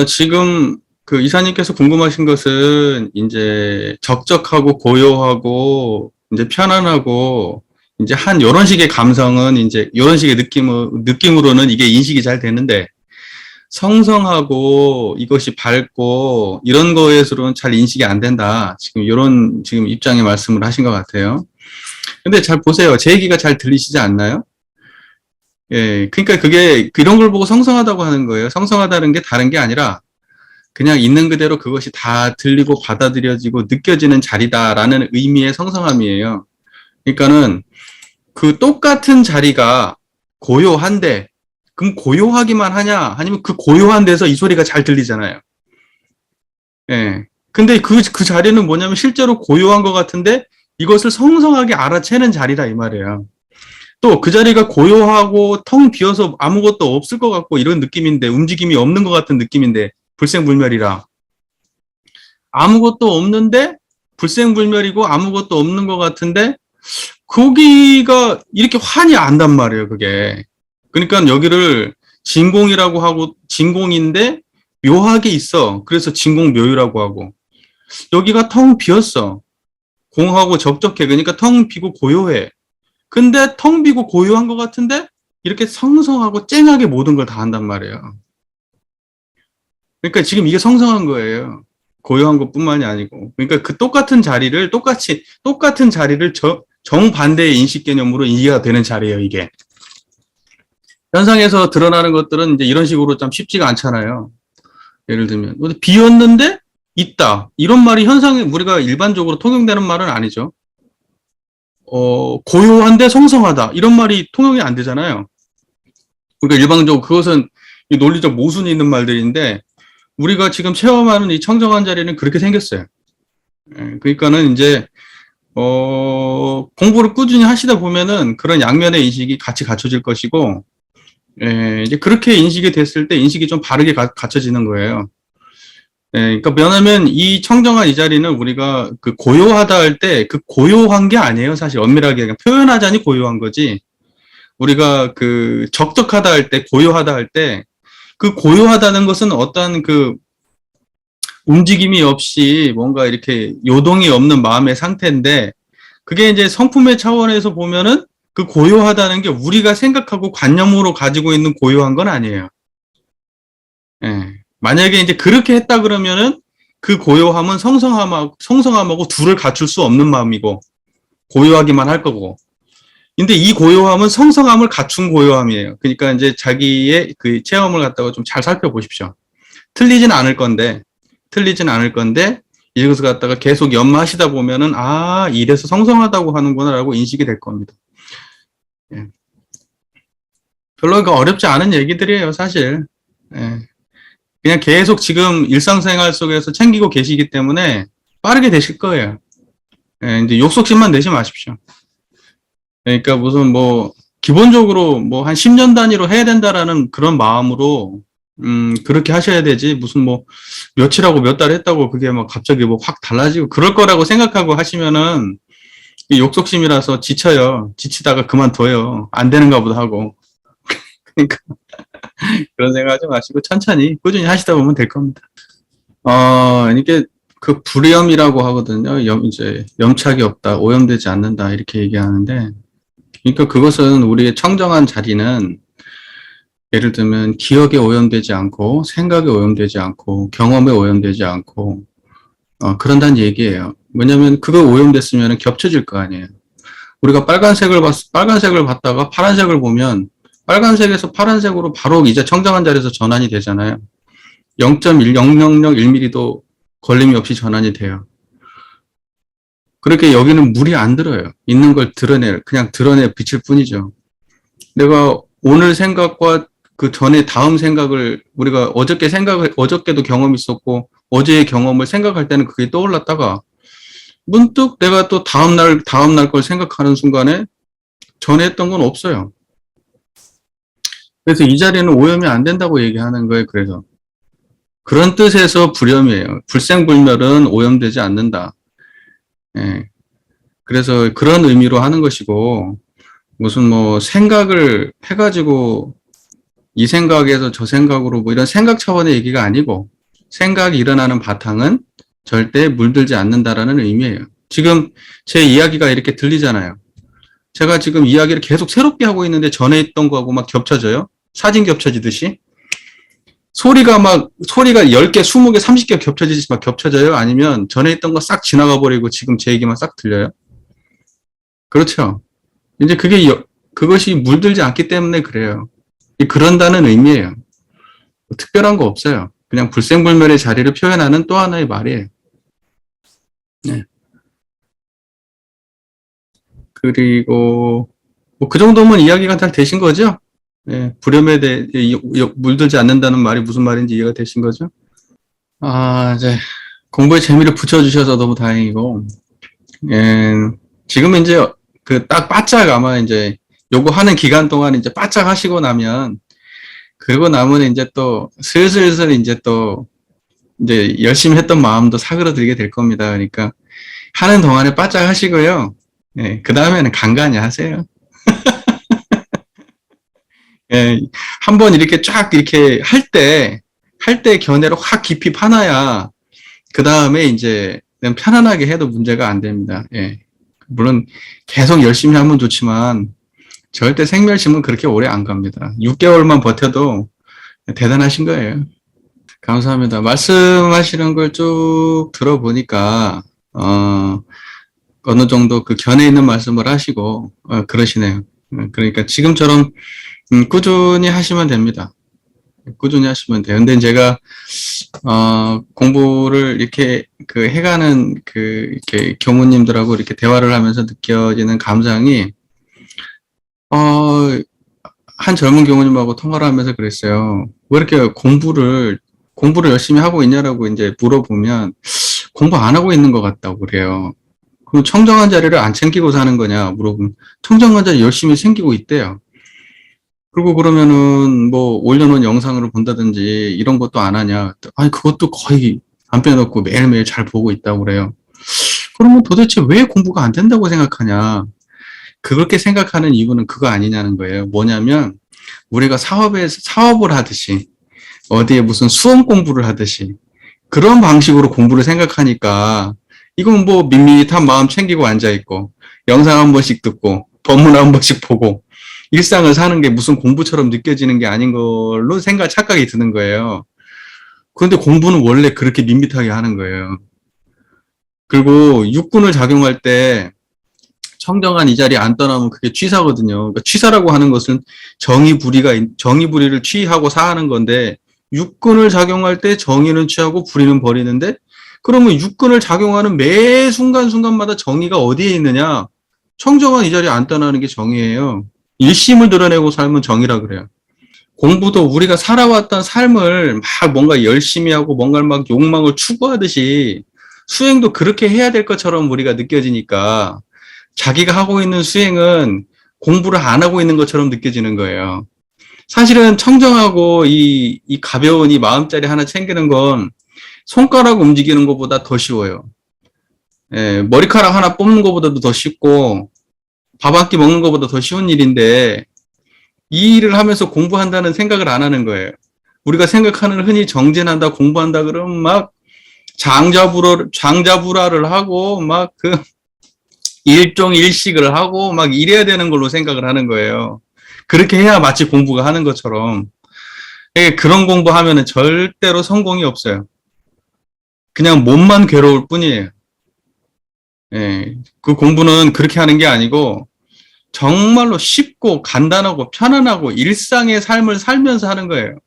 지금 그 이사님께서 궁금하신 것은 이제 적적하고 고요하고 이제 편안하고 이제 한 요런 식의 감성은 이제 요런 식의 느낌으로는 이게 인식이 잘 되는데 성성하고 이것이 밝고 이런 거에서는 잘 인식이 안 된다. 지금 요런 지금 입장의 말씀을 하신 것 같아요. 근데 잘 보세요. 제 얘기가 잘 들리시지 않나요? 예, 그러니까 그게 이런 걸 보고 성성하다고 하는 거예요. 성성하다는 게 다른 게 아니라 그냥 있는 그대로 그것이 다 들리고 받아들여지고 느껴지는 자리다라는 의미의 성성함이에요. 그러니까는 그 똑같은 자리가 고요한데, 그럼 고요하기만 하냐? 아니면 그 고요한 데서 이 소리가 잘 들리잖아요. 예. 근데 그 자리는 뭐냐면 실제로 고요한 것 같은데 이것을 성성하게 알아채는 자리다 이 말이에요. 또 그 자리가 고요하고 텅 비어서 아무것도 없을 것 같고 이런 느낌인데 움직임이 없는 것 같은 느낌인데 불생불멸이라 아무것도 없는데 불생불멸이고 아무것도 없는 것 같은데 거기가 이렇게 환히 안단 말이에요, 그게. 그러니까 여기를 진공이라고 하고 진공인데 묘하게 있어. 그래서 진공묘유라고 하고 여기가 텅 비었어. 공하고 적적해. 그러니까 텅 비고 고요해. 근데 텅 비고 고요한 것 같은데 이렇게 성성하고 쨍하게 모든 걸 다 한단 말이에요. 그러니까 지금 이게 성성한 거예요. 고요한 것뿐만이 아니고. 그러니까 그 똑같은 자리를 정반대의 인식 개념으로 이해가 되는 자리예요, 이게. 현상에서 드러나는 것들은 이제 이런 식으로 좀 쉽지가 않잖아요. 예를 들면 비었는데 있다. 이런 말이 현상에 우리가 일반적으로 통용되는 말은 아니죠. 고요한데 성성하다. 이런 말이 통용이 안 되잖아요. 그러니까 일반적으로 그것은 논리적 모순이 있는 말들인데 우리가 지금 체험하는 이 청정한 자리는 그렇게 생겼어요. 그러니까는 이제 공부를 꾸준히 하시다 보면은 그런 양면의 인식이 같이 갖춰질 것이고 이제 그렇게 인식이 됐을 때 인식이 좀 바르게 갖춰지는 거예요. 그러니까 왜냐하면 이 청정한 이 자리는 우리가 그 고요하다 할 때 그 고요한 게 아니에요. 사실 엄밀하게 그냥 표현하자니 고요한 거지. 우리가 그 적적하다 할 때, 고요하다 할 때, 그 고요하다는 것은 어떤 그 움직임이 없이 뭔가 이렇게 요동이 없는 마음의 상태인데, 그게 이제 성품의 차원에서 보면은 그 고요하다는 게 우리가 생각하고 관념으로 가지고 있는 고요한 건 아니에요. 예. 만약에 이제 그렇게 했다 그러면은 그 고요함은 성성함하고 둘을 갖출 수 없는 마음이고, 고요하기만 할 거고. 근데 이 고요함은 성성함을 갖춘 고요함이에요. 그러니까 이제 자기의 그 체험을 갖다가 좀 잘 살펴보십시오. 틀리진 않을 건데, 틀리진 않을 건데, 이것을 갖다가 계속 연마하시다 보면은, 아, 이래서 성성하다고 하는구나라고 인식이 될 겁니다. 예. 별로 어렵지 않은 얘기들이에요, 사실. 예. 그냥 계속 지금 일상생활 속에서 챙기고 계시기 때문에 빠르게 되실 거예요. 예, 이제 욕심만 내지 마십시오. 그러니까 무슨 뭐, 기본적으로 뭐 한 10년 단위로 해야 된다라는 그런 마음으로, 그렇게 하셔야 되지. 무슨 뭐, 며칠하고 몇 달 했다고 그게 막 갑자기 뭐 확 달라지고 그럴 거라고 생각하고 하시면은, 욕심이라서 지쳐요. 지치다가 그만둬요. 안 되는가 보다 하고. 그러니까 그런 생각하지 마시고 천천히 꾸준히 하시다 보면 될 겁니다. 이게 그 불염이라고 하거든요. 이제 염착이 없다, 오염되지 않는다 이렇게 얘기하는데, 그러니까 그것은 우리의 청정한 자리는 예를 들면 기억에 오염되지 않고 생각에 오염되지 않고 경험에 오염되지 않고 그런다는 얘기예요. 왜냐하면 그거 오염됐으면 겹쳐질 거 아니에요. 우리가 빨간색을 봤다가 파란색을 보면 빨간색에서 파란색으로 바로 이제 청정한 자리에서 전환이 되잖아요. 0.0001mm도 걸림이 없이 전환이 돼요. 그렇게 여기는 물이 안 들어요. 있는 걸 그냥 드러내 비칠 뿐이죠. 내가 오늘 생각과 그 전에 다음 생각을 우리가 어저께도 경험이 있었고 어제의 경험을 생각할 때는 그게 떠올랐다가 문득 내가 또 다음날 걸 생각하는 순간에 전에 했던 건 없어요. 그래서 이 자리는 오염이 안 된다고 얘기하는 거예요. 그래서 그런 뜻에서 불염이에요. 불생불멸은 오염되지 않는다. 예. 그래서 그런 의미로 하는 것이고 무슨 뭐 생각을 해가지고 이 생각에서 저 생각으로 뭐 이런 생각 차원의 얘기가 아니고 생각이 일어나는 바탕은 절대 물들지 않는다라는 의미예요. 지금 제 이야기가 이렇게 들리잖아요. 제가 지금 이야기를 계속 새롭게 하고 있는데 전에 있던 거하고 막 겹쳐져요. 사진 겹쳐지듯이. 소리가 10개, 20개, 30개 겹쳐지듯이 막 겹쳐져요? 아니면 전에 있던 거 싹 지나가 버리고 지금 제 얘기만 싹 들려요? 그렇죠. 이제 그것이 물들지 않기 때문에 그래요. 그런다는 의미예요. 특별한 거 없어요. 그냥 불생불멸의 자리를 표현하는 또 하나의 말이에요. 네. 그리고 뭐 그 정도면 이야기가 잘 되신 거죠? 네, 불염에 대해 물들지 않는다는 말이 무슨 말인지 이해가 되신 거죠? 이제 공부에 재미를 붙여주셔서 너무 다행이고, 예, 지금은 이제 그 딱 바짝 아마 이제 요거 하는 기간 동안 이제 바짝 하시고 나면, 그러고 나면 이제 또 슬슬 이제 또 이제 열심히 했던 마음도 사그러들게 될 겁니다. 그러니까 하는 동안에 바짝 하시고요. 예, 그 다음에는 간간히 하세요. 예, 한번 이렇게 쫙 이렇게 할 때 견해를 확 깊이 파놔야 그 다음에 이제 그냥 편안하게 해도 문제가 안 됩니다. 예. 물론 계속 열심히 하면 좋지만 절대 생멸심은 그렇게 오래 안 갑니다. 6개월만 버텨도 대단하신 거예요. 감사합니다. 말씀하시는 걸 쭉 들어보니까 어느 정도 그 견해 있는 말씀을 하시고 그러시네요. 그러니까 지금처럼 꾸준히 하시면 됩니다. 꾸준히 하시면 돼요. 근데 제가 공부를 이렇게 그 해가는 그 이렇게 교무님들하고 이렇게 대화를 하면서 느껴지는 감상이 한 젊은 교무님하고 통화를 하면서 그랬어요. 왜 이렇게 공부를 열심히 하고 있냐라고 이제 물어보면 공부 안 하고 있는 것 같다고 그래요. 그럼 청정한 자리를 안 챙기고 사는 거냐 물어보면 청정한 자리 열심히 챙기고 있대요. 그리고 그러면은 뭐 올려놓은 영상을 본다든지 이런 것도 안 하냐? 아니 그것도 거의 안 빼놓고 매일매일 잘 보고 있다고 그래요. 그러면 도대체 왜 공부가 안 된다고 생각하냐? 그렇게 생각하는 이유는 그거 아니냐는 거예요. 뭐냐면 우리가 사업을 하듯이 어디에 무슨 수험 공부를 하듯이 그런 방식으로 공부를 생각하니까 이건 뭐 밋밋한 마음 챙기고 앉아있고 영상 한 번씩 듣고 본문 한 번씩 보고 일상을 사는 게 무슨 공부처럼 느껴지는 게 아닌 걸로 착각이 드는 거예요. 그런데 공부는 원래 그렇게 밋밋하게 하는 거예요. 그리고 육군을 작용할 때 청정한 이 자리에 안 떠나면 그게 취사거든요. 그러니까 취사라고 하는 것은 정의불의를 취하고 사하는 건데 육군을 작용할 때 정의는 취하고 불의는 버리는데 그러면 육군을 작용하는 매 순간순간마다 정의가 어디에 있느냐? 청정한 이 자리에 안 떠나는 게 정의예요. 일심을 드러내고 살면 정의라 그래요. 공부도 우리가 살아왔던 삶을 막 뭔가 열심히 하고 뭔가를 막 욕망을 추구하듯이 수행도 그렇게 해야 될 것처럼 우리가 느껴지니까 자기가 하고 있는 수행은 공부를 안 하고 있는 것처럼 느껴지는 거예요. 사실은 청정하고 이 가벼운 이 마음자리 하나 챙기는 건 손가락 움직이는 것보다 더 쉬워요. 예, 머리카락 하나 뽑는 것보다도 더 쉽고 밥 한 끼 먹는 것보다 더 쉬운 일인데 이 일을 하면서 공부한다는 생각을 안 하는 거예요. 우리가 생각하는 흔히 정진한다, 공부한다 그러면 막 장자불화를 하고 막 그 일종일식을 하고 막 이래야 되는 걸로 생각을 하는 거예요. 그렇게 해야 마치 공부가 하는 것처럼. 그런 공부하면은 절대로 성공이 없어요. 그냥 몸만 괴로울 뿐이에요. 예, 그 공부는 그렇게 하는 게 아니고 정말로 쉽고 간단하고 편안하고 일상의 삶을 살면서 하는 거예요.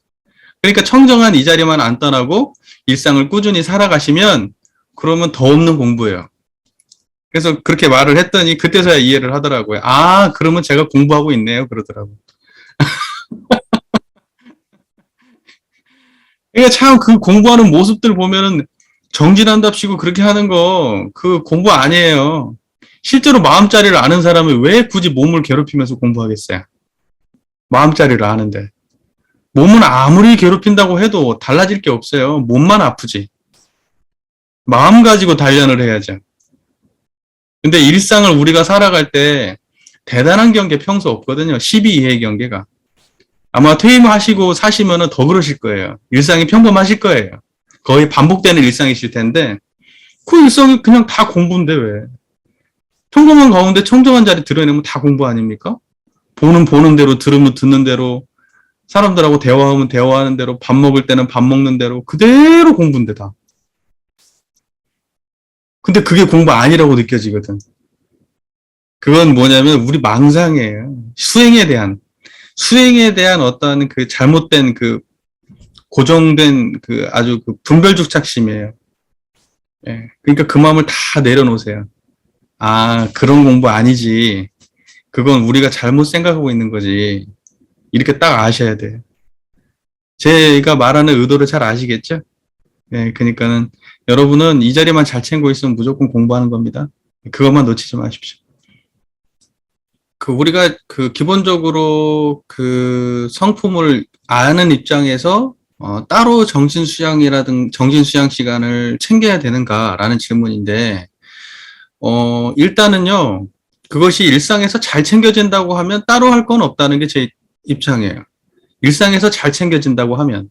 그러니까 청정한 이 자리만 안 떠나고 일상을 꾸준히 살아가시면 그러면 더 없는 공부예요. 그래서 그렇게 말을 했더니 그때서야 이해를 하더라고요. 아, 그러면 제가 공부하고 있네요. 그러더라고요. 그러니까 참 그 공부하는 모습들 보면은 정진한답시고 그렇게 하는 거 그 공부 아니에요. 실제로 마음자리를 아는 사람이 왜 굳이 몸을 괴롭히면서 공부하겠어요? 마음자리를 아는데. 몸은 아무리 괴롭힌다고 해도 달라질 게 없어요. 몸만 아프지. 마음 가지고 단련을 해야죠. 근데 일상을 우리가 살아갈 때 대단한 경계 평소 없거든요. 12 이하의 경계가. 아마 퇴임하시고 사시면은 더 그러실 거예요. 일상이 평범하실 거예요. 거의 반복되는 일상이실 텐데, 그 일상이 그냥 다 공부인데 왜? 평범한 가운데 청정한 자리 드러내면 다 공부 아닙니까? 보는 대로, 들으면 듣는 대로, 사람들하고 대화하면 대화하는 대로, 밥 먹을 때는 밥 먹는 대로, 그대로 공부인데 다. 근데 그게 공부 아니라고 느껴지거든. 그건 뭐냐면 우리 망상이에요. 수행에 대한 어떤 그 잘못된 그 고정된 그 아주 그 분별주착심이에요. 예. 그러니까 그 마음을 다 내려놓으세요. 아, 그런 공부 아니지. 그건 우리가 잘못 생각하고 있는 거지. 이렇게 딱 아셔야 돼요. 제가 말하는 의도를 잘 아시겠죠? 예, 그러니까는 여러분은 이 자리만 잘 챙고 있으면 무조건 공부하는 겁니다. 그것만 놓치지 마십시오. 우리가 기본적으로 성품을 아는 입장에서 따로 정신 수양 시간을 챙겨야 되는가라는 질문인데, 일단은요, 그것이 일상에서 잘 챙겨진다고 하면 따로 할 건 없다는 게 제 입장이에요. 일상에서 잘 챙겨진다고 하면,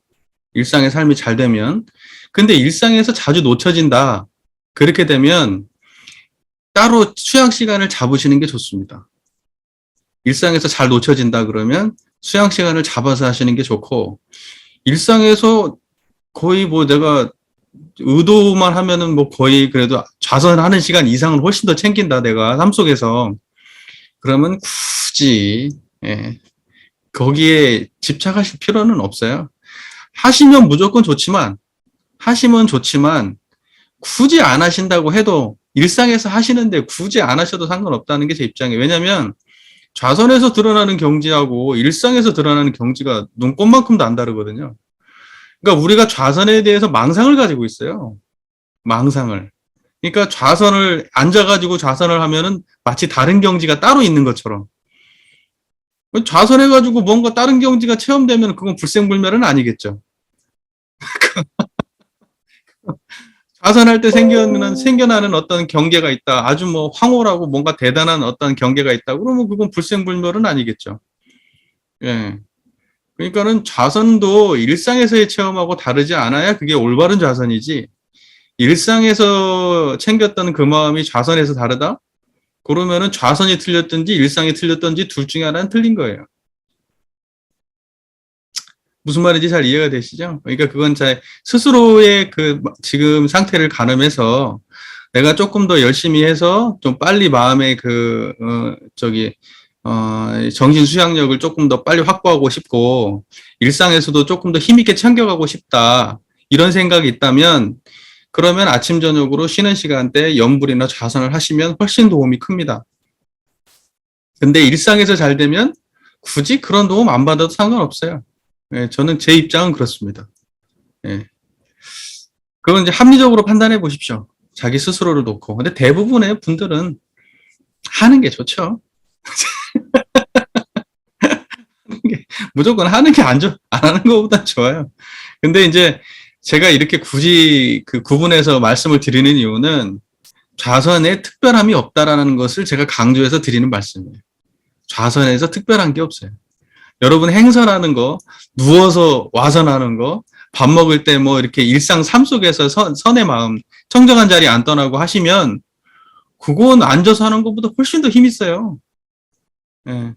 일상의 삶이 잘 되면, 근데 일상에서 자주 놓쳐진다. 그렇게 되면 따로 수양 시간을 잡으시는 게 좋습니다. 일상에서 잘 놓쳐진다 그러면 수양 시간을 잡아서 하시는 게 좋고, 일상에서 거의 뭐 내가 의도만 하면은 뭐 거의 그래도 좌선하는 시간 이상은 훨씬 더 챙긴다, 내가 삶 속에서. 그러면 굳이, 예, 거기에 집착하실 필요는 없어요. 하시면 좋지만, 굳이 안 하신다고 해도 일상에서 하시는데 굳이 안 하셔도 상관없다는 게 제 입장이에요. 왜냐면 좌선에서 드러나는 경지하고 일상에서 드러나는 경지가 눈꽃만큼도 안 다르거든요. 그러니까 우리가 좌선에 대해서 망상을 가지고 있어요. 망상을. 그러니까 좌선을 앉아가지고 좌선을 하면은 마치 다른 경지가 따로 있는 것처럼. 좌선해가지고 뭔가 다른 경지가 체험되면 그건 불생불멸은 아니겠죠. 좌선할 때 생겨나는 어떤 경계가 있다. 아주 뭐 황홀하고 뭔가 대단한 어떤 경계가 있다. 그러면 그건 불생불멸은 아니겠죠. 예. 그러니까는 좌선도 일상에서의 체험하고 다르지 않아야 그게 올바른 좌선이지. 일상에서 챙겼던 그 마음이 좌선에서 다르다? 그러면은 좌선이 틀렸든지 일상이 틀렸든지 둘 중에 하나는 틀린 거예요. 무슨 말인지 잘 이해가 되시죠? 그러니까 그건 제 스스로의 지금 상태를 가늠해서 내가 조금 더 열심히 해서 좀 빨리 마음의 정신 수양력을 조금 더 빨리 확보하고 싶고, 일상에서도 조금 더 힘있게 챙겨가고 싶다. 이런 생각이 있다면, 그러면 아침, 저녁으로 쉬는 시간대에 염불이나 좌선을 하시면 훨씬 도움이 큽니다. 근데 일상에서 잘 되면 굳이 그런 도움 안 받아도 상관없어요. 예, 저는 제 입장은 그렇습니다. 예. 그건 이제 합리적으로 판단해 보십시오. 자기 스스로를 놓고. 근데 대부분의 분들은 하는 게 좋죠. 무조건 하는 게 안 하는 것보다 좋아요. 근데 이제 제가 이렇게 굳이 구분해서 말씀을 드리는 이유는 좌선에 특별함이 없다라는 것을 제가 강조해서 드리는 말씀이에요. 좌선에서 특별한 게 없어요. 여러분 행선하는 거, 누워서 와선하는 거, 밥 먹을 때 뭐 이렇게 일상 삶 속에서 선의 마음, 청정한 자리 안 떠나고 하시면 그건 앉아서 하는 것보다 훨씬 더 힘이 있어요. 예.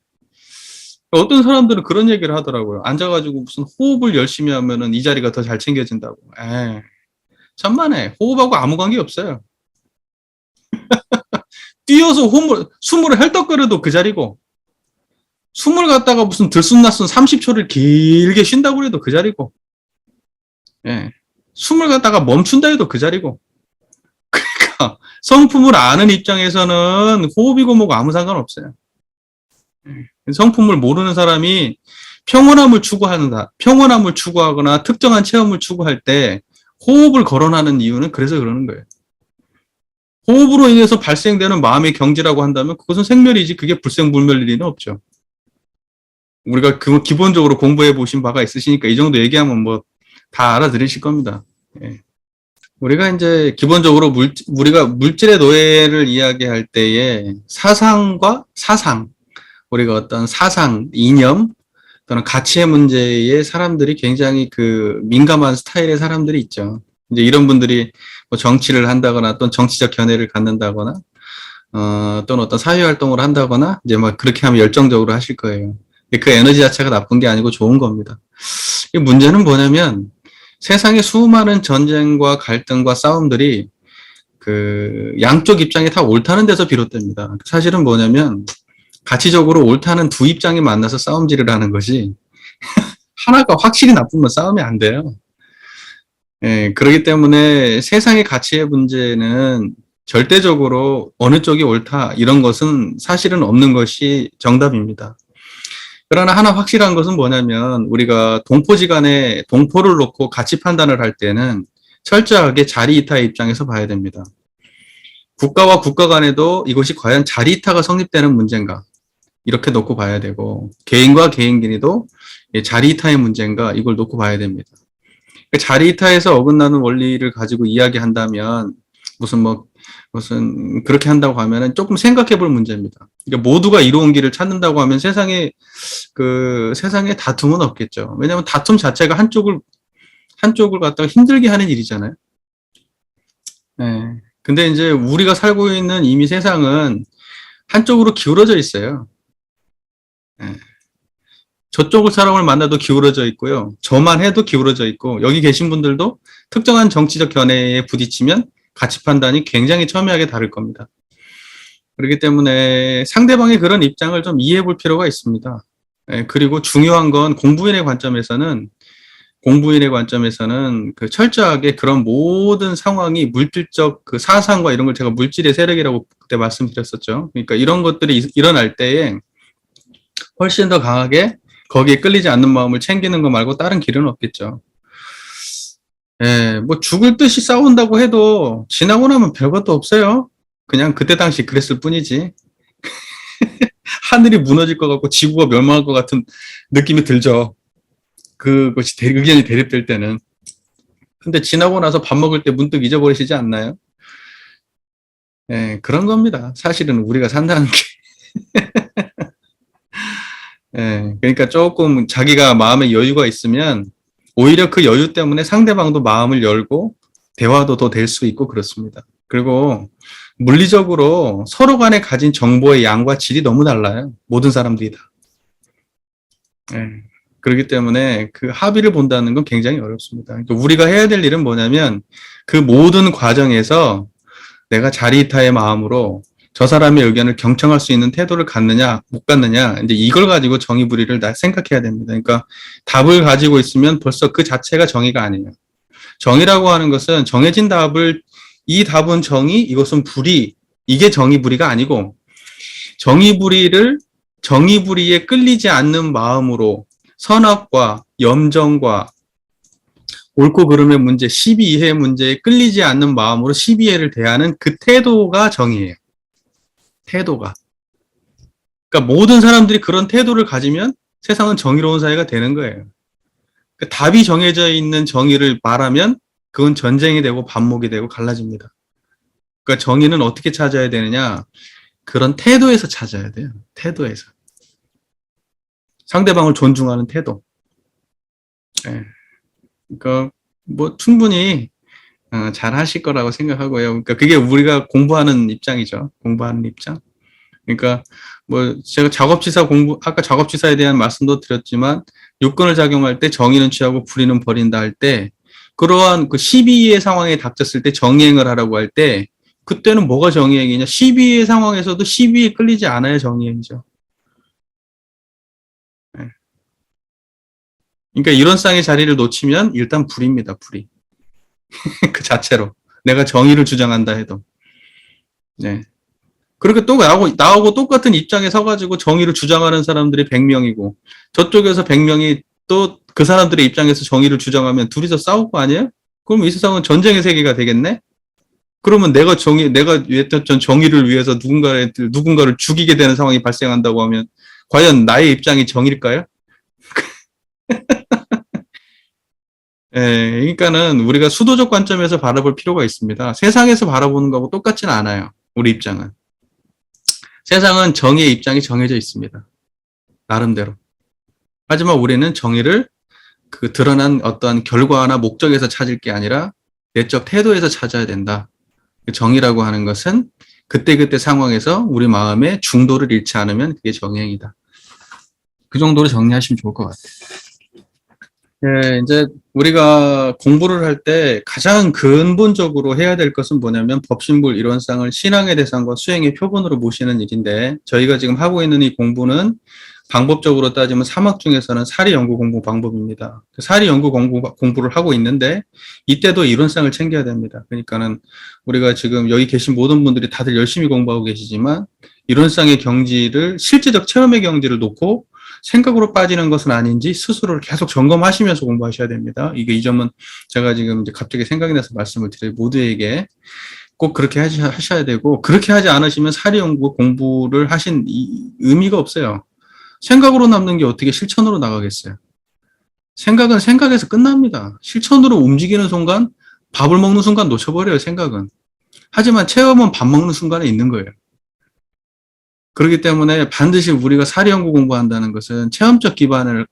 어떤 사람들은 그런 얘기를 하더라고요. 앉아가지고 무슨 호흡을 열심히 하면은 이 자리가 더 잘 챙겨진다고. 에이, 천만에. 호흡하고 아무 관계 없어요. 뛰어서 숨을 헐떡거려도 그 자리고, 숨을 갖다가 무슨 들숨날숨 30초를 길게 쉰다고 해도 그 자리고, 예. 숨을 갖다가 멈춘다 해도 그 자리고. 그러니까 성품을 아는 입장에서는 호흡이고 뭐고 아무 상관없어요. 성품을 모르는 사람이 평온함을 추구하거나 특정한 체험을 추구할 때 호흡을 거론하는 이유는 그래서 그러는 거예요. 호흡으로 인해서 발생되는 마음의 경지라고 한다면 그것은 생멸이지, 그게 불생불멸일 리는 없죠. 우리가 기본적으로 공부해 보신 바가 있으시니까 이 정도 얘기하면 뭐 다 알아들으실 겁니다. 예. 우리가 이제 기본적으로 우리가 물질의 노예를 이야기할 때에 사상과 사상, 우리가 어떤 사상, 이념, 또는 가치의 문제에 사람들이 굉장히 그 민감한 스타일의 사람들이 있죠. 이제 이런 분들이 뭐 정치를 한다거나 또는 정치적 견해를 갖는다거나 또는 어떤 사회 활동을 한다거나 이제 막 그렇게 하면 열정적으로 하실 거예요. 그 에너지 자체가 나쁜 게 아니고 좋은 겁니다. 이 문제는 뭐냐면 세상의 수많은 전쟁과 갈등과 싸움들이 그 양쪽 입장이 다 옳다는 데서 비롯됩니다. 사실은 뭐냐면 가치적으로 옳다는 두 입장이 만나서 싸움질을 하는 것이 하나가 확실히 나쁘면 싸움이 안 돼요. 예, 그렇기 때문에 세상의 가치의 문제는 절대적으로 어느 쪽이 옳다 이런 것은 사실은 없는 것이 정답입니다. 그러나 하나 확실한 것은 뭐냐면 우리가 동포지간에 동포를 놓고 가치 판단을 할 때는 철저하게 자리이타의 입장에서 봐야 됩니다. 국가와 국가 간에도 이것이 과연 자리이타가 성립되는 문제인가 이렇게 놓고 봐야 되고 개인과 개인끼리도 자리이타의 문제인가 이걸 놓고 봐야 됩니다. 자리이타에서 어긋나는 원리를 가지고 이야기한다면 무슨 그렇게 한다고 하면은 조금 생각해 볼 문제입니다. 그러니까 모두가 이로운 길을 찾는다고 하면 세상에 다툼은 없겠죠. 왜냐하면 다툼 자체가 한쪽을 갖다가 힘들게 하는 일이잖아요. 네. 근데 이제 우리가 살고 있는 이미 세상은 한쪽으로 기울어져 있어요. 네. 저쪽 사람을 만나도 기울어져 있고요. 저만 해도 기울어져 있고 여기 계신 분들도 특정한 정치적 견해에 부딪히면 가치 판단이 굉장히 첨예하게 다를 겁니다. 그렇기 때문에 상대방의 그런 입장을 좀 이해해 볼 필요가 있습니다. 그리고 중요한 건 공부인의 관점에서는 그 철저하게 그런 모든 상황이 물질적 그 사상과 이런 걸 제가 물질의 세력이라고 그때 말씀드렸었죠. 그러니까 이런 것들이 일어날 때에 훨씬 더 강하게 거기에 끌리지 않는 마음을 챙기는 거 말고 다른 길은 없겠죠. 뭐 죽을 듯이 싸운다고 해도 지나고 나면 별것도 없어요. 그냥 그때 당시 그랬을 뿐이지. 하늘이 무너질 것 같고 지구가 멸망할 것 같은 느낌이 들죠. 그것이 의견이 대립될 때는. 근데 지나고 나서 밥 먹을 때 문득 잊어버리시지 않나요? 그런 겁니다. 사실은 우리가 산다는 게. 그러니까 조금 자기가 마음에 여유가 있으면 오히려 그 여유 때문에 상대방도 마음을 열고 대화도 더 될 수 있고 그렇습니다. 그리고 물리적으로 서로 간에 가진 정보의 양과 질이 너무 달라요. 모든 사람들이 다. 그렇기 때문에 그 합의를 본다는 건 굉장히 어렵습니다. 그러니까 우리가 해야 될 일은 뭐냐면 그 모든 과정에서 내가 자리이타의 마음으로 저 사람의 의견을 경청할 수 있는 태도를 갖느냐 못 갖느냐 이제 이걸 가지고 정의불의를 생각해야 됩니다. 그러니까 답을 가지고 있으면 벌써 그 자체가 정의가 아니에요. 정의라고 하는 것은 정해진 답을 이 답은 정의, 이것은 불의 이게 정의불의가 아니고 정의불의에 끌리지 않는 마음으로 선악과 염정과 옳고 그름의 문제, 시비이해의 문제에 끌리지 않는 마음으로 시비이해를 대하는 그 태도가 정의예요. 태도가. 그러니까 모든 사람들이 그런 태도를 가지면 세상은 정의로운 사회가 되는 거예요. 그러니까 답이 정해져 있는 정의를 말하면 그건 전쟁이 되고 반목이 되고 갈라집니다. 그러니까 정의는 어떻게 찾아야 되느냐? 그런 태도에서 찾아야 돼요. 태도에서. 상대방을 존중하는 태도. 그러니까 뭐 충분히 잘 하실 거라고 생각하고요. 그러니까 그게 우리가 공부하는 입장이죠. 공부하는 입장. 그러니까 뭐 제가 아까 작업지사에 대한 말씀도 드렸지만 요건을 작용할 때 정의는 취하고 불의는 버린다 할 때 그러한 그 시비의 상황에 닥쳤을 때 정의행을 하라고 할 때 그때는 뭐가 정의행이냐? 시비의 상황에서도 시비에 끌리지 않아야 정의행이죠. 그러니까 이런 쌍의 자리를 놓치면 일단 불입니다. 불이. 그 자체로. 내가 정의를 주장한다 해도. 네. 그렇게 또 나하고 똑같은 입장에 서가지고 정의를 주장하는 사람들이 100명이고, 저쪽에서 100명이 또 그 사람들의 입장에서 정의를 주장하면 둘이서 싸울 거 아니에요? 그럼 이 세상은 전쟁의 세계가 되겠네? 그러면 내가 어떤 정의를 위해서 누군가를 죽이게 되는 상황이 발생한다고 하면, 과연 나의 입장이 정의일까요? 그러니까는 우리가 수도적 관점에서 바라볼 필요가 있습니다. 세상에서 바라보는 거하고 똑같지는 않아요. 우리 입장은. 세상은 정의의 입장이 정해져 있습니다. 나름대로. 하지만 우리는 정의를 그 드러난 어떤 결과나 목적에서 찾을 게 아니라 내적 태도에서 찾아야 된다. 그 정의라고 하는 것은 그때그때 상황에서 우리 마음의 중도를 잃지 않으면 그게 정의행위다. 그 정도로 정리하시면 좋을 것 같아요. 예, 이제 우리가 공부를 할 때 가장 근본적으로 해야 될 것은 뭐냐면 법신불 이론상을 신앙의 대상과 수행의 표본으로 모시는 일인데, 저희가 지금 하고 있는 이 공부는 방법적으로 따지면 3학 중에서는 사리 연구 공부 방법입니다. 사리 연구 공부를 하고 있는데 이때도 이론상을 챙겨야 됩니다. 그러니까는 우리가 지금 여기 계신 모든 분들이 다들 열심히 공부하고 계시지만 이론상의 경지를, 실제적 체험의 경지를 놓고 생각으로 빠지는 것은 아닌지 스스로를 계속 점검하시면서 공부하셔야 됩니다. 이 점은 제가 지금 이제 갑자기 생각이 나서 말씀을 드려요. 모두에게 꼭 그렇게 하셔야 되고, 그렇게 하지 않으시면 사리 연구 공부를 하신 의미가 없어요. 생각으로 남는 게 어떻게 실천으로 나가겠어요? 생각은 생각에서 끝납니다. 실천으로 움직이는 순간, 밥을 먹는 순간 놓쳐버려요, 생각은. 하지만 체험은 밥 먹는 순간에 있는 거예요. 그렇기 때문에 반드시 우리가 사리 연구 공부한다는 것은 체험적 기반을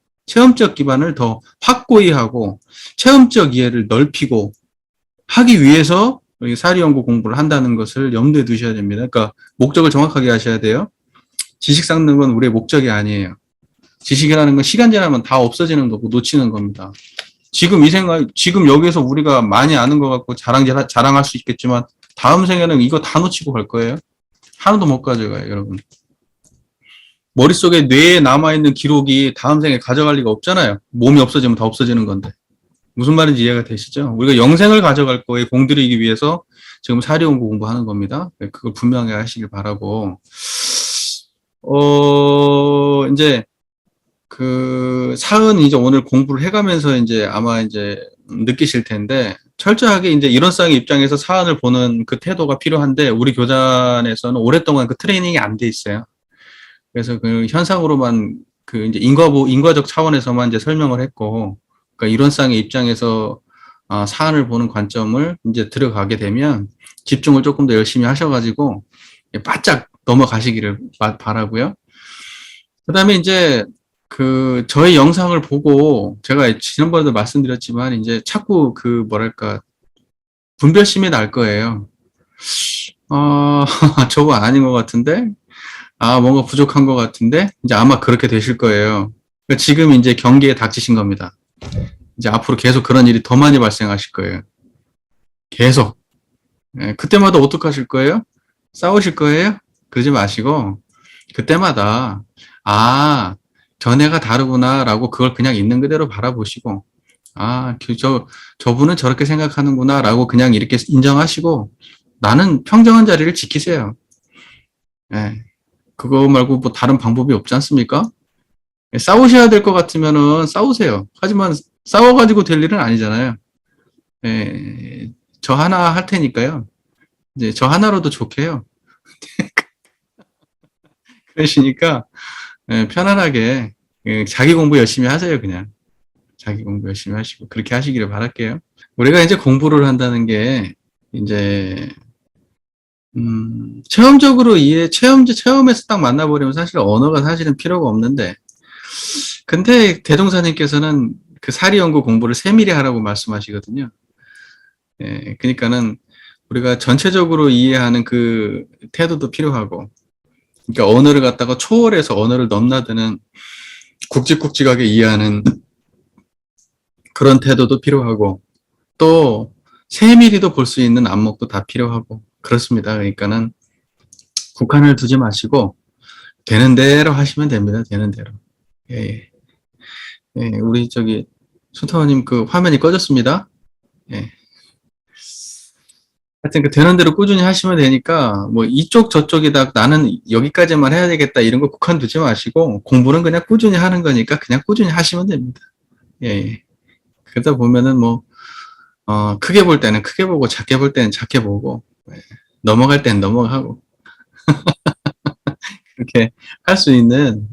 더 확고히 하고, 체험적 이해를 넓히고 하기 위해서 사리 연구 공부를 한다는 것을 염두에 두셔야 됩니다. 그러니까 목적을 정확하게 하셔야 돼요. 지식 쌓는 건 우리의 목적이 아니에요. 지식이라는 건 시간 지나면 다 없어지는 거고 놓치는 겁니다. 지금 여기에서 우리가 많이 아는 것 같고 자랑할 수 있겠지만 다음 생에는 이거 다 놓치고 갈 거예요. 하나도 못 가져가요, 여러분. 머릿속에 뇌에 남아있는 기록이 다음 생에 가져갈 리가 없잖아요. 몸이 없어지면 다 없어지는 건데. 무슨 말인지 이해가 되시죠? 우리가 영생을 가져갈 거에 공들이기 위해서 지금 사리연구 공부하는 겁니다. 그걸 분명히 하시길 바라고. 이제 사은 이제 오늘 공부를 해가면서 이제 아마 이제 느끼실 텐데, 철저하게 이제 이론상의 입장에서 사안을 보는 그 태도가 필요한데, 우리 교단에서는 오랫동안 그 트레이닝이 안 돼 있어요. 그래서 그 현상으로만 이제 인과적 차원에서만 이제 설명을 했고, 그러니까 이론상의 입장에서 사안을 보는 관점을 이제 들어가게 되면 집중을 조금 더 열심히 하셔가지고 바짝 넘어가시기를 바라고요. 그다음에 이제 저희 영상을 보고 제가 지난번에도 말씀드렸지만 이제 자꾸 분별심이 날 거예요. 저거 아닌 것 같은데, 뭔가 부족한 것 같은데, 이제 아마 그렇게 되실 거예요. 그러니까 지금 이제 경계에 닥치신 겁니다. 이제 앞으로 계속 그런 일이 더 많이 발생하실 거예요. 계속. 그때마다 어떡하실 거예요? 싸우실 거예요? 그러지 마시고, 그때마다, 전애가 다르구나라고 그걸 그냥 있는 그대로 바라보시고, 저분은 저렇게 생각하는구나라고 그냥 이렇게 인정하시고, 나는 평정한 자리를 지키세요. 그거 말고 뭐 다른 방법이 없지 않습니까? 싸우셔야 될 것 같으면은 싸우세요. 하지만 싸워가지고 될 일은 아니잖아요. 저 하나 할 테니까요. 이제 저 하나로도 좋게 해요. 그러시니까 편안하게 자기 공부 열심히 하세요, 그냥. 자기 공부 열심히 하시고 그렇게 하시기를 바랄게요. 우리가 이제 공부를 한다는 게 이제 체험적으로 체험에서 딱 만나버리면 사실 언어가 사실은 필요가 없는데, 근데 대종사님께서는 그 사리 연구 공부를 세밀히 하라고 말씀하시거든요. 그러니까는 우리가 전체적으로 이해하는 그 태도도 필요하고, 그러니까 언어를 갖다가 초월해서 언어를 넘나드는 굵직굵직하게 이해하는 그런 태도도 필요하고, 또 세밀히도 볼 수 있는 안목도 다 필요하고 그렇습니다. 그러니까는 국한을 두지 마시고 되는 대로 하시면 됩니다. 되는 대로. 우리 손타원님 그 화면이 꺼졌습니다. 하여튼 되는 대로 꾸준히 하시면 되니까 뭐 이쪽 저쪽이다 나는 여기까지만 해야 되겠다 이런 거 국한 두지 마시고 공부는 그냥 꾸준히 하는 거니까 그냥 꾸준히 하시면 됩니다. 그러다 보면은 크게 볼 때는 크게 보고 작게 볼 때는 작게 보고 넘어갈 때는 넘어가고 그렇게 할 수 있는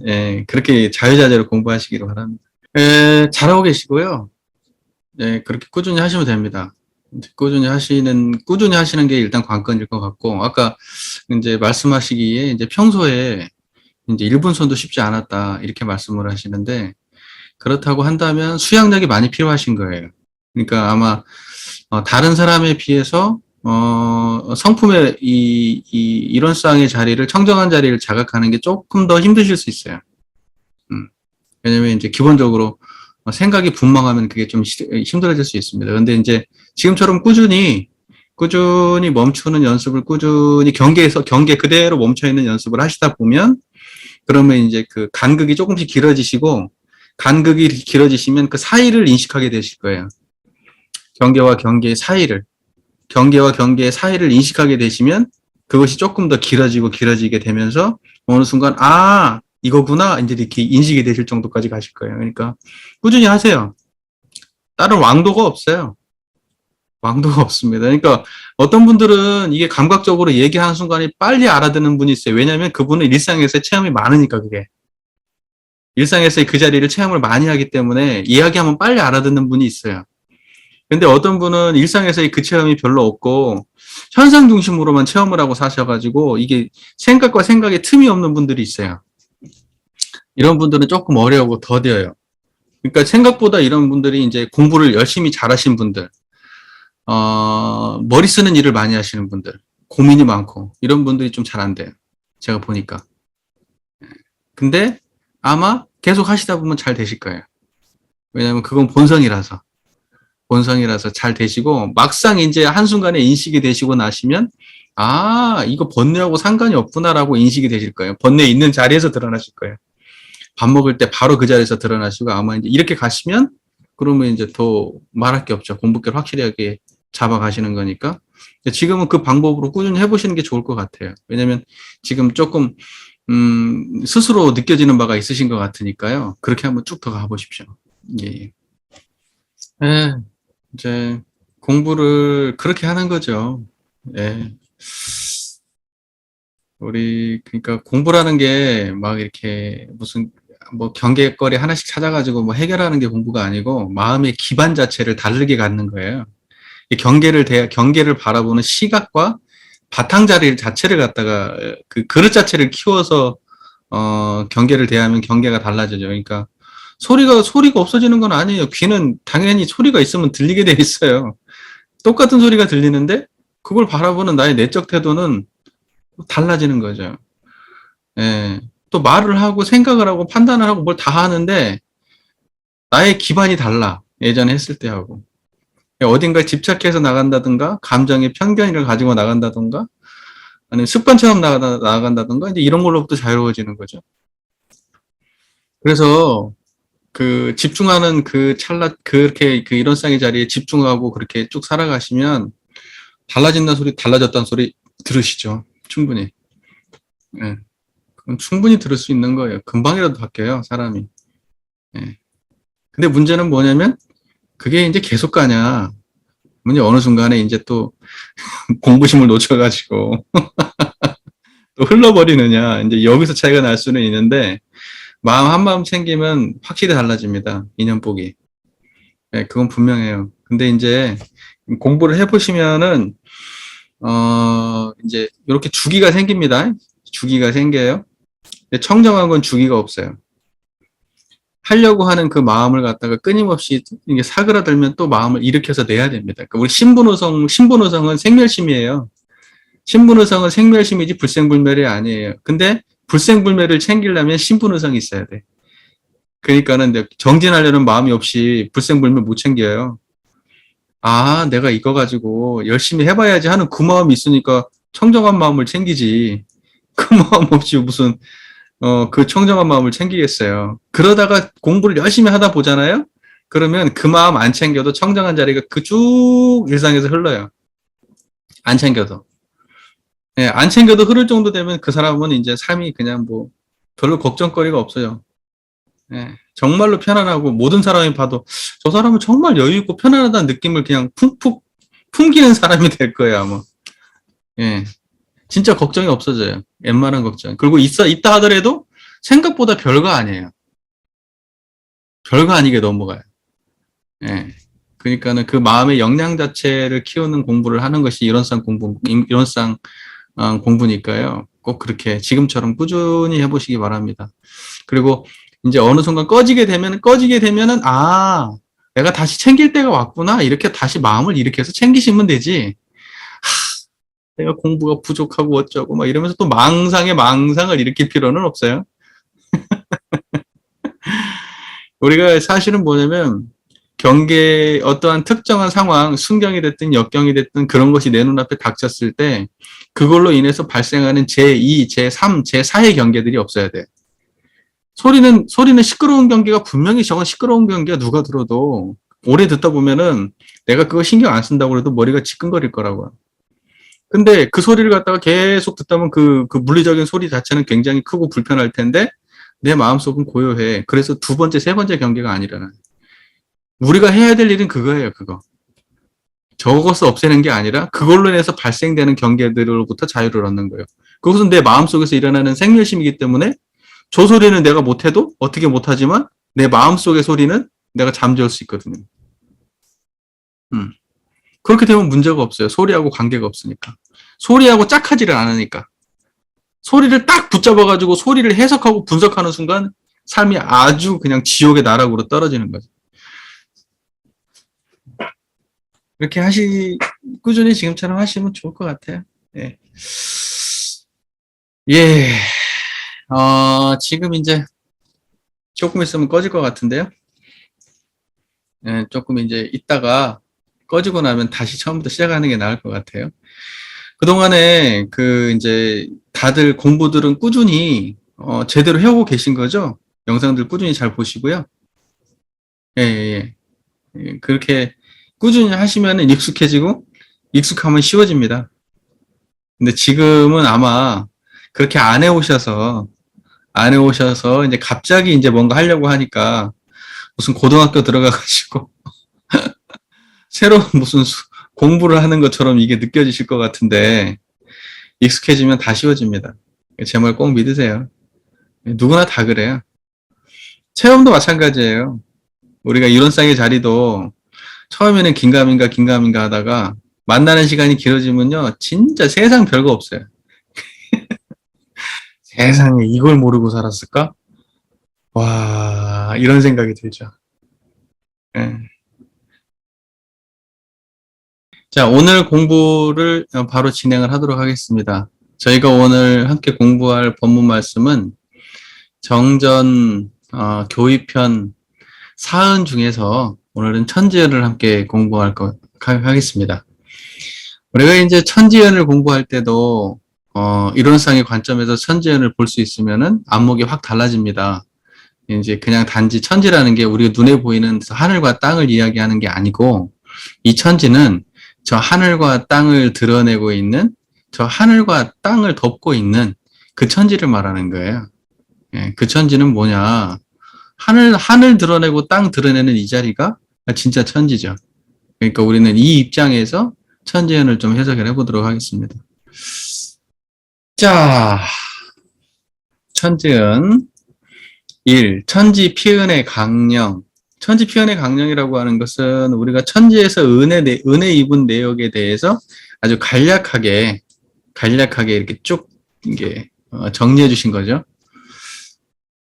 그렇게 자유자재로 공부하시기를 바랍니다. 잘하고 계시고요. 그렇게 꾸준히 하시면 됩니다. 꾸준히 하시는 게 일단 관건일 것 같고, 아까 이제 말씀하시기에 이제 평소에 이제 1분 손도 쉽지 않았다 이렇게 말씀을 하시는데, 그렇다고 한다면 수양력이 많이 필요하신 거예요. 그러니까 아마 다른 사람에 비해서 성품의 이론상의 자리를 청정한 자리를 자각하는 게 조금 더 힘드실 수 있어요. 왜냐면 이제 기본적으로 생각이 분망하면 그게 좀 힘들어질 수 있습니다. 근데 이제 지금처럼 꾸준히 멈추는 연습을 꾸준히 경계 그대로 멈춰 있는 연습을 하시다 보면 그러면 이제 그 간극이 조금씩 길어지시고 간극이 길어지시면 그 사이를 인식하게 되실 거예요. 경계와 경계의 사이를 인식하게 되시면 그것이 조금 더 길어지게 되면서 어느 순간 이거구나 이제 이렇게 인식이 되실 정도까지 가실 거예요. 그러니까 꾸준히 하세요. 다른 왕도가 없어요. 왕도가 없습니다. 그러니까 어떤 분들은 이게 감각적으로 얘기하는 순간에 빨리 알아듣는 분이 있어요. 왜냐하면 그분은 일상에서의 체험이 많으니까 그게. 일상에서의 그 자리를 체험을 많이 하기 때문에 이야기하면 빨리 알아듣는 분이 있어요. 근데 어떤 분은 일상에서의 그 체험이 별로 없고 현상 중심으로만 체험을 하고 사셔가지고 이게 생각과 생각의 틈이 없는 분들이 있어요. 이런 분들은 조금 어려우고 더뎌요. 그러니까 생각보다 이런 분들이 이제 공부를 열심히 잘하신 분들, 머리 쓰는 일을 많이 하시는 분들, 고민이 많고 이런 분들이 좀 잘 안 돼요. 제가 보니까. 근데 아마 계속 하시다 보면 잘 되실 거예요. 왜냐하면 그건 본성이라서 잘 되시고 막상 이제 한순간에 인식이 되시고 나시면 이거 번뇌하고 상관이 없구나라고 인식이 되실 거예요. 번뇌 있는 자리에서 드러나실 거예요. 밥 먹을 때 바로 그 자리에서 드러나시고 아마 이제 이렇게 가시면 그러면 이제 더 말할 게 없죠. 공부를 확실하게 잡아가시는 거니까. 지금은 그 방법으로 꾸준히 해보시는 게 좋을 것 같아요. 왜냐면 지금 조금 스스로 느껴지는 바가 있으신 것 같으니까요. 그렇게 한번 쭉 더 가보십시오. 예. 예. 이제 공부를 그렇게 하는 거죠. 예. 그러니까 공부라는 게 막 이렇게 무슨 뭐 경계거리 하나씩 찾아가지고 뭐 해결하는 게 공부가 아니고 마음의 기반 자체를 다르게 갖는 거예요. 이 경계를 바라보는 시각과 바탕자리 자체를 갖다가 그 그릇 자체를 키워서 경계를 대하면 경계가 달라져요. 그러니까 소리가 없어지는 건 아니에요. 귀는 당연히 소리가 있으면 들리게 돼 있어요. 똑같은 소리가 들리는데 그걸 바라보는 나의 내적 태도는 달라지는 거죠. 예. 또 말을 하고 생각을 하고 판단을 하고 뭘 다 하는데 나의 기반이 달라. 예전에 했을 때하고. 어딘가에 집착해서 나간다든가 감정의 편견을 가지고 나간다든가 아니면 습관처럼 나간다든가 이제 이런 걸로부터 자유로워지는 거죠. 그래서 그 집중하는 그 찰나 그렇게 그 일원상의 자리에 집중하고 그렇게 쭉 살아가시면 달라졌다는 소리 들으시죠. 충분히. 예. 그건 충분히 들을 수 있는 거예요. 금방이라도 바뀌어요, 사람이. 예. 근데 문제는 뭐냐면 그게 이제 계속 가냐. 문제 어느 순간에 이제 또 공부심을 놓쳐가지고 또 흘러버리느냐. 이제 여기서 차이가 날 수는 있는데 마음 한마음 챙기면 확실히 달라집니다. 인연복이. 네, 그건 분명해요. 근데 이제 공부를 해보시면은 이제 이렇게 주기가 생깁니다. 주기가 생겨요. 근데 청정한 건 주기가 없어요. 하려고 하는 그 마음을 갖다가 끊임없이 이게 사그라들면 또 마음을 일으켜서 내야 됩니다. 그러니까 우리 신분의성은 생멸심이에요. 신분의성은 생멸심이지 불생불멸이 아니에요. 근데 불생불멸을 챙기려면 신분의성이 있어야 돼. 그러니까는 정진하려는 마음이 없이 불생불멸 못 챙겨요. 내가 이거 가지고 열심히 해봐야지 하는 그 마음이 있으니까 청정한 마음을 챙기지. 그 마음 없이 무슨 그 청정한 마음을 챙기겠어요. 그러다가 공부를 열심히 하다 보잖아요. 그러면 그 마음 안 챙겨도 청정한 자리가 그 쭉 일상에서 흘러요. 안 챙겨도. 예, 안 챙겨도 흐를 정도 되면 그 사람은 이제 삶이 그냥 뭐 별로 걱정거리가 없어요. 예, 정말로 편안하고 모든 사람이 봐도 저 사람은 정말 여유 있고 편안하다는 느낌을 그냥 푹푹 풍기는 사람이 될 거예요, 아마. 예. 진짜 걱정이 없어져요. 웬만한 걱정. 그리고 있다 하더라도 생각보다 별거 아니에요. 별거 아니게 넘어가요. 예. 그러니까는 그 마음의 역량 자체를 키우는 공부를 하는 것이 이론상 공부니까요. 꼭 그렇게 지금처럼 꾸준히 해보시기 바랍니다. 그리고 이제 어느 순간 꺼지게 되면은, 아, 내가 다시 챙길 때가 왔구나. 이렇게 다시 마음을 일으켜서 챙기시면 되지. 내가 공부가 부족하고 어쩌고 막 이러면서 또 망상에 망상을 일으킬 필요는 없어요. 우리가 사실은 뭐냐면 어떠한 특정한 상황, 순경이 됐든 역경이 됐든 그런 것이 내 눈앞에 닥쳤을 때 그걸로 인해서 발생하는 제2, 제3, 제4의 경계들이 없어야 돼. 소리는 시끄러운 경계가 분명히 저건 시끄러운 경계가 누가 들어도 오래 듣다 보면은 내가 그거 신경 안 쓴다고 해도 머리가 지끈거릴 거라고요. 근데 그 소리를 갖다가 계속 듣다 보면 그 물리적인 소리 자체는 굉장히 크고 불편할 텐데 내 마음속은 고요해. 그래서 두 번째, 세 번째 경계가 아니라 우리가 해야 될 일은 그거예요, 그거. 저것을 없애는 게 아니라 그걸로 인해서 발생되는 경계들로부터 자유를 얻는 거예요. 그것은 내 마음속에서 일어나는 생멸심이기 때문에 저 소리는 내가 못해도 어떻게 못하지만 내 마음속의 소리는 내가 잠재울 수 있거든요. 그렇게 되면 문제가 없어요. 소리하고 관계가 없으니까. 소리하고 짝하지를 않으니까. 소리를 딱 붙잡아가지고 소리를 해석하고 분석하는 순간 삶이 아주 그냥 지옥의 나락으로 떨어지는 거죠. 이렇게 꾸준히 지금처럼 하시면 좋을 것 같아요. 예. 예. 지금 이제 조금 있으면 꺼질 것 같은데요. 예, 조금 이제 있다가 꺼지고 나면 다시 처음부터 시작하는 게 나을 것 같아요. 그동안에 이제 다들 공부들은 꾸준히, 제대로 해오고 계신 거죠? 영상들 꾸준히 잘 보시고요. 예, 예, 예. 그렇게 꾸준히 하시면 익숙해지고, 익숙하면 쉬워집니다. 근데 지금은 아마 그렇게 안 해오셔서, 이제 갑자기 이제 뭔가 하려고 하니까, 무슨 고등학교 들어가가지고, 새로운 무슨 공부를 하는 것처럼 이게 느껴지실 것 같은데, 익숙해지면 다 쉬워집니다. 제 말 꼭 믿으세요. 누구나 다 그래요. 체험도 마찬가지예요. 우리가 이론상의 자리도 처음에는 긴가민가 하다가 만나는 시간이 길어지면요. 진짜 세상 별거 없어요. 세상에 이걸 모르고 살았을까? 와, 이런 생각이 들죠. 예. 자, 오늘 공부를 바로 진행을 하도록 하겠습니다. 저희가 오늘 함께 공부할 본문 말씀은 정전 교의편 사은 중에서 오늘은 천지연을 함께 하겠습니다. 우리가 이제 천지연을 공부할 때도 이론상의 관점에서 천지연을 볼 수 있으면은 안목이 확 달라집니다. 이제 그냥 단지 천지라는 게 우리가 눈에 보이는 하늘과 땅을 이야기하는 게 아니고 이 천지는 저 하늘과 땅을 드러내고 있는 저 하늘과 땅을 덮고 있는 그 천지를 말하는 거예요. 예, 그 천지는 뭐냐? 하늘 드러내고 땅 드러내는 이 자리가 진짜 천지죠. 그러니까 우리는 이 입장에서 천지연을 좀 해석을 해보도록 하겠습니다. 자, 천지연 1. 천지 피은의 강령. 천지 피은의 강령이라고 하는 것은 우리가 천지에서 은혜 입은 내역에 대해서 아주 간략하게 이렇게 쭉 이게 정리해 주신 거죠.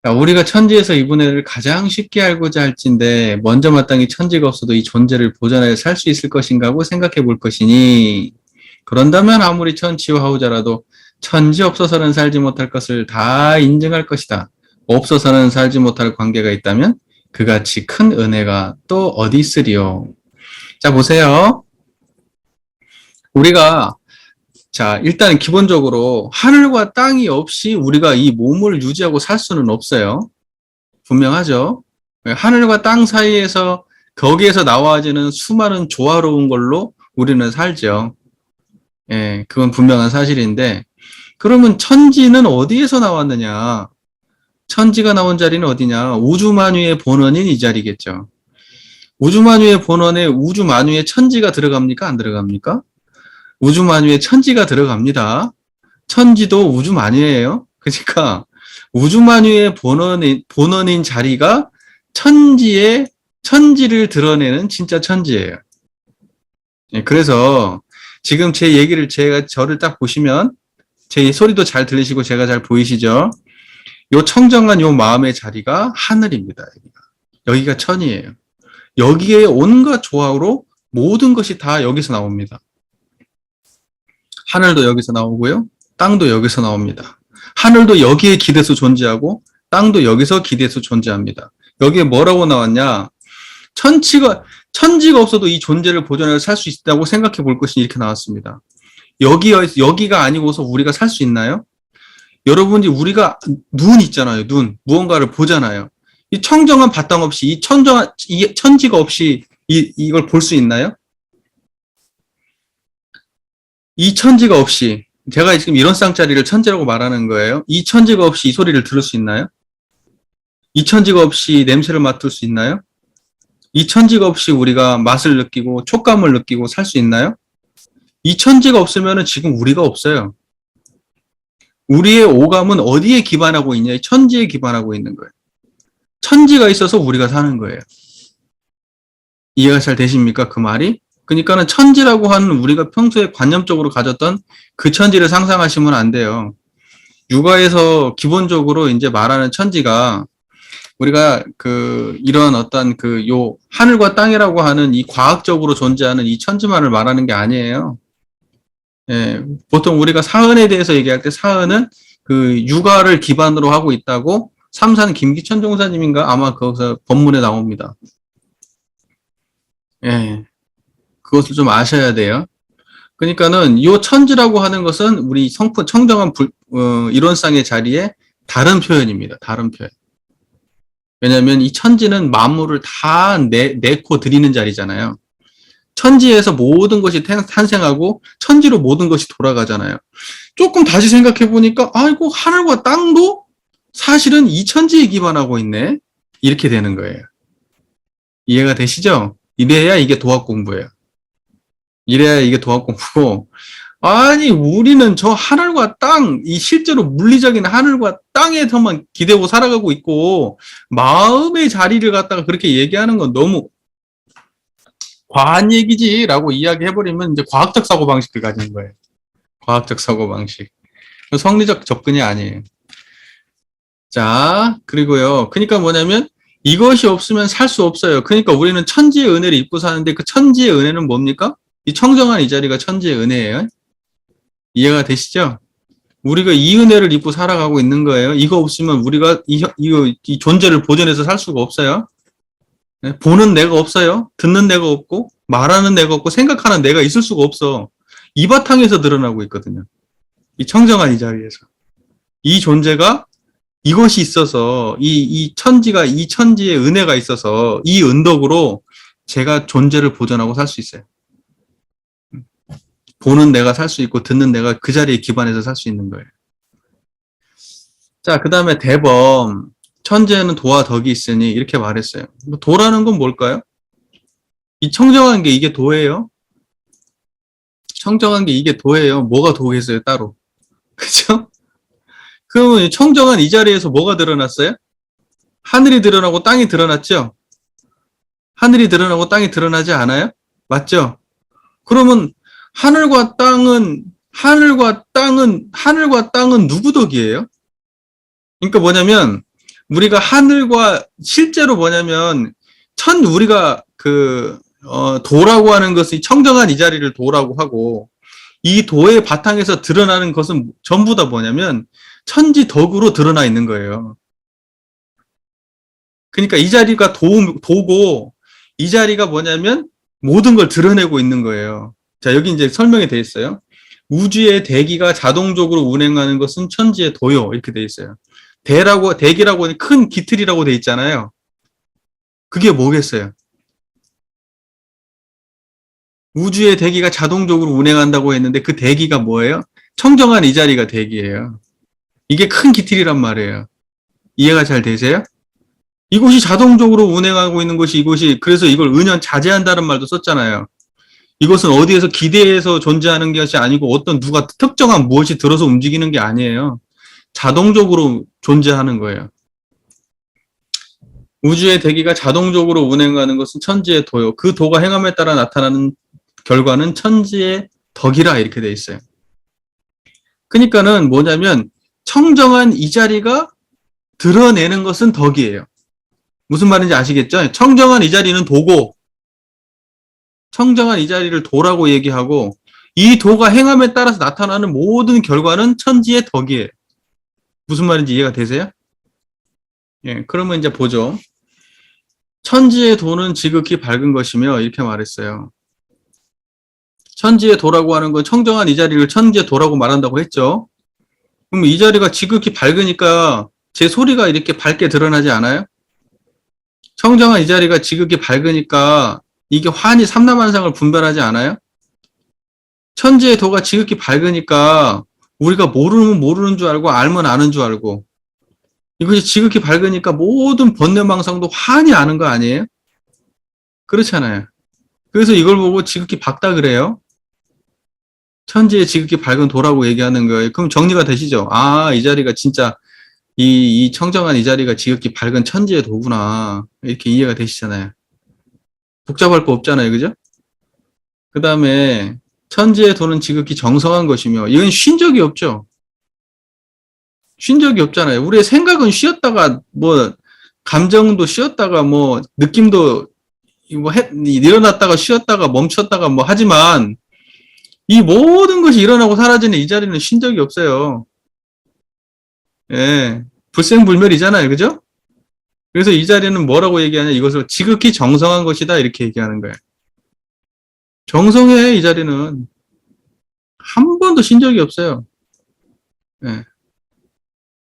우리가 천지에서 입은 은혜를 가장 쉽게 알고자 할진데 먼저 마땅히 천지가 없어도 이 존재를 보존하여 살 수 있을 것인가 하고 생각해 볼 것이니 그런다면 아무리 천지와하우자라도 천지 없어서는 살지 못할 것을 다 인정할 것이다. 없어서는 살지 못할 관계가 있다면 그같이 큰 은혜가 또 어디 있으리요. 자, 보세요. 우리가 일단 기본적으로 하늘과 땅이 없이 우리가 이 몸을 유지하고 살 수는 없어요. 분명하죠. 하늘과 땅 사이에서 거기에서 나와지는 수많은 조화로운 걸로 우리는 살죠. 예, 그건 분명한 사실인데 그러면 천지는 어디에서 나왔느냐? 천지가 나온 자리는 어디냐? 우주만유의 본원인 이 자리겠죠. 우주만유의 본원에 우주만유의 천지가 들어갑니까? 안 들어갑니까? 우주만유에 천지가 들어갑니다. 천지도 우주만유예요. 그러니까 우주만유의 본원인 자리가 천지를 드러내는 진짜 천지예요. 예, 그래서 지금 제 얘기를 저를 딱 보시면 제 소리도 잘 들리시고 제가 잘 보이시죠? 요 청정한 요 마음의 자리가 하늘입니다. 여기가 천이에요. 여기에 온갖 조화로 모든 것이 다 여기서 나옵니다. 하늘도 여기서 나오고요. 땅도 여기서 나옵니다. 하늘도 여기에 기대서 존재하고 땅도 여기서 기대서 존재합니다. 여기에 뭐라고 나왔냐? 천지가 없어도 이 존재를 보존해서 살 수 있다고 생각해 볼 것이 이렇게 나왔습니다. 여기가 아니고서 우리가 살 수 있나요? 여러분이 우리가 눈 있잖아요. 눈. 무언가를 보잖아요. 이 청정한 바탕 없이 이 천지가 없이 이걸 볼 수 있나요? 이 천지가 없이 제가 지금 이런 쌍짜리를 천지라고 말하는 거예요. 이 천지가 없이 이 소리를 들을 수 있나요? 이 천지가 없이 냄새를 맡을 수 있나요? 이 천지가 없이 우리가 맛을 느끼고 촉감을 느끼고 살 수 있나요? 이 천지가 없으면 지금 우리가 없어요. 우리의 오감은 어디에 기반하고 있냐? 천지에 기반하고 있는 거예요. 천지가 있어서 우리가 사는 거예요. 이해가 잘 되십니까? 그 말이? 그러니까는 천지라고 하는 우리가 평소에 관념적으로 가졌던 그 천지를 상상하시면 안 돼요. 육아에서 기본적으로 이제 말하는 천지가 우리가 이런 어떤 요 하늘과 땅이라고 하는 이 과학적으로 존재하는 이 천지만을 말하는 게 아니에요. 예, 보통 우리가 사은에 대해서 얘기할 때 사은은 육아를 기반으로 하고 있다고 삼산 김기천 종사님인가 아마 거기서 법문에 나옵니다. 예, 그것을 좀 아셔야 돼요. 그러니까는 요 천지라고 하는 것은 우리 청정한 이론상의 자리에 다른 표현입니다. 다른 표현. 왜냐하면 이 천지는 만물을 다 내코 드리는 자리잖아요. 천지에서 모든 것이 탄생하고 천지로 모든 것이 돌아가잖아요. 조금 다시 생각해 보니까 아이고 하늘과 땅도 사실은 이 천지에 기반하고 있네. 이렇게 되는 거예요. 이해가 되시죠? 이래야 이게 도학 공부예요. 이래야 이게 도학 공부고 아니 우리는 저 하늘과 땅, 이 실제로 물리적인 하늘과 땅에서만 기대고 살아가고 있고 마음의 자리를 갖다가 그렇게 얘기하는 건 너무 과한 얘기지라고 이야기해버리면 이제 과학적 사고방식을 가지는 거예요. 과학적 사고방식. 성리적 접근이 아니에요. 자, 그리고요. 그러니까 뭐냐면 이것이 없으면 살 수 없어요. 그러니까 우리는 천지의 은혜를 입고 사는데 그 천지의 은혜는 뭡니까? 이 청정한 이 자리가 천지의 은혜예요. 이해가 되시죠? 우리가 이 은혜를 입고 살아가고 있는 거예요. 이거 없으면 우리가 이 존재를 보존해서 살 수가 없어요. 보는 내가 없어요. 듣는 내가 없고 말하는 내가 없고 생각하는 내가 있을 수가 없어. 이 바탕에서 드러나고 있거든요. 이 청정한 이 자리에서. 이 존재가 이것이 있어서 이 천지의 은혜가 있어서 이 은덕으로 제가 존재를 보존하고 살 수 있어요. 보는 내가 살 수 있고 듣는 내가 그 자리에 기반해서 살 수 있는 거예요. 자, 그 다음에 대범. 천재는 도와 덕이 있으니 이렇게 말했어요. 도라는 건 뭘까요? 이 청정한 게 이게 도예요? 청정한 게 이게 도예요. 뭐가 도겠어요, 따로. 그죠? 그러면 청정한 이 자리에서 뭐가 드러났어요? 하늘이 드러나고 땅이 드러났죠? 하늘이 드러나고 땅이 드러나지 않아요? 맞죠? 그러면 하늘과 땅은 누구 덕이에요? 그러니까 뭐냐면 우리가 하늘과 실제로 뭐냐면 우리가 도라고 하는 것이 청정한 이 자리를 도라고 하고 이 도의 바탕에서 드러나는 것은 전부 다 뭐냐면 천지 덕으로 드러나 있는 거예요. 그러니까 이 자리가 도고 이 자리가 뭐냐면 모든 걸 드러내고 있는 거예요. 자, 여기 이제 설명이 되어 있어요. 우주의 대기가 자동적으로 운행하는 것은 천지의 도요. 이렇게 되어 있어요. 대기라고 하는 큰 기틀이라고 되어 있잖아요. 그게 뭐겠어요? 우주의 대기가 자동적으로 운행한다고 했는데 그 대기가 뭐예요? 청정한 이 자리가 대기예요. 이게 큰 기틀이란 말이에요. 이해가 잘 되세요? 이곳이 자동적으로 운행하고 있는 것이 그래서 이걸 은연자재한다는 말도 썼잖아요. 이것은 어디에서 기대해서 존재하는 것이 아니고 어떤 누가 특정한 무엇이 들어서 움직이는 게 아니에요. 자동적으로 존재하는 거예요. 우주의 대기가 자동적으로 운행하는 것은 천지의 도요. 그 도가 행함에 따라 나타나는 결과는 천지의 덕이라 이렇게 돼 있어요. 그러니까는 뭐냐면 청정한 이 자리가 드러내는 것은 덕이에요. 무슨 말인지 아시겠죠? 청정한 이 자리는 도고, 청정한 이 자리를 도라고 얘기하고, 이 도가 행함에 따라서 나타나는 모든 결과는 천지의 덕이에요. 무슨 말인지 이해가 되세요? 예, 그러면 이제 보죠. 천지의 도는 지극히 밝은 것이며, 이렇게 말했어요. 천지의 도라고 하는 건 청정한 이 자리를 천지의 도라고 말한다고 했죠. 그럼 이 자리가 지극히 밝으니까 제 소리가 이렇게 밝게 드러나지 않아요? 청정한 이 자리가 지극히 밝으니까 이게 환히 삼라만상을 분별하지 않아요? 천지의 도가 지극히 밝으니까 우리가 모르면 모르는 줄 알고 알면 아는 줄 알고 이것이 지극히 밝으니까 모든 번뇌망상도 환히 아는 거 아니에요? 그렇잖아요. 그래서 이걸 보고 지극히 밝다 그래요. 천지의 지극히 밝은 도라고 얘기하는 거예요. 그럼 정리가 되시죠? 아, 이 자리가 진짜 이 청정한 이 자리가 지극히 밝은 천지의 도구나. 이렇게 이해가 되시잖아요. 복잡할 거 없잖아요. 그죠? 그 다음에 천지의 도는 지극히 정성한 것이며 이건 쉰 적이 없죠. 쉰 적이 없잖아요. 우리의 생각은 쉬었다가 뭐 감정도 쉬었다가 뭐 느낌도 뭐 일어났다가 쉬었다가 멈췄다가 뭐 하지만 이 모든 것이 일어나고 사라지는 이 자리는 쉰 적이 없어요. 예. 불생불멸이잖아요. 그죠? 그래서 이 자리는 뭐라고 얘기하냐? 이것을 지극히 정성한 것이다. 이렇게 얘기하는 거예요. 정성해, 이 자리는. 한 번도 쉰 적이 없어요. 예.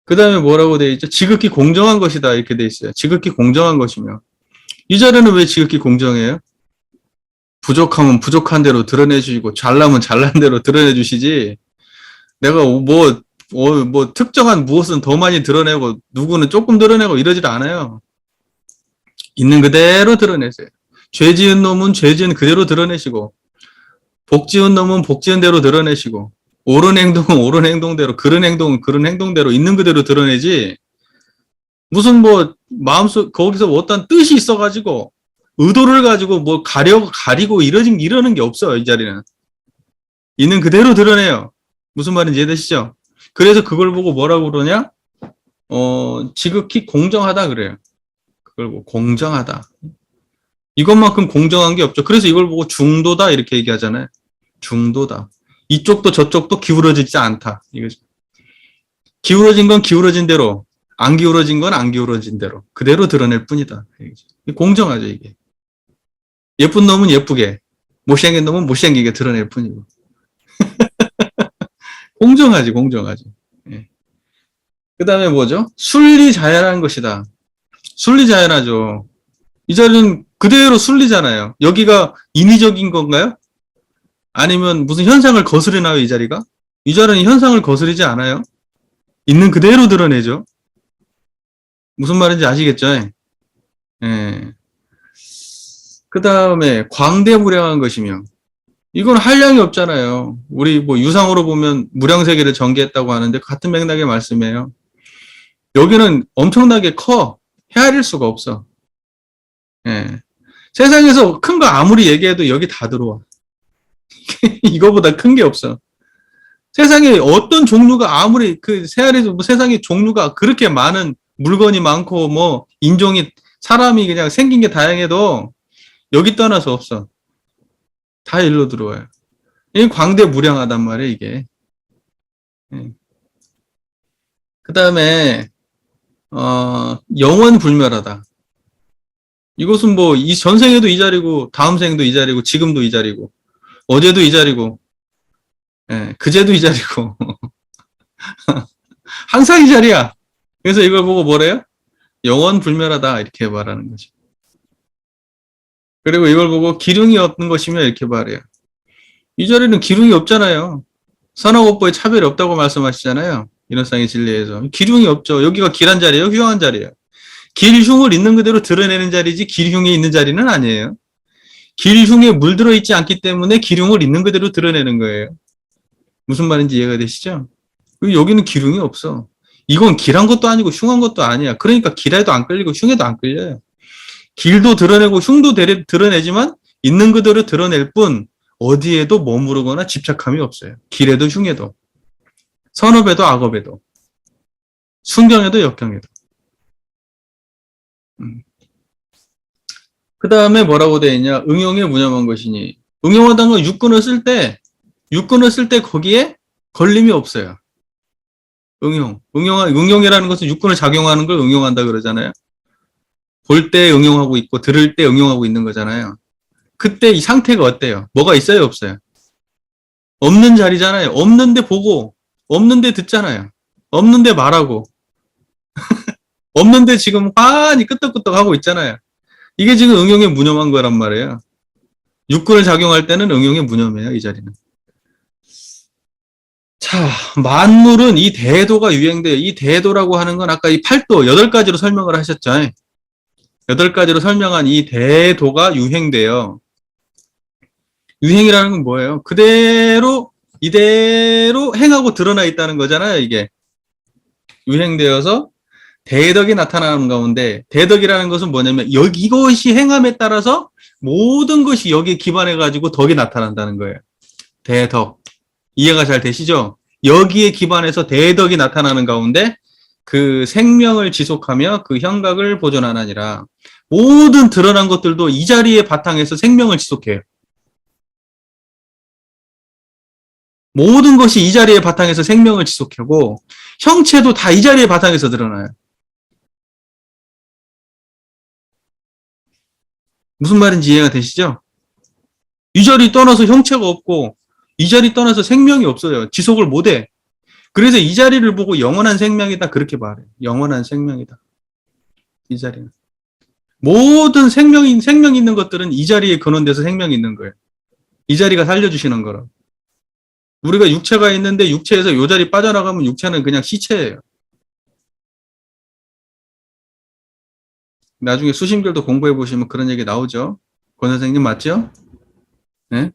그 다음에 뭐라고 돼 있죠? 지극히 공정한 것이다. 이렇게 돼 있어요. 지극히 공정한 것이며. 이 자리는 왜 지극히 공정해요? 부족하면 부족한 대로 드러내주시고, 잘나면 잘난 대로 드러내주시지, 내가 뭐 특정한 무엇은 더 많이 드러내고 누구는 조금 드러내고 이러질 않아요. 있는 그대로 드러내세요. 죄 지은 놈은 죄 지은 그대로 드러내시고 복 지은 놈은 복 지은 대로 드러내시고 옳은 행동은 옳은 행동대로 그런 행동은 그런 행동대로 있는 그대로 드러내지 무슨 뭐 마음속 거기서 어떤 뜻이 있어가지고 의도를 가지고 뭐 가리고 이러는 게 없어요. 이 자리는. 있는 그대로 드러내요. 무슨 말인지 이해되시죠? 그래서 그걸 보고 뭐라고 그러냐? 지극히 공정하다 그래요. 그걸 보고 공정하다. 이것만큼 공정한 게 없죠. 그래서 이걸 보고 중도다 이렇게 얘기하잖아요. 중도다. 이쪽도 저쪽도 기울어지지 않다. 이거죠. 기울어진 건 기울어진 대로, 안 기울어진 건 안 기울어진 대로 그대로 드러낼 뿐이다. 공정하죠 이게. 예쁜 놈은 예쁘게, 못생긴 놈은 못생기게 드러낼 뿐이고. 공정하지. 예. 그 다음에 뭐죠? 순리자연한 것이다. 순리자연하죠. 이 자리는 그대로 순리잖아요. 여기가 인위적인 건가요? 아니면 무슨 현상을 거스르나요, 이 자리가? 이 자리는 현상을 거스르지 않아요. 있는 그대로 드러내죠. 무슨 말인지 아시겠죠? 예. 그 다음에 광대무량한 것이며 이건 한량이 없잖아요. 우리 뭐 유상으로 보면 무량세계를 전개했다고 하는데 같은 맥락의 말씀이에요. 여기는 엄청나게 커. 헤아릴 수가 없어. 예. 세상에서 큰 거 아무리 얘기해도 여기 다 들어와. 이거보다 큰 게 없어. 세상에 어떤 종류가 아무리 세상에 종류가 그렇게 많은 물건이 많고 뭐 인종이 사람이 그냥 생긴 게 다양해도 여기 떠나서 없어. 다 일로 들어와요. 이 광대무량하단 말이에요, 이게. 그 다음에 영원불멸하다. 이것은 뭐 이 전생에도 이 자리고 다음 생도 이 자리고 지금도 이 자리고 어제도 이 자리고 그제도 이 자리고 항상 이 자리야. 그래서 이걸 보고 뭐래요? 영원불멸하다 이렇게 말하는 거죠. 그리고 이걸 보고 기륭이 없는 것이며 이렇게 말해요. 이 자리는 기륭이 없잖아요. 선악오보에 차별이 없다고 말씀하시잖아요. 인원상의 진리에서. 기륭이 없죠. 여기가 길한 자리예요? 흉한 자리예요? 길흉을 있는 그대로 드러내는 자리지 길흉이 있는 자리는 아니에요. 길흉에 물들어 있지 않기 때문에 길흉을 있는 그대로 드러내는 거예요. 무슨 말인지 이해가 되시죠? 여기는 기륭이 없어. 이건 길한 것도 아니고 흉한 것도 아니야. 그러니까 길에도 안 끌리고 흉에도 안 끌려요. 길도 드러내고 흉도 드러내지만 있는 그대로 드러낼 뿐 어디에도 머무르거나 집착함이 없어요. 길에도 흉에도 선업에도 악업에도 순경에도 역경에도 그 다음에 뭐라고 되어 있냐? 응용에 무념한 것이니. 응용하다는 건 육군을 쓸 때 거기에 걸림이 없어요. 응용이라는 것은 육군을 작용하는 걸 응용한다 그러잖아요. 볼 때 응용하고 있고, 들을 때 응용하고 있는 거잖아요. 그때 이 상태가 어때요? 뭐가 있어요, 없어요? 없는 자리잖아요. 없는데 보고, 없는데 듣잖아요. 없는데 말하고, 없는데 지금 환히 끄떡끄떡 하고 있잖아요. 이게 지금 응용에 무념한 거란 말이에요. 육군을 작용할 때는 응용에 무념해요, 이 자리는. 자, 만물은 이 대도가 유행돼요. 이 대도라고 하는 건 아까 이 8도, 8가지로 설명을 하셨죠. 8가지로 설명한 이 대도가 유행돼요. 유행이라는 건 뭐예요? 이대로 행하고 드러나 있다는 거잖아요, 이게. 유행되어서 대덕이 나타나는 가운데, 대덕이라는 것은 뭐냐면, 이것이 행함에 따라서 모든 것이 여기에 기반해가지고 덕이 나타난다는 거예요. 대덕. 이해가 잘 되시죠? 여기에 기반해서 대덕이 나타나는 가운데, 그 생명을 지속하며 그 형각을 보존하느니라. 모든 드러난 것들도 이 자리의 바탕에서 생명을 지속해요. 모든 것이 이 자리의 바탕에서 생명을 지속하고 형체도 다 이 자리의 바탕에서 드러나요. 무슨 말인지 이해가 되시죠? 이 자리 떠나서 형체가 없고 이 자리 떠나서 생명이 없어요. 지속을 못해. 그래서 이 자리를 보고 영원한 생명이다 그렇게 말해요. 영원한 생명이다. 이 자리는. 모든 생명 있는 것들은 이 자리에 근원돼서 생명이 있는 거예요. 이 자리가 살려주시는 거라. 우리가 육체가 있는데 육체에서 이 자리 빠져나가면 육체는 그냥 시체예요. 나중에 수심결도 공부해 보시면 그런 얘기 나오죠. 권 선생님 맞죠? 네?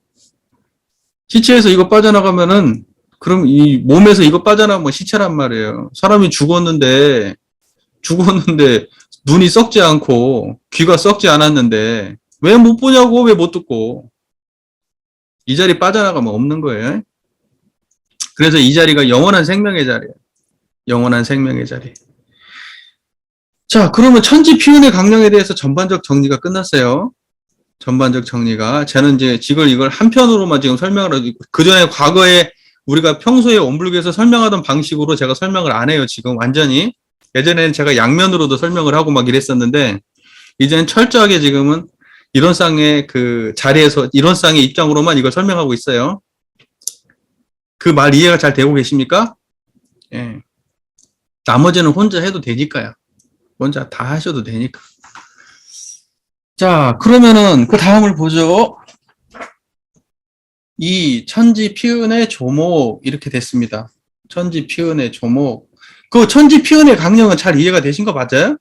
시체에서 이거 빠져나가면은 그럼 이 몸에서 이거 빠져나가면 시체란 말이에요. 사람이 죽었는데 눈이 썩지 않고 귀가 썩지 않았는데 왜 못 보냐고 왜 못 듣고 이 자리 빠져나가면 없는 거예요. 그래서 이 자리가 영원한 생명의 자리예요. 영원한 생명의 자리. 자, 그러면 천지피운의 강령에 대해서 전반적 정리가 끝났어요. 전반적 정리가. 저는 이제 이걸 한 편으로만 지금 설명을 하고, 그 전에 과거에 우리가 평소에 원불교에서 설명하던 방식으로 제가 설명을 안 해요, 지금 완전히. 예전에는 제가 양면으로도 설명을 하고 막 이랬었는데, 이제는 철저하게 지금은 이론상의 그 자리에서, 이론상의 입장으로만 이걸 설명하고 있어요. 그 말 이해가 잘 되고 계십니까? 예. 나머지는 혼자 해도 되니까요. 혼자 다 하셔도 되니까. 자, 그러면은 그 다음을 보죠. 이 천지피은의 조목 이렇게 됐습니다. 천지피은의 조목. 그 천지피은의 강령은 잘 이해가 되신 거 맞아요?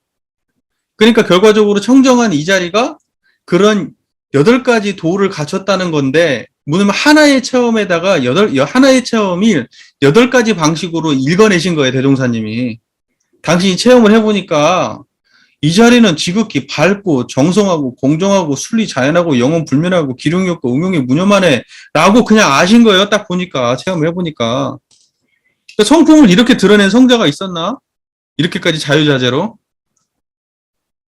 그러니까 결과적으로 청정한 이 자리가 그런 8가지 도를 갖췄다는 건데, 뭐냐면 하나의 체험에다가 하나의 체험이 8가지 방식으로 읽어내신 거예요, 대종사님이. 당신이 체험을 해보니까 이 자리는 지극히 밝고 정성하고 공정하고 순리자연하고 영원불면하고 기룡이 없고 응용이 무념하네 라고 그냥 아신 거예요. 딱 보니까 체험을 해보니까. 성품을 이렇게 드러낸 성자가 있었나? 이렇게까지 자유자재로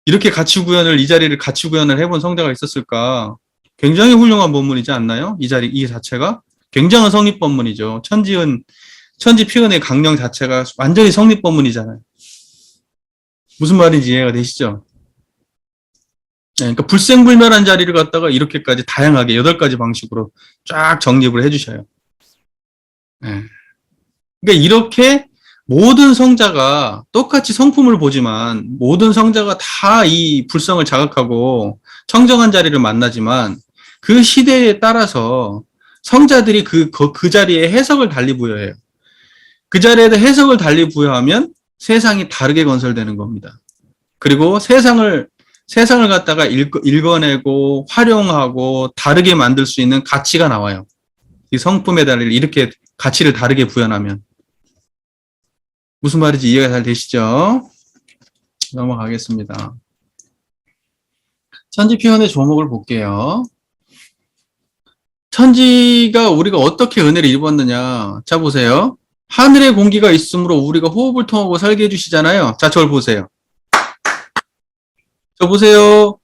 이렇게 이 자리를 가치 구현을 해본 성자가 있었을까? 굉장히 훌륭한 법문이지 않나요? 이 자체가 굉장한 성립법문이죠. 천지피은의 강령 자체가 완전히 성립법문이잖아요. 무슨 말인지 이해가 되시죠? 네, 그러니까 불생불멸한 자리를 갖다가 이렇게까지 다양하게 8가지 방식으로 쫙 정립을 해주셔요. 네. 그러니까 이렇게 모든 성자가 똑같이 성품을 보지만 모든 성자가 다 이 불성을 자각하고 청정한 자리를 만나지만 그 시대에 따라서 성자들이 그 자리에 해석을 달리 부여해요. 그 자리에다 해석을 달리 부여하면 세상이 다르게 건설되는 겁니다. 그리고 세상을 갖다가 읽어내고 활용하고 다르게 만들 수 있는 가치가 나와요. 이 성품에 달리 이렇게 가치를 다르게 부여하면. 무슨 말인지 이해가 잘 되시죠? 넘어가겠습니다. 천지피현의 조목을 볼게요. 천지가 우리가 어떻게 은혜를 입었느냐. 자, 보세요. 하늘의 공기가 있으므로 우리가 호흡을 통하고 살게 해주시잖아요. 자, 저를 보세요. 저 보세요.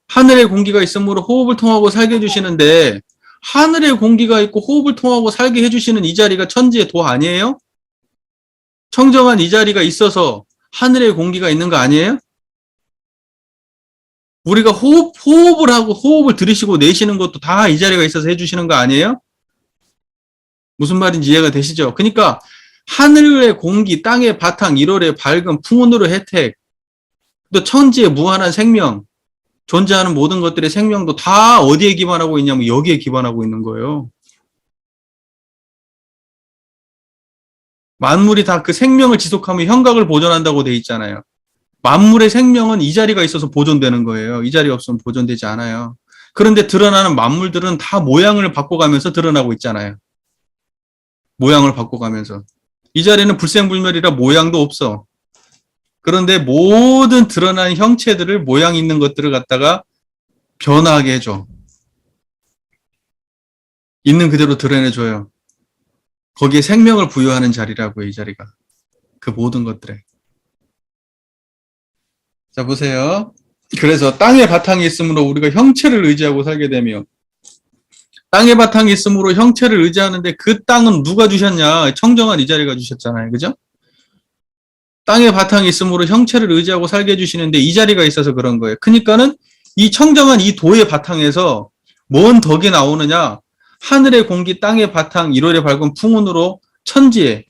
하늘의 공기가 있으므로 호흡을 통하고 살게 해주시는데 하늘의 공기가 있고 호흡을 통하고 살게 해주시는 이 자리가 천지의 도 아니에요? 청정한 이 자리가 있어서 하늘의 공기가 있는 거 아니에요? 우리가 호흡을 하고 호흡을 들이쉬고 내쉬는 것도 다 이 자리가 있어서 해주시는 거 아니에요? 무슨 말인지 이해가 되시죠? 그러니까 하늘의 공기, 땅의 바탕, 1월의 밝음, 풍운으로 혜택, 또 천지의 무한한 생명, 존재하는 모든 것들의 생명도 다 어디에 기반하고 있냐면 여기에 기반하고 있는 거예요. 만물이 다 그 생명을 지속하며 형각을 보존한다고 돼 있잖아요. 만물의 생명은 이 자리가 있어서 보존되는 거예요. 이 자리 없으면 보존되지 않아요. 그런데 드러나는 만물들은 다 모양을 바꿔가면서 드러나고 있잖아요. 모양을 바꿔가면서. 이 자리는 불생불멸이라 모양도 없어. 그런데 모든 드러나는 형체들을 모양 있는 것들을 갖다가 변화하게 해줘. 있는 그대로 드러내줘요. 거기에 생명을 부여하는 자리라고요, 이 자리가. 그 모든 것들에. 자, 보세요. 그래서 땅의 바탕이 있으므로 우리가 형체를 의지하고 살게 되며, 땅의 바탕이 있으므로 형체를 의지하는데 그 땅은 누가 주셨냐? 청정한 이 자리가 주셨잖아요. 그죠? 땅의 바탕이 있으므로 형체를 의지하고 살게 해주시는데 이 자리가 있어서 그런 거예요. 그러니까는 이 청정한 이 도의 바탕에서 뭔 덕이 나오느냐? 하늘의 공기, 땅의 바탕, 1월의 밝은 풍운으로 천지의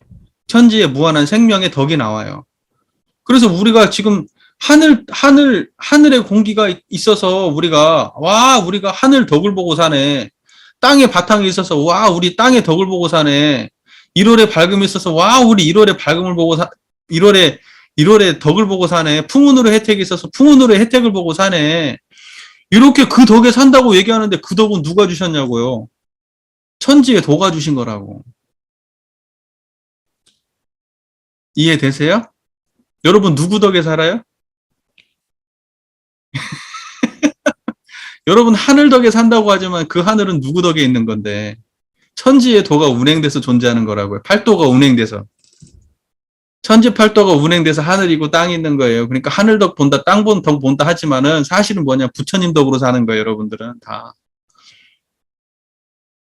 무한한 생명의 덕이 나와요. 그래서 우리가 지금 하늘의 공기가 있어서 우리가 하늘 덕을 보고 사네. 땅의 바탕이 있어서, 우리 땅의 덕을 보고 사네. 1월의 밝음이 있어서, 우리 1월의 밝음을 보고 1월의 덕을 보고 사네. 풍운으로 혜택이 있어서 풍운으로 혜택을 보고 사네. 이렇게 그 덕에 산다고 얘기하는데 그 덕은 누가 주셨냐고요. 천지의 도가 주신 거라고. 이해되세요? 여러분 누구 덕에 살아요? 여러분 하늘 덕에 산다고 하지만 그 하늘은 누구 덕에 있는 건데 천지의 도가 운행돼서 존재하는 거라고요. 팔도가 운행돼서. 천지 팔도가 운행돼서 하늘이고 땅이 있는 거예요. 그러니까 하늘 덕 본다, 땅 덕 본다 하지만은 사실은 뭐냐, 부처님 덕으로 사는 거예요. 여러분들은 다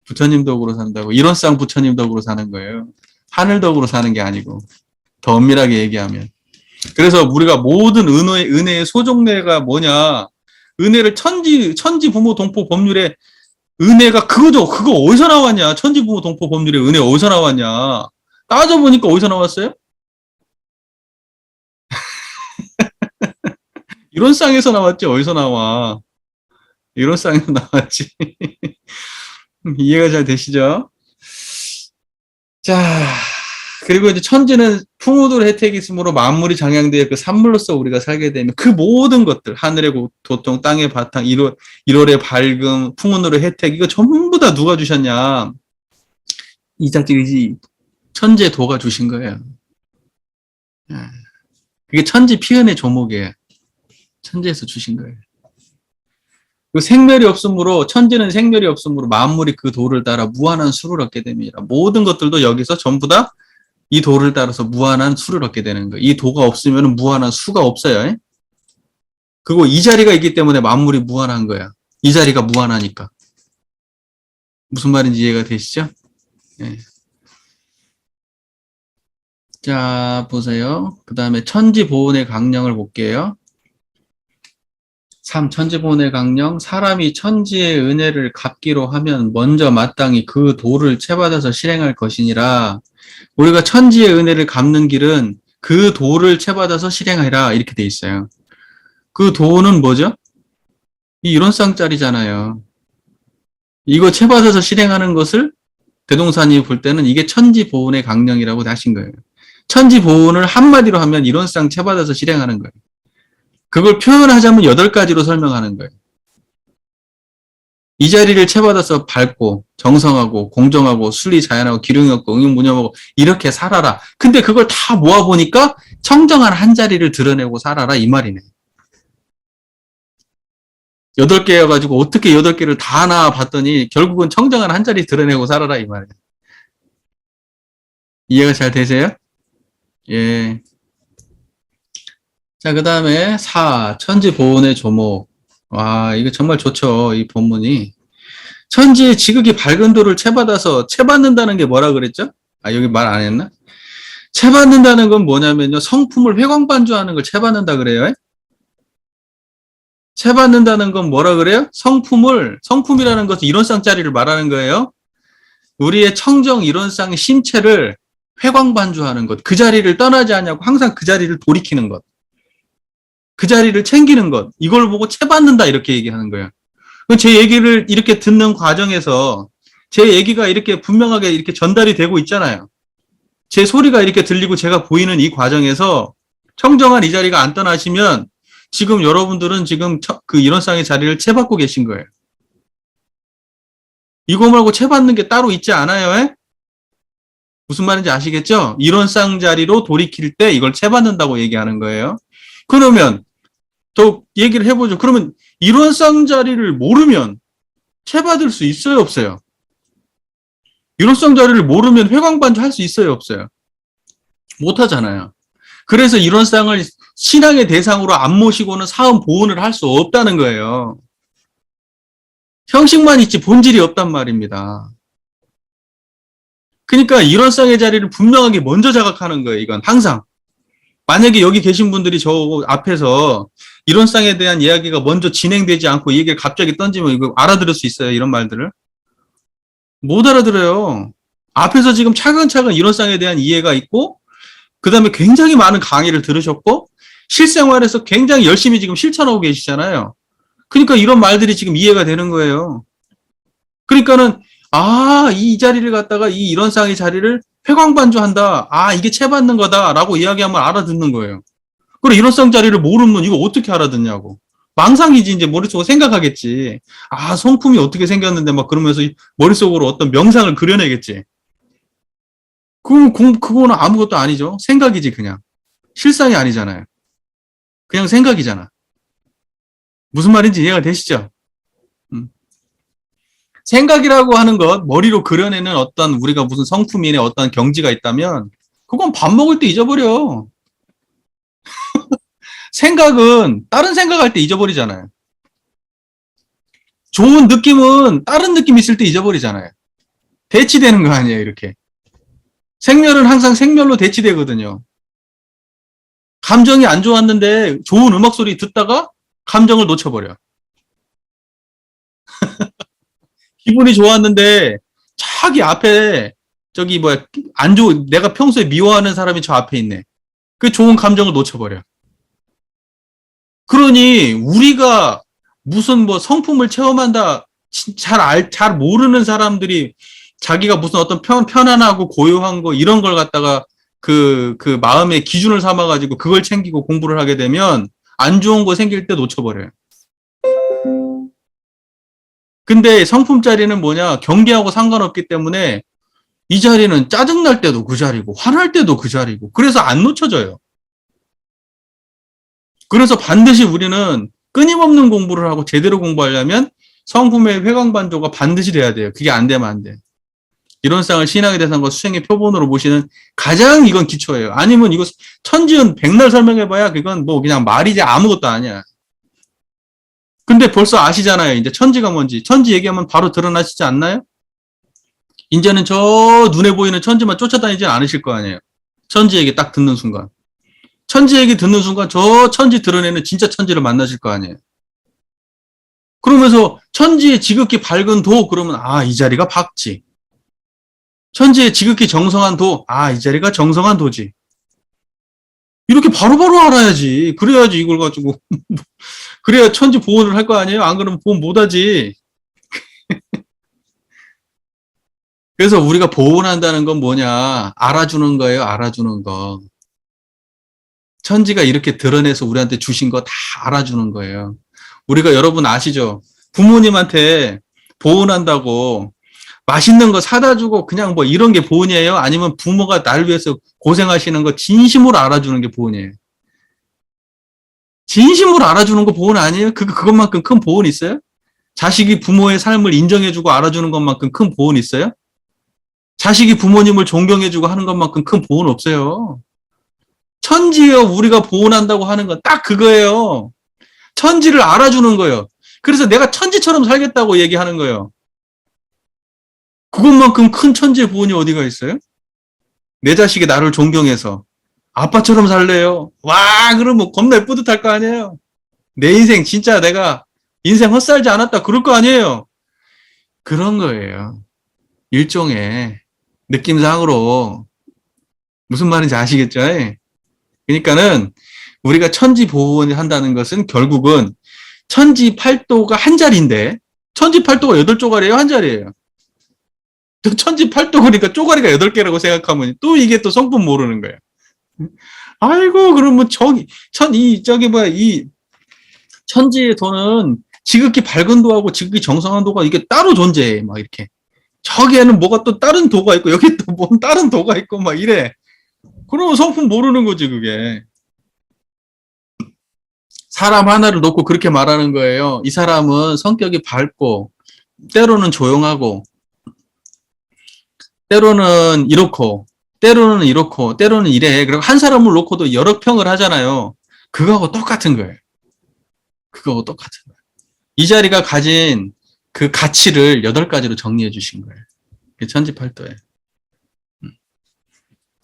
부처님 덕으로 산다고. 이론상 부처님 덕으로 사는 거예요. 하늘 덕으로 사는 게 아니고. 더 엄밀하게 얘기하면. 그래서 우리가 모든 은혜의 소종례가 뭐냐, 은혜를 천지 부모 동포 법률에 은혜가 그거죠. 그거 어디서 나왔냐? 천지 부모 동포 법률에 은혜 어디서 나왔냐? 따져보니까 어디서 나왔어요? 이론상에서 나왔지. 어디서 나와? 이론상에서 나왔지. 이해가 잘 되시죠? 자, 그리고 이제 천지는 풍우들 혜택이 있으므로 만물이 장양되어 그 산물로서 우리가 살게 되면 그 모든 것들, 하늘의 도통, 땅의 바탕, 1월의 밝음, 풍운으로 혜택, 이거 전부 다 누가 주셨냐? 이 자지 천지의 도가 주신 거예요. 그게 천지 피은의 조목이에요. 천지에서 주신 거예요. 그 생멸이 없으므로, 천지는 생멸이 없으므로 만물이 그 도를 따라 무한한 수를 얻게 됩니다. 모든 것들도 여기서 전부 다 이 도를 따라서 무한한 수를 얻게 되는 거예요. 이 도가 없으면 무한한 수가 없어요. 그리고 이 자리가 있기 때문에 만물이 무한한 거야. 이 자리가 무한하니까. 무슨 말인지 이해가 되시죠? 네. 자, 보세요. 그 다음에 천지보온의 강령을 볼게요. 3. 천지보온의 강령. 사람이 천지의 은혜를 갚기로 하면 먼저 마땅히 그 도를 채받아서 실행할 것이니라. 우리가 천지의 은혜를 갚는 길은 그 도를 채받아서 실행하라, 이렇게 돼 있어요. 그 도는 뭐죠? 이 이론상짜리잖아요. 이거 채받아서 실행하는 것을 대동사님이 볼 때는 이게 천지보온의 강령이라고 하신 거예요. 천지보온을 한마디로 하면 이론상 채받아서 실행하는 거예요. 그걸 표현하자면 8가지로 설명하는 거예요. 이 자리를 채받아서 밝고 정성하고 공정하고 순리 자연하고 기륭이 없고 응용무념하고 이렇게 살아라. 근데 그걸 다 모아보니까 청정한 한 자리를 드러내고 살아라, 이 말이네. 8개여가지고 어떻게 8개를 다 나와봤더니 결국은 청정한 한 자리 드러내고 살아라, 이 말이네. 이해가 잘 되세요? 예. 자, 그 다음에 4. 천지 보온의 조목. 와, 이거 정말 좋죠. 이 본문이. 천지의 지극히 밝은 도를 채받아서, 채받는다는 게 뭐라 그랬죠? 아, 여기 말 안 했나? 채받는다는 건 뭐냐면요. 성품을 회광반주하는 걸 채받는다 그래요. 채받는다는 건 뭐라 그래요? 성품이라는 것은 이론상짜리를 말하는 거예요. 우리의 청정 이론상 신체를 회광반주하는 것. 그 자리를 떠나지 않냐고 항상 그 자리를 돌이키는 것. 그 자리를 챙기는 것. 이걸 보고 채받는다 이렇게 얘기하는 거예요. 제 얘기를 이렇게 듣는 과정에서 제 얘기가 이렇게 분명하게 이렇게 전달이 되고 있잖아요. 제 소리가 이렇게 들리고 제가 보이는 이 과정에서 청정한 이 자리가 안 떠나시면 지금 여러분들은 지금 그 이론상의 자리를 채받고 계신 거예요. 이거 말고 채받는 게 따로 있지 않아요? 에? 무슨 말인지 아시겠죠? 이론상 자리로 돌이킬 때 이걸 채받는다고 얘기하는 거예요. 그러면 더 얘기를 해보죠. 그러면 이론상 자리를 모르면 채받을 수 있어요, 없어요? 이론상 자리를 모르면 회광반주 할 수 있어요, 없어요? 못하잖아요. 그래서 이론상을 신앙의 대상으로 안 모시고는 사원 보훈을 할 수 없다는 거예요. 형식만 있지 본질이 없단 말입니다. 그러니까 이론상의 자리를 분명하게 먼저 자각하는 거예요, 이건 항상. 만약에 여기 계신 분들이 저 앞에서 이론상에 대한 이야기가 먼저 진행되지 않고 이 얘기를 갑자기 던지면 이거 알아들을 수 있어요, 이런 말들을? 못 알아들어요. 앞에서 지금 차근차근 이론상에 대한 이해가 있고, 그 다음에 굉장히 많은 강의를 들으셨고, 실생활에서 굉장히 열심히 지금 실천하고 계시잖아요. 그러니까 이런 말들이 지금 이해가 되는 거예요. 그러니까는, 아, 이 자리를 갖다가 이 이론상의 자리를 회광반주한다. 아, 이게 채받는 거다라고 이야기하면 알아듣는 거예요. 그리고 이론상 자리를 모르면 이거 어떻게 알아듣냐고. 망상이지, 이제 머릿속으로 생각하겠지. 아, 성품이 어떻게 생겼는데 막 그러면서 머릿속으로 어떤 명상을 그려내겠지. 그거는 아무것도 아니죠. 생각이지, 그냥. 실상이 아니잖아요. 그냥 생각이잖아. 무슨 말인지 이해가 되시죠? 생각이라고 하는 것, 머리로 그려내는 어떤 우리가 무슨 성품이네 어떤 경지가 있다면 그건 밥 먹을 때 잊어버려. 생각은 다른 생각할 때 잊어버리잖아요. 좋은 느낌은 다른 느낌 있을 때 잊어버리잖아요. 대치되는 거 아니에요, 이렇게. 생멸은 항상 생멸로 대치되거든요. 감정이 안 좋았는데 좋은 음악 소리 듣다가 감정을 놓쳐버려. 기분이 좋았는데 저기 앞에 저기 뭐야 안 좋은 내가 평소에 미워하는 사람이 저 앞에 있네. 그 좋은 감정을 놓쳐버려. 그러니 우리가 무슨 뭐 성품을 체험한다 잘 모르는 사람들이 자기가 무슨 어떤 편안하고 고요한 거 이런 걸 갖다가 그 마음의 기준을 삼아가지고 그걸 챙기고 공부를 하게 되면 안 좋은 거 생길 때 놓쳐버려요. 근데 성품 자리는 뭐냐? 경계하고 상관없기 때문에 이 자리는 짜증날 때도 그 자리고 화날 때도 그 자리고 그래서 안 놓쳐져요. 그래서 반드시 우리는 끊임없는 공부를 하고 제대로 공부하려면 성품의 회광반조가 반드시 돼야 돼요. 그게 안 되면 안 돼. 이론상을 신학의 대상과 수행의 표본으로 보시는 가장 이건 기초예요. 아니면 이거 천지은 백날 설명해봐야 그건 뭐 그냥 말이지 아무것도 아니야. 근데 벌써 아시잖아요. 이제 천지가 뭔지. 천지 얘기하면 바로 드러나시지 않나요? 이제는 저 눈에 보이는 천지만 쫓아다니지 않으실 거 아니에요. 천지 얘기 딱 듣는 순간. 천지 얘기 듣는 순간 저 천지 드러내는 진짜 천지를 만나실 거 아니에요. 그러면서 천지의 지극히 밝은 도 그러면 아, 이 자리가 밝지. 천지의 지극히 정성한 도, 아, 이 자리가 정성한 도지. 이렇게 바로바로 알아야지. 그래야지 이걸 가지고. 그래야 천지 보호를 할 거 아니에요? 안 그러면 보호 못하지. 그래서 우리가 보호한다는 건 뭐냐? 알아주는 거예요, 알아주는 거. 천지가 이렇게 드러내서 우리한테 주신 거 다 알아주는 거예요. 우리가 여러분 아시죠? 부모님한테 보호한다고 맛있는 거 사다 주고 그냥 뭐 이런 게 보온이에요? 아니면 부모가 날 위해서 고생하시는 거 진심으로 알아주는 게 보온이에요? 진심으로 알아주는 거 보온 아니에요? 그것만큼 큰 보온 있어요? 자식이 부모의 삶을 인정해주고 알아주는 것만큼 큰 보온 있어요? 자식이 부모님을 존경해주고 하는 것만큼 큰 보온 없어요. 천지여 우리가 보온한다고 하는 건 딱 그거예요. 천지를 알아주는 거예요. 그래서 내가 천지처럼 살겠다고 얘기하는 거예요. 그것만큼 큰 천지의 보온이 어디가 있어요? 내 자식이 나를 존경해서 아빠처럼 살래요. 와, 그러면 겁나 뿌듯할 거 아니에요. 내 인생 진짜 내가 인생 헛살지 않았다 그럴 거 아니에요. 그런 거예요. 일종의 느낌상으로 무슨 말인지 아시겠죠? 그러니까는 우리가 천지 보호를 한다는 것은 결국은 천지 팔도가 한 자리인데 천지 팔도가 8쪼가리예요, 한 자리예요. 천지 팔도 그러니까 쪼가리가 8개라고 생각하면 또 이게 또 성품 모르는 거예요. 아이고 그러면 이 천지의 도는 지극히 밝은 도하고 지극히 정성한 도가 이게 따로 존재해. 막 이렇게. 저기에는 뭐가 또 다른 도가 있고 여기 또 뭔 다른 도가 있고 막 이래. 그러면 성품 모르는 거지 그게. 사람 하나를 놓고 그렇게 말하는 거예요. 이 사람은 성격이 밝고 때로는 조용하고 때로는 이렇고 때로는 이래. 그리고 한 사람을 놓고도 여러 평을 하잖아요. 그거하고 똑같은 거예요. 그거하고 똑같은 거예요. 이 자리가 가진 그 가치를 8가지로 정리해 주신 거예요. 천지팔도에.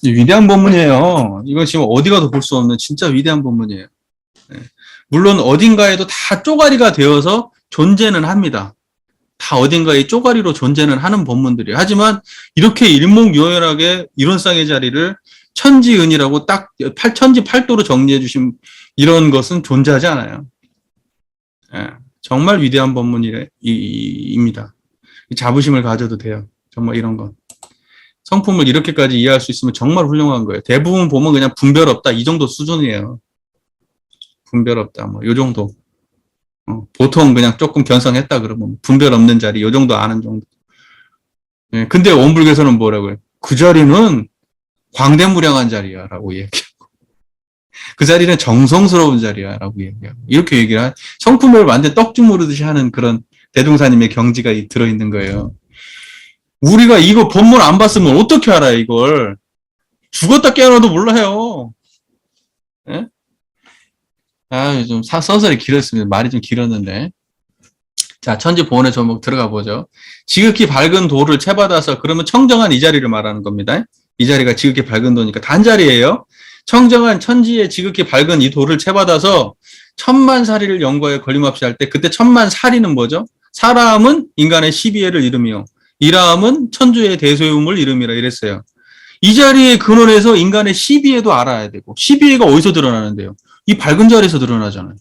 위대한 본문이에요. 이건 지금 어디 가도 볼 수 없는 진짜 위대한 본문이에요. 물론 어딘가에도 다 쪼가리가 되어서 존재는 합니다. 다 어딘가에 쪼가리로 존재는 하는 본문들이에요. 하지만 이렇게 일목요연하게 이론상의 자리를 천지은이라고 딱 천지팔도로 정리해 주신 이런 것은 존재하지 않아요. 정말 위대한 본문입니다. 자부심을 가져도 돼요. 정말 이런 건. 성품을 이렇게까지 이해할 수 있으면 정말 훌륭한 거예요. 대부분 보면 그냥 분별 없다 이 정도 수준이에요. 분별 없다 뭐 요 정도. 보통 그냥 조금 견성했다 그러면 분별 없는 자리 요 정도 아는 정도. 근데 원불교에서는 뭐라고요? 그 자리는 광대무량한 자리야라고 얘기하고 그 자리는 정성스러운 자리야라고 얘기하고 이렇게 얘기를 성품을 완전 떡주무르듯이 하는 그런 대종사님의 경지가 들어있는 거예요. 우리가 이거 본문 안 봤으면 어떻게 알아요, 이걸? 죽었다 깨어나도 몰라요. 예? 좀 서설이 길었습니다. 말이 좀 길었는데. 자, 천지보온의 조목 들어가 보죠. 지극히 밝은 도를 채받아서 그러면 청정한 이 자리를 말하는 겁니다. 이 자리가 지극히 밝은 도니까 단자리예요. 청정한 천지의 지극히 밝은 이 도를 채받아서 천만사리를 연거에 걸림없이 할 때 그때 천만사리는 뭐죠? 사람은 인간의 시비애를 이름이요. 이람은 천주의 대소음을 이름이라 이랬어요. 이 자리의 근원에서 인간의 시비애도 알아야 되고 시비애가 어디서 드러나는데요? 이 밝은 자리에서 드러나잖아요.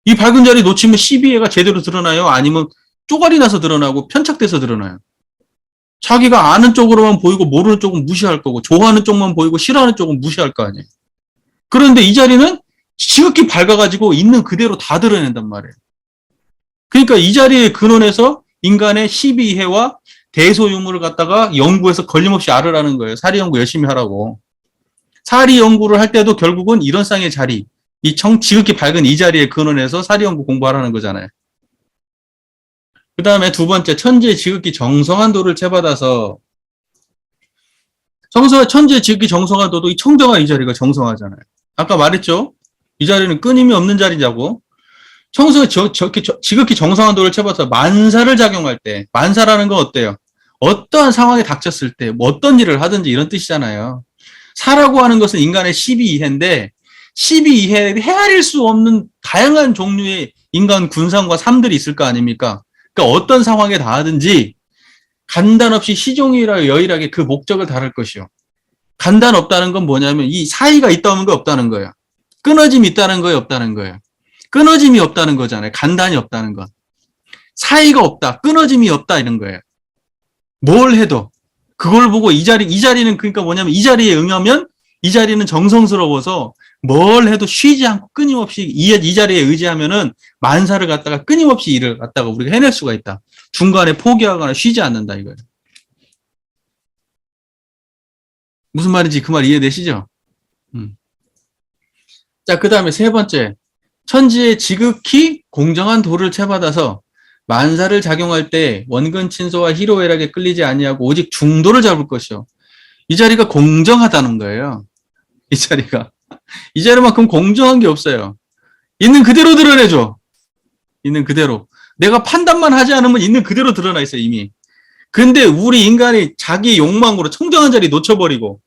이 밝은 자리 놓치면 시비애가 제대로 드러나요? 아니면 쪼가리 나서 드러나고 편착돼서 드러나요? 자기가 아는 쪽으로만 보이고 모르는 쪽은 무시할 거고 좋아하는 쪽만 보이고 싫어하는 쪽은 무시할 거 아니에요. 그런데 이 자리는 지극히 밝아가지고 있는 그대로 다 드러낸단 말이에요. 그러니까 이 자리의 근원에서 인간의 시비해와 대소유물을 갖다가 연구해서 걸림없이 알으라는 거예요. 사리 연구 열심히 하라고. 사리 연구를 할 때도 결국은 이런 쌍의 자리, 지극히 밝은 이 자리의 근원에서 사리 연구 공부하라는 거잖아요. 그 다음에 두 번째, 천지의 지극히 정성한 도를 채받아서 천지의 지극히 정성한 도도 이 청정한 이 자리가 정성하잖아요. 아까 말했죠? 이 자리는 끊임이 없는 자리자고. 지극히 정성한 도를 채받아서 만사를 작용할 때, 만사라는 건 어때요? 어떠한 상황에 닥쳤을 때, 뭐 어떤 일을 하든지 이런 뜻이잖아요. 사라고 하는 것은 인간의 12이해인데, 12이해에 헤아릴 수 없는 다양한 종류의 인간 군상과 삶들이 있을 거 아닙니까? 그러니까 어떤 상황에 닿하든지, 간단 없이 시종일하여 여일하게 그 목적을 다룰 것이요. 간단 없다는 건 뭐냐면, 이 사이가 있다는 거 없다는 거예요. 끊어짐이 있다는 거예요, 없다는 거예요. 끊어짐이 없다는 거잖아요. 간단이 없다는 건. 사이가 없다, 끊어짐이 없다 이런 거예요. 뭘 해도 그걸 보고 이 자리는 그러니까 뭐냐면 이 자리에 응하면 이 자리는 정성스러워서 뭘 해도 쉬지 않고 끊임없이 이 자리에 의지하면은 만사를 갖다가 끊임없이 일을 갖다가 우리가 해낼 수가 있다. 중간에 포기하거나 쉬지 않는다 이거예요. 무슨 말인지 그 말 이해되시죠? 자, 그 다음에 세 번째. 천지의 지극히 공정한 도를 채받아서 만사를 작용할 때 원근 친소와 희로애락에 끌리지 아니하고 오직 중도를 잡을 것이요. 이 자리가 공정하다는 거예요. 이 자리가. 이 자리만큼 공정한 게 없어요. 있는 그대로 드러내줘. 있는 그대로. 내가 판단만 하지 않으면 있는 그대로 드러나 있어요, 이미. 근데 우리 인간이 자기 욕망으로 청정한 자리 놓쳐버리고,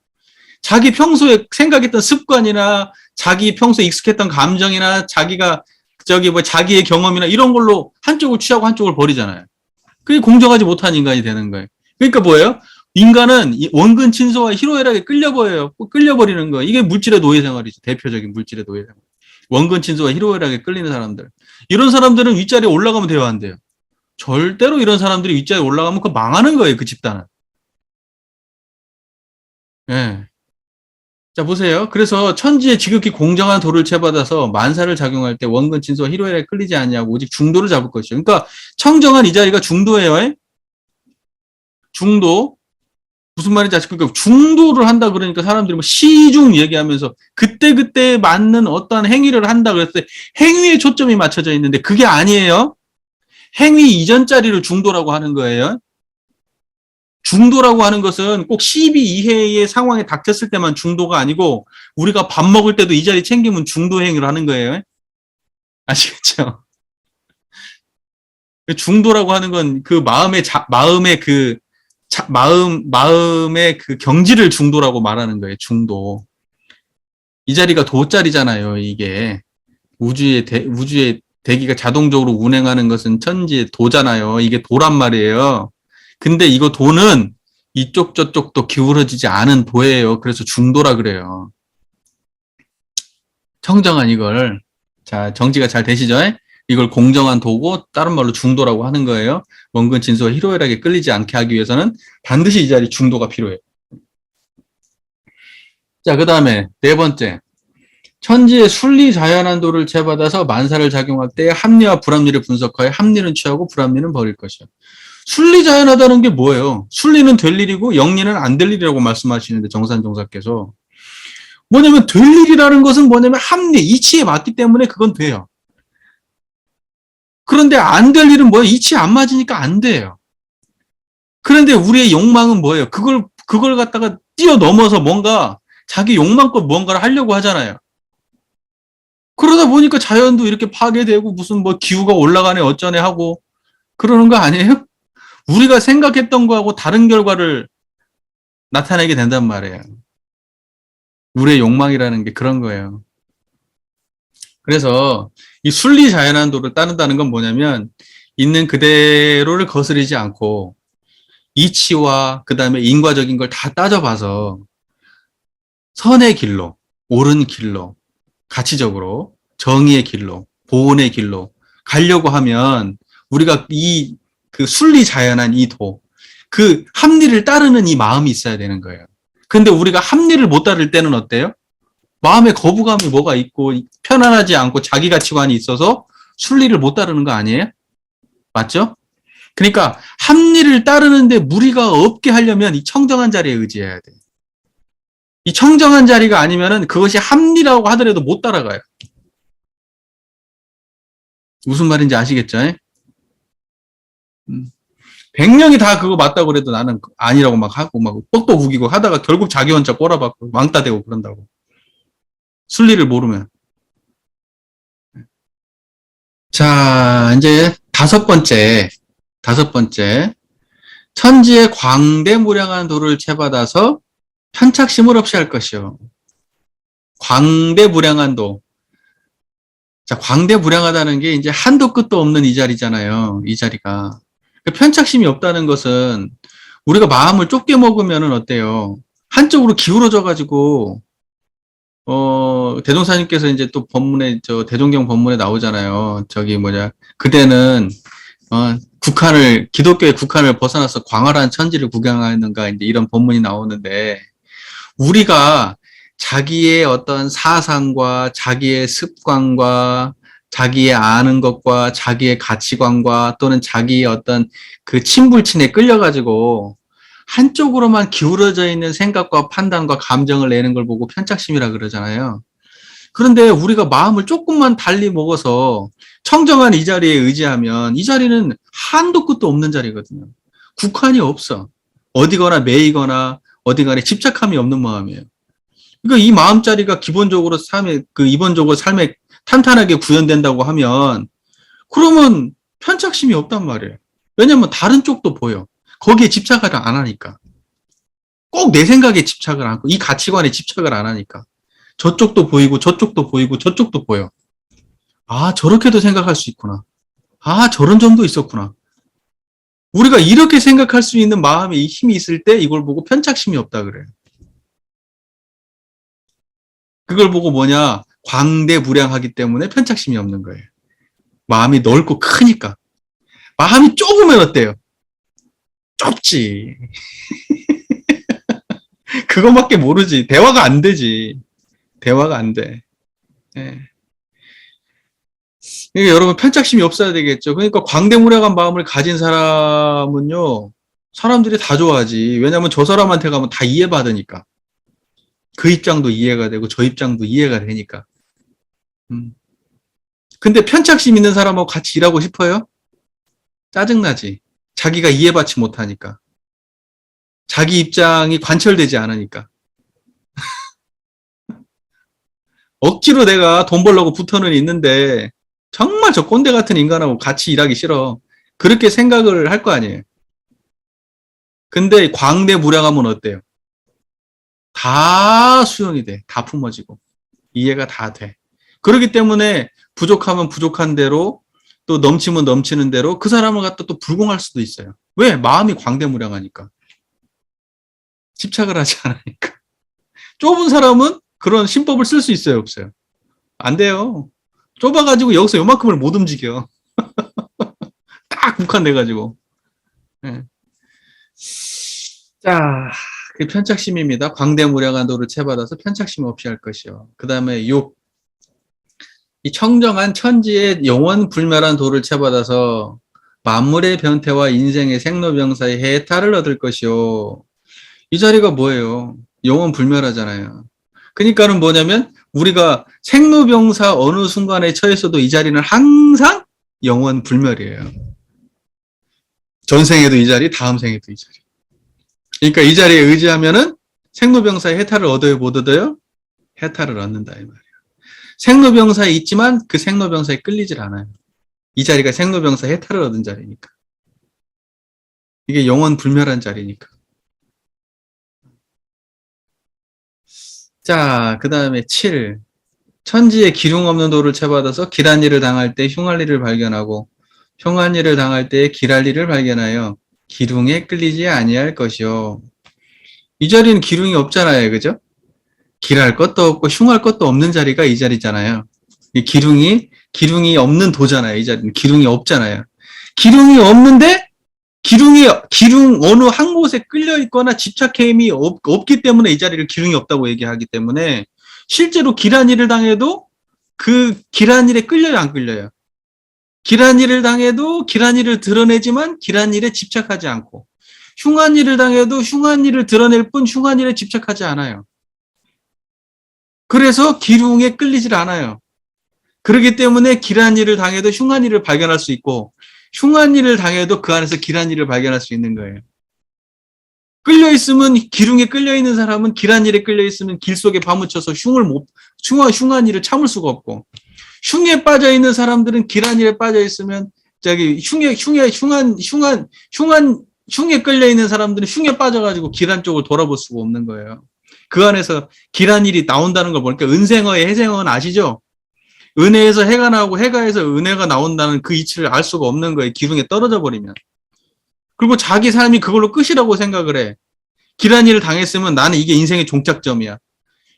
자기 평소에 생각했던 습관이나, 자기 평소에 익숙했던 감정이나, 자기가, 자기의 경험이나 이런 걸로 한쪽을 취하고 한쪽을 버리잖아요. 그게 공정하지 못한 인간이 되는 거예요. 그러니까 뭐예요? 인간은 원근 친소와 희로애락에 끌려버리는 거예요. 이게 물질의 노예 생활이죠. 대표적인 물질의 노예 생활. 원근 친소와 희로애락에 끌리는 사람들. 이런 사람들은 윗자리에 올라가면 돼요, 안 돼요? 절대로 이런 사람들이 윗자리에 올라가면 그거 망하는 거예요, 그 집단은. 예. 자, 보세요. 그래서 천지의 지극히 공정한 도를 채받아서 만사를 작용할 때 원근 친소와 희로애락에 끌리지 않냐고 오직 중도를 잡을 것이죠. 그러니까 청정한 이 자리가 중도예요. 예? 중도. 무슨 말인지 아시죠? 그러니까 중도를 한다 그러니까 사람들이 뭐 시중 얘기하면서 그때그때 맞는 어떠한 행위를 한다 그랬을 때 행위에 초점이 맞춰져 있는데 그게 아니에요. 행위 이전 자리를 중도라고 하는 거예요. 중도라고 하는 것은 꼭 12 이하의 상황에 닥쳤을 때만 중도가 아니고 우리가 밥 먹을 때도 이 자리 챙기면 중도 행위를 하는 거예요. 아시겠죠? 중도라고 하는 건 그 마음의 그 경지를 중도라고 말하는 거예요. 중도. 이 자리가 도자리잖아요. 이게 우주의 대기가 자동적으로 운행하는 것은 천지의 도잖아요. 이게 도란 말이에요. 근데 이거 도는 이쪽 저쪽도 기울어지지 않은 도예요. 그래서 중도라 그래요. 청정한 이걸. 자, 정지가 잘 되시죠? 이걸 공정한 도고 다른 말로 중도라고 하는 거예요. 원근 진소와 희로애락에 끌리지 않게 하기 위해서는 반드시 이 자리 중도가 필요해요. 자, 그 다음에 네 번째. 천지의 순리자연한 도를 채받아서 만사를 작용할 때 합리와 불합리를 분석하여 합리는 취하고 불합리는 버릴 것이요. 순리자연하다는 게 뭐예요? 순리는 될 일이고 영리는 안 될 일이라고 말씀하시는데 정산종사께서 뭐냐면 될 일이라는 것은 뭐냐면 합리, 이치에 맞기 때문에 그건 돼요. 그런데 안 될 일은 뭐예요? 이치에 안 맞으니까 안 돼요. 그런데 우리의 욕망은 뭐예요? 그걸 갖다가 뛰어넘어서 뭔가 자기 욕망껏 뭔가를 하려고 하잖아요. 그러다 보니까 자연도 이렇게 파괴되고 무슨 뭐 기후가 올라가네 어쩌네 하고 그러는 거 아니에요? 우리가 생각했던 거하고 다른 결과를 나타내게 된단 말이에요. 우리의 욕망이라는 게 그런 거예요. 그래서 이 순리자연한도를 따른다는 건 뭐냐면 있는 그대로를 거스르지 않고 이치와 그 다음에 인과적인 걸 다 따져봐서 선의 길로, 옳은 길로, 가치적으로 정의의 길로, 보온의 길로 가려고 하면 우리가 그 순리자연한 이 도, 그 합리를 따르는 이 마음이 있어야 되는 거예요. 근데 우리가 합리를 못 따를 때는 어때요? 마음에 거부감이 뭐가 있고 편안하지 않고 자기 가치관이 있어서 순리를 못 따르는 거 아니에요? 맞죠? 그러니까 합리를 따르는데 무리가 없게 하려면 이 청정한 자리에 의지해야 돼요. 이 청정한 자리가 아니면은 그것이 합리라고 하더라도 못 따라가요. 무슨 말인지 아시겠죠? 100명이 다 그거 맞다고 그래도 나는 아니라고 막 하고 막 뻑뻑 우기고 하다가 결국 자기 혼자 꼬라박고 왕따 되고 그런다고. 순리를 모르면. 자, 이제 다섯 번째. 천지의 광대무량한 도를 채받아서 편착심을 없이 할 것이요. 광대무량한 도. 자, 광대무량하다는 게 이제 한도 끝도 없는 이 자리잖아요. 이 자리가. 편착심이 없다는 것은 우리가 마음을 좁게 먹으면은 어때요? 한쪽으로 기울어져 가지고 대종사님께서 이제 또 법문에 대종경 법문에 나오잖아요. 그대는 기독교의 국한을 벗어나서 광활한 천지를 구경하는가 이제 이런 법문이 나오는데 우리가 자기의 어떤 사상과 자기의 습관과 자기의 아는 것과 자기의 가치관과 또는 자기의 어떤 그 친불친에 끌려가지고 한쪽으로만 기울어져 있는 생각과 판단과 감정을 내는 걸 보고 편착심이라 그러잖아요. 그런데 우리가 마음을 조금만 달리 먹어서 청정한 이 자리에 의지하면 이 자리는 한도 끝도 없는 자리거든요. 국한이 없어. 어디거나 매이거나 어디간에 집착함이 없는 마음이에요. 그러니까 이 마음자리가 기본적으로 이본적으로 삶에 탄탄하게 구현된다고 하면, 그러면 편착심이 없단 말이에요. 왜냐면 다른 쪽도 보여. 거기에 집착을 안 하니까. 꼭 내 생각에 집착을 안 하고, 이 가치관에 집착을 안 하니까. 저쪽도 보이고, 저쪽도 보이고, 저쪽도 보여. 아, 저렇게도 생각할 수 있구나. 아, 저런 점도 있었구나. 우리가 이렇게 생각할 수 있는 마음의 힘이 있을 때 이걸 보고 편착심이 없다 그래요. 그걸 보고 뭐냐? 광대무량하기 때문에 편착심이 없는 거예요. 마음이 넓고 크니까. 마음이 좁으면 어때요? 좁지. 그거밖에 모르지. 대화가 안 되지. 대화가 안 돼. 예. 그러니까 여러분 편착심이 없어야 되겠죠. 그러니까 광대무량한 마음을 가진 사람은요, 사람들이 다 좋아하지. 왜냐하면 저 사람한테 가면 다 이해받으니까. 그 입장도 이해가 되고 저 입장도 이해가 되니까. 근데 편착심 있는 사람하고 같이 일하고 싶어요? 짜증나지. 자기가 이해받지 못하니까. 자기 입장이 관철되지 않으니까. 억지로 내가 돈 벌려고 붙어는 있는데 정말 저 꼰대 같은 인간하고 같이 일하기 싫어. 그렇게 생각을 할 거 아니에요. 근데 광대무량하면 어때요? 다 수용이 돼. 다 품어지고. 이해가 다 돼. 그렇기 때문에 부족하면 부족한 대로, 또 넘치면 넘치는 대로 그 사람을 갖다 또 불공할 수도 있어요. 왜? 마음이 광대무량하니까. 집착을 하지 않으니까. 좁은 사람은 그런 신법을 쓸 수 있어요, 없어요? 안 돼요. 좁아가지고 여기서 요만큼을 못 움직여. 딱 국한돼가지고. 네. 자, 그 편착심입니다. 광대무량한 도를 채받아서 편착심 없이 할 것이요. 그 다음에 6. 이 청정한 천지의 영원 불멸한 도를 채받아서 만물의 변태와 인생의 생로병사의 해탈을 얻을 것이요. 이 자리가 뭐예요? 영원 불멸하잖아요. 그러니까는 뭐냐면 우리가 생로병사 어느 순간에 처했어도 이 자리는 항상 영원 불멸이에요. 전생에도 이 자리, 다음 생에도 이 자리. 그러니까 이 자리에 의지하면은 생로병사의 해탈을 얻어요, 못 얻어요? 해탈을 얻는다 이 말이에요. 생로병사에 있지만 그 생로병사에 끌리질 않아요. 이 자리가 생로병사 해탈을 얻은 자리니까. 이게 영원 불멸한 자리니까. 자, 그 다음에 7. 천지의 기륭 없는 도를 채받아서 길한 일을 당할 때 흉할 일을 발견하고 흉한 일을 당할 때 길할 일을 발견하여 기륭에 끌리지 아니할 것이요. 이 자리는 기륭이 없잖아요. 그죠? 길할 것도 없고 흉할 것도 없는 자리가 이 자리잖아요. 이 기륭이 없는 도잖아요. 이 자리는 기륭이 없잖아요. 기륭이 없는데 기룽 어느 한 곳에 끌려 있거나 집착함이 없기 때문에 이 자리를 기룽이 없다고 얘기하기 때문에 실제로 길한 일을 당해도 그 길한 일에 끌려요, 안 끌려요? 길한 일을 당해도 길한 일을 드러내지만 길한 일에 집착하지 않고 흉한 일을 당해도 흉한 일을 드러낼 뿐 흉한 일에 집착하지 않아요. 그래서 기룽에 끌리질 않아요. 그렇기 때문에 길한 일을 당해도 흉한 일을 발견할 수 있고 흉한 일을 당해도 그 안에서 길한 일을 발견할 수 있는 거예요. 끌려있으면, 기룽에 끌려있는 사람은 길한 일에 끌려있으면 길 속에 파묻혀서 흉한 일을 참을 수가 없고, 흉에 빠져있는 사람들은 길한 일에 빠져있으면, 흉에 끌려있는 사람들은 흉에 빠져가지고 길한 쪽을 돌아볼 수가 없는 거예요. 그 안에서 길한 일이 나온다는 걸 보니까 은생어의 해생어는 아시죠? 은혜에서 해가 나오고 해가에서 은혜가 나온다는 그 이치를 알 수가 없는 거예요. 기둥에 떨어져 버리면. 그리고 자기 삶이 그걸로 끝이라고 생각을 해. 길한 일을 당했으면 나는 이게 인생의 종착점이야.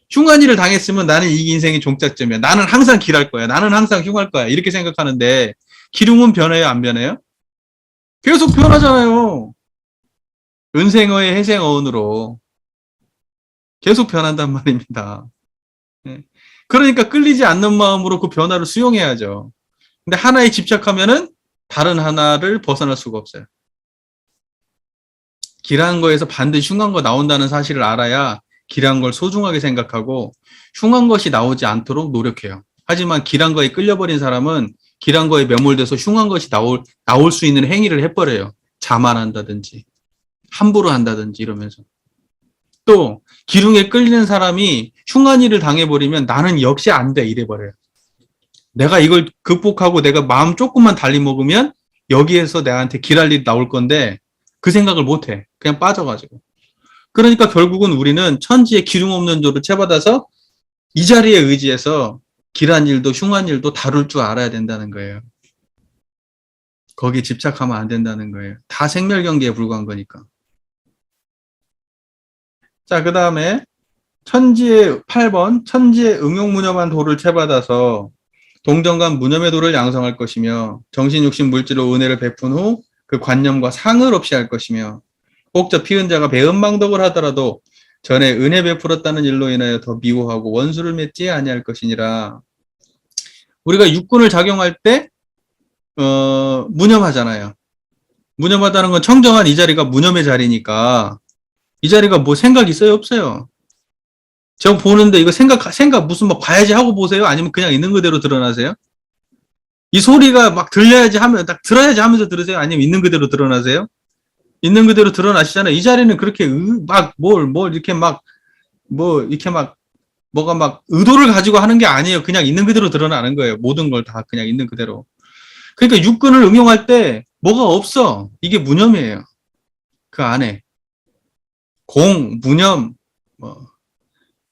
흉한 일을 당했으면 나는 이게 인생의 종착점이야. 나는 항상 길할 거야. 나는 항상 흉할 거야. 이렇게 생각하는데 기둥은 변해요? 안 변해요? 계속 변하잖아요. 은생어의 해생어원으로. 계속 변한단 말입니다. 그러니까 끌리지 않는 마음으로 그 변화를 수용해야죠. 근데 하나에 집착하면은 다른 하나를 벗어날 수가 없어요. 길한 거에서 반드시 흉한 거 나온다는 사실을 알아야 길한 걸 소중하게 생각하고 흉한 것이 나오지 않도록 노력해요. 하지만 길한 거에 끌려버린 사람은 길한 거에 매몰돼서 흉한 것이 나올 수 있는 행위를 해버려요. 자만한다든지 함부로 한다든지 이러면서. 또 기둥에 끌리는 사람이 흉한 일을 당해버리면 나는 역시 안 돼 이래버려요. 내가 이걸 극복하고 내가 마음 조금만 달리 먹으면 여기에서 내한테 길할 일이 나올 건데 그 생각을 못해. 그냥 빠져가지고. 그러니까 결국은 우리는 천지의 기둥 없는 조를 채받아서 이 자리에 의지해서 길한 일도 흉한 일도 다룰 줄 알아야 된다는 거예요. 거기에 집착하면 안 된다는 거예요. 다 생멸경계에 불과한 거니까. 자, 그 다음에 천지의 8번 천지의 응용무념한 도를 채받아서 동정간 무념의 도를 양성할 것이며 정신, 육신, 물질로 은혜를 베푼 후 그 관념과 상을 없이 할 것이며 혹 저 피은 자가 배은망덕을 하더라도 전에 은혜 베풀었다는 일로 인하여 더 미워하고 원수를 맺지 아니할 것이니라. 우리가 육군을 작용할 때 무념하잖아요. 무념하다는 건 청정한 이 자리가 무념의 자리니까 이 자리가 뭐 생각 있어요? 없어요. 저 보는데 이거 생각 무슨 뭐 봐야지 하고 보세요? 아니면 그냥 있는 그대로 드러나세요? 이 소리가 막 들려야지 하면 딱 들어야지 하면서 들으세요? 아니면 있는 그대로 드러나세요? 있는 그대로 드러나시잖아요. 이 자리는 그렇게 막 이렇게 막 뭐 이렇게 막 뭐가 막 의도를 가지고 하는 게 아니에요. 그냥 있는 그대로 드러나는 거예요. 모든 걸 다 그냥 있는 그대로. 그러니까 육근을 응용할 때 뭐가 없어. 이게 무념이에요. 그 안에 무념, 뭐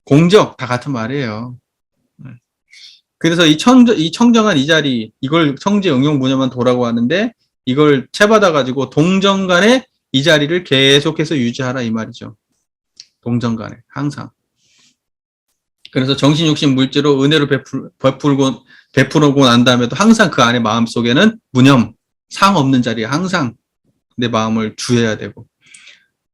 공적 다 같은 말이에요. 그래서 이 청정한 이 자리, 이걸 청지 응용 무념한 도라고 하는데 이걸 채받아가지고 동정간에 이 자리를 계속해서 유지하라 이 말이죠. 동정간에 항상. 그래서 정신, 육신, 물질로 은혜를 베풀고 난 다음에도 항상 그 안에 마음속에는 무념, 상 없는 자리에 항상 내 마음을 주해야 되고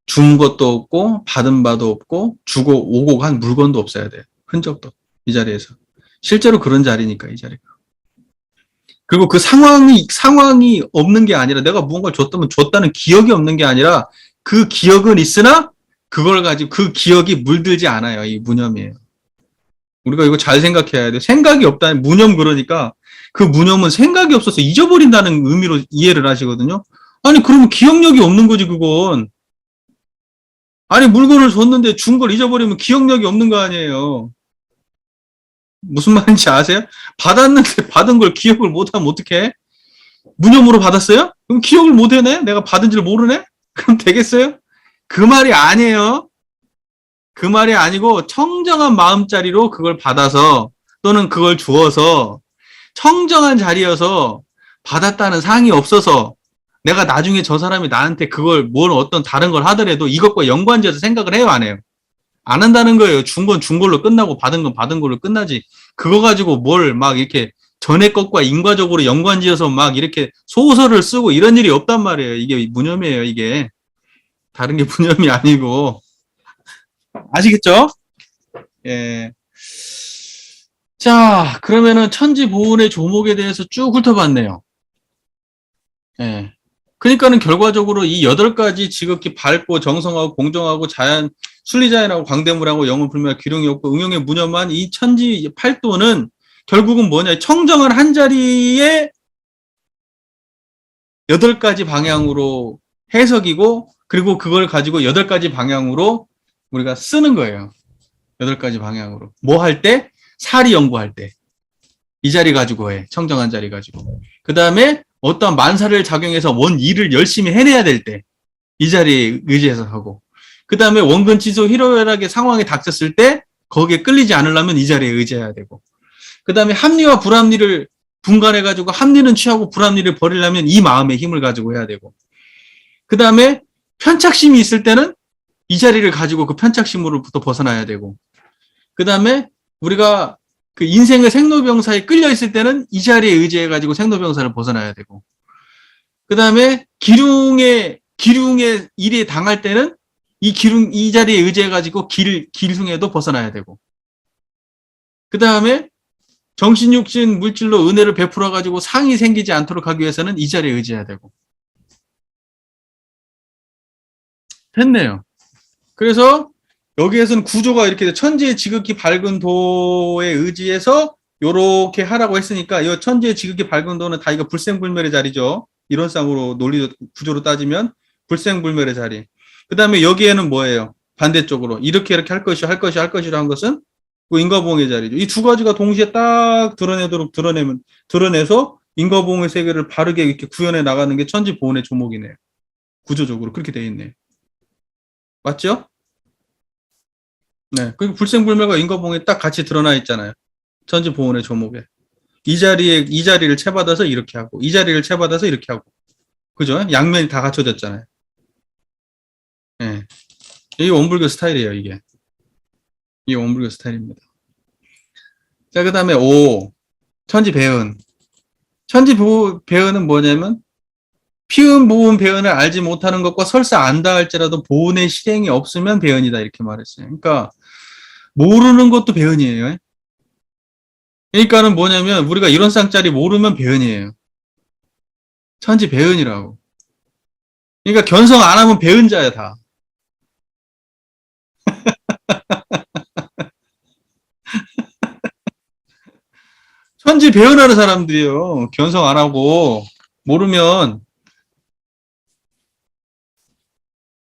준 것도 없고 받은 바도 없고 주고 오고 간 물건도 없어야 돼요. 흔적도 이 자리에서. 실제로 그런 자리니까 이 자리가. 그리고 그 상황이 없는 게 아니라 내가 무언가를 줬다면 줬다는 기억이 없는 게 아니라 그 기억은 있으나 그걸 가지고 그 기억이 물들지 않아요. 이 무념이에요. 우리가 이거 잘 생각해야 돼. 생각이 없다는 무념 그러니까 그 무념은 생각이 없어서 잊어버린다는 의미로 이해를 하시거든요. 아니 그러면 기억력이 없는 거지 그건. 아니 물건을 줬는데 준 걸 잊어버리면 기억력이 없는 거 아니에요. 무슨 말인지 아세요? 받았는데 받은 걸 기억을 못하면 어떡해? 무념으로 받았어요? 그럼 기억을 못해네? 내가 받은 줄 모르네? 그럼 되겠어요? 그 말이 아니에요. 그 말이 아니고 청정한 마음자리로 그걸 받아서 또는 그걸 주어서 청정한 자리여서 받았다는 상이 없어서 내가 나중에 저 사람이 나한테 그걸 어떤 다른 걸 하더라도 이것과 연관지어서 생각을 해요, 안 해요? 안 한다는 거예요. 준 건 준 걸로 끝나고 받은 건 받은 걸로 끝나지. 그거 가지고 뭘 막 이렇게 전의 것과 인과적으로 연관지어서 막 이렇게 소설을 쓰고 이런 일이 없단 말이에요. 이게 무념이에요, 이게. 다른 게 무념이 아니고. 아시겠죠? 예. 자, 그러면은 천지보훈의 조목에 대해서 쭉 훑어봤네요. 예. 그러니까는 결과적으로 이 8가지 지극히 밝고 정성하고 공정하고 자연, 순리자연하고 광대물하고 영혼불멸, 기룡이 없고 응용의 무념한 이 천지 8도는 결국은 뭐냐? 청정한 한 자리에 8가지 방향으로 해석이고 그리고 그걸 가지고 8가지 방향으로 우리가 쓰는 거예요. 8가지 방향으로. 뭐 할 때? 사리 연구할 때. 이 자리 가지고 해. 청정한 자리 가지고. 그 다음에 어떤 만사를 작용해서 원 일을 열심히 해내야 될 때. 이 자리에 의지해서 하고. 그 다음에 원근 지수 희로애락의 상황이 닥쳤을 때 거기에 끌리지 않으려면 이 자리에 의지해야 되고. 그 다음에 합리와 불합리를 분간해가지고 합리는 취하고 불합리를 버리려면 이 마음의 힘을 가지고 해야 되고. 그 다음에 편착심이 있을 때는 이 자리를 가지고 그 편착심으로부터 벗어나야 되고. 그 다음에 우리가 그 인생의 생로병사에 끌려 있을 때는 이 자리에 의지해 가지고 생로병사를 벗어나야 되고. 그 다음에 기륭의 일에 당할 때는 이 자리에 의지해 가지고 기흉에도 벗어나야 되고. 그 다음에 정신, 육신, 물질로 은혜를 베풀어 가지고 상이 생기지 않도록 하기 위해서는 이 자리에 의지해야 되고. 됐네요. 그래서 여기에서는 구조가 이렇게 돼. 천지의 지극히 밝은 도에 의지해서 요렇게 하라고 했으니까 이 천지의 지극히 밝은 도는 다 이거 불생불멸의 자리죠. 이론상으로 구조로 따지면 불생불멸의 자리. 그 다음에 여기에는 뭐예요? 반대쪽으로. 이렇게 할 것이, 할 것이, 할 것이라 한 것은 그 인과보응의 자리죠. 이 두 가지가 동시에 딱 드러내도록 드러내서 인과보응의 세계를 바르게 이렇게 구현해 나가는 게 천지보온의 조목이네요. 구조적으로 그렇게 돼 있네요. 맞죠? 네. 그리고 불생불멸과 인과보응이 딱 같이 드러나 있잖아요. 천지보온의 조목에. 이 자리를 채받아서 이렇게 하고, 이 자리를 채받아서 이렇게 하고. 그죠? 양면이 다 갖춰졌잖아요. 네. 이게 원불교 스타일이에요, 이게. 이게 원불교 스타일입니다. 자, 그 다음에 5. 천지배은. 천지배은은 뭐냐면, 피은, 모은, 배은을 알지 못하는 것과 설사 안다 할지라도 보은의 실행이 없으면 배은이다. 이렇게 말했어요. 그러니까, 모르는 것도 배은이에요. 그러니까는 뭐냐면, 우리가 이런 쌍짜리 모르면 배은이에요. 천지배은이라고. 그러니까 견성 안 하면 배은자야, 다. 천지배은하는 사람들이요. 견성 안 하고, 모르면,